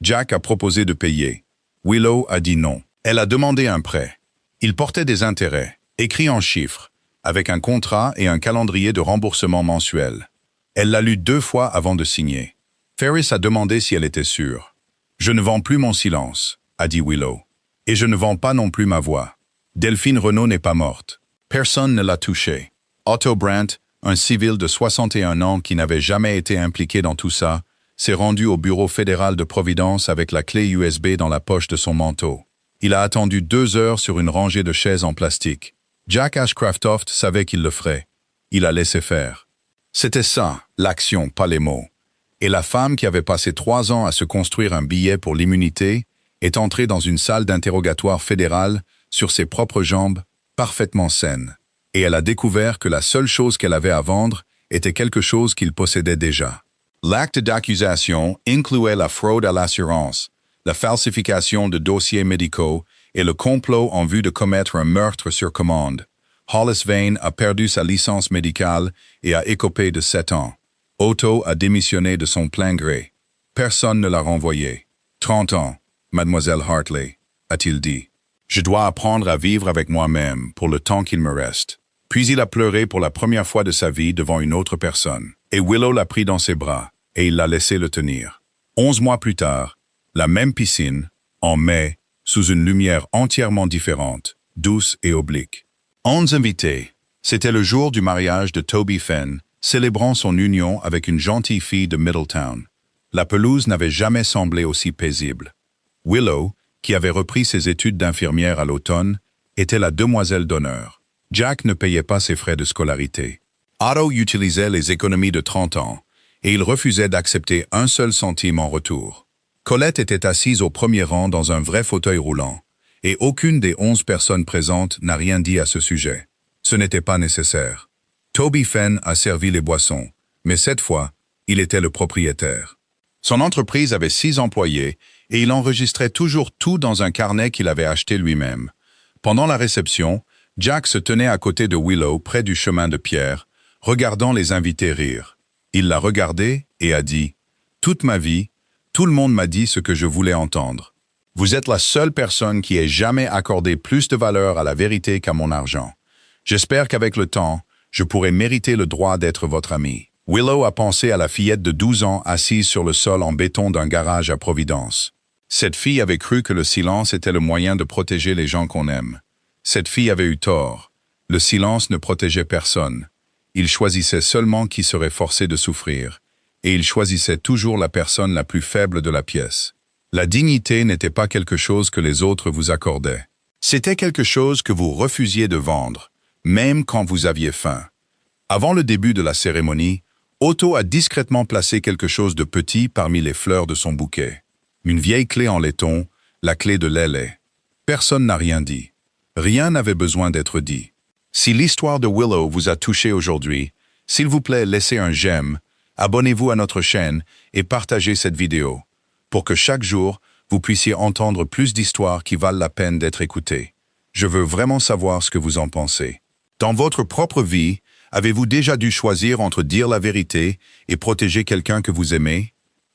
Jack a proposé de payer. Willow a dit non. Elle a demandé un prêt. Il portait des intérêts, écrits en chiffres, avec un contrat et un calendrier de remboursement mensuel. Elle l'a lu 2 fois avant de signer. Ferris a demandé si elle était sûre. « Je ne vends plus mon silence », a dit Willow. « Et je ne vends pas non plus ma voix. Delphine Renault n'est pas morte. Personne ne l'a touchée. Otto Brandt, un civil de 61 ans qui n'avait jamais été impliqué dans tout ça, s'est rendu au bureau fédéral de Providence avec la clé USB dans la poche de son manteau. Il a attendu 2 heures sur une rangée de chaises en plastique. Jack Ashcraft savait qu'il le ferait. Il a laissé faire. C'était ça, l'action, pas les mots. Et la femme qui avait passé 3 ans à se construire un billet pour l'immunité est entrée dans une salle d'interrogatoire fédérale sur ses propres jambes, parfaitement saine. Et elle a découvert que la seule chose qu'elle avait à vendre était quelque chose qu'il possédait déjà. L'acte d'accusation incluait la fraude à l'assurance, la falsification de dossiers médicaux et le complot en vue de commettre un meurtre sur commande. Hollis Vane a perdu sa licence médicale et a écopé de 7 ans. Otto a démissionné de son plein gré. Personne ne l'a renvoyé. 30 ans, mademoiselle Hartley, a-t-il dit. Je dois apprendre à vivre avec moi-même pour le temps qu'il me reste. Puis il a pleuré pour la première fois de sa vie devant une autre personne. Et Willow l'a pris dans ses bras, et il l'a laissé le tenir. 11 mois plus tard, la même piscine, en mai, sous une lumière entièrement différente, douce et oblique. 11 invités. C'était le jour du mariage de Toby Fenn, célébrant son union avec une gentille fille de Middletown. La pelouse n'avait jamais semblé aussi paisible. Willow, qui avait repris ses études d'infirmière à l'automne, était la demoiselle d'honneur. Jack ne payait pas ses frais de scolarité. Otto utilisait les économies de 30 ans, et il refusait d'accepter un seul centime en retour. Colette était assise au premier rang dans un vrai fauteuil roulant, et aucune des 11 personnes présentes n'a rien dit à ce sujet. Ce n'était pas nécessaire. Toby Fenn a servi les boissons, mais cette fois, il était le propriétaire. Son entreprise avait 6 employés, et il enregistrait toujours tout dans un carnet qu'il avait acheté lui-même. Pendant la réception, Jack se tenait à côté de Willow près du chemin de pierre, regardant les invités rire. Il l'a regardé et a dit « Toute ma vie, tout le monde m'a dit ce que je voulais entendre. Vous êtes la seule personne qui ait jamais accordé plus de valeur à la vérité qu'à mon argent. J'espère qu'avec le temps, je pourrai mériter le droit d'être votre ami. » Willow a pensé à la fillette de 12 ans assise sur le sol en béton d'un garage à Providence. Cette fille avait cru que le silence était le moyen de protéger les gens qu'on aime. Cette fille avait eu tort. Le silence ne protégeait personne. Il choisissait seulement qui serait forcé de souffrir, et il choisissait toujours la personne la plus faible de la pièce. La dignité n'était pas quelque chose que les autres vous accordaient. C'était quelque chose que vous refusiez de vendre, même quand vous aviez faim. Avant le début de la cérémonie, Otto a discrètement placé quelque chose de petit parmi les fleurs de son bouquet. Une vieille clé en laiton, la clé de Lélé. Personne n'a rien dit. Rien n'avait besoin d'être dit. Si l'histoire de Willow vous a touché aujourd'hui, s'il vous plaît, laissez un j'aime, abonnez-vous à notre chaîne et partagez cette vidéo, pour que chaque jour, vous puissiez entendre plus d'histoires qui valent la peine d'être écoutées. Je veux vraiment savoir ce que vous en pensez. Dans votre propre vie, avez-vous déjà dû choisir entre dire la vérité et protéger quelqu'un que vous aimez?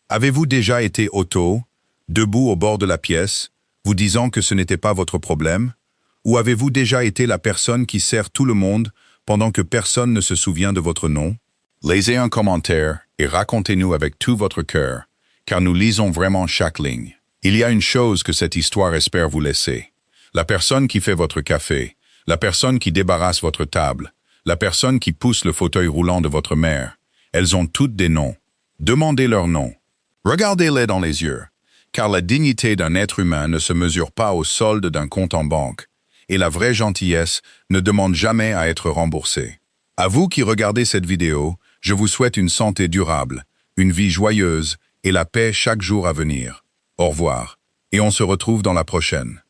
Avez-vous déjà été Otto, debout au bord de la pièce, vous disant que ce n'était pas votre problème? Ou avez-vous déjà été la personne qui sert tout le monde pendant que personne ne se souvient de votre nom? Laissez un commentaire et racontez-nous avec tout votre cœur, car nous lisons vraiment chaque ligne. Il y a une chose que cette histoire espère vous laisser. La personne qui fait votre café, la personne qui débarrasse votre table, la personne qui pousse le fauteuil roulant de votre mère, elles ont toutes des noms. Demandez leur nom. Regardez-les dans les yeux, car la dignité d'un être humain ne se mesure pas au solde d'un compte en banque, et la vraie gentillesse ne demande jamais à être remboursée. À vous qui regardez cette vidéo, je vous souhaite une santé durable, une vie joyeuse et la paix chaque jour à venir. Au revoir, et on se retrouve dans la prochaine.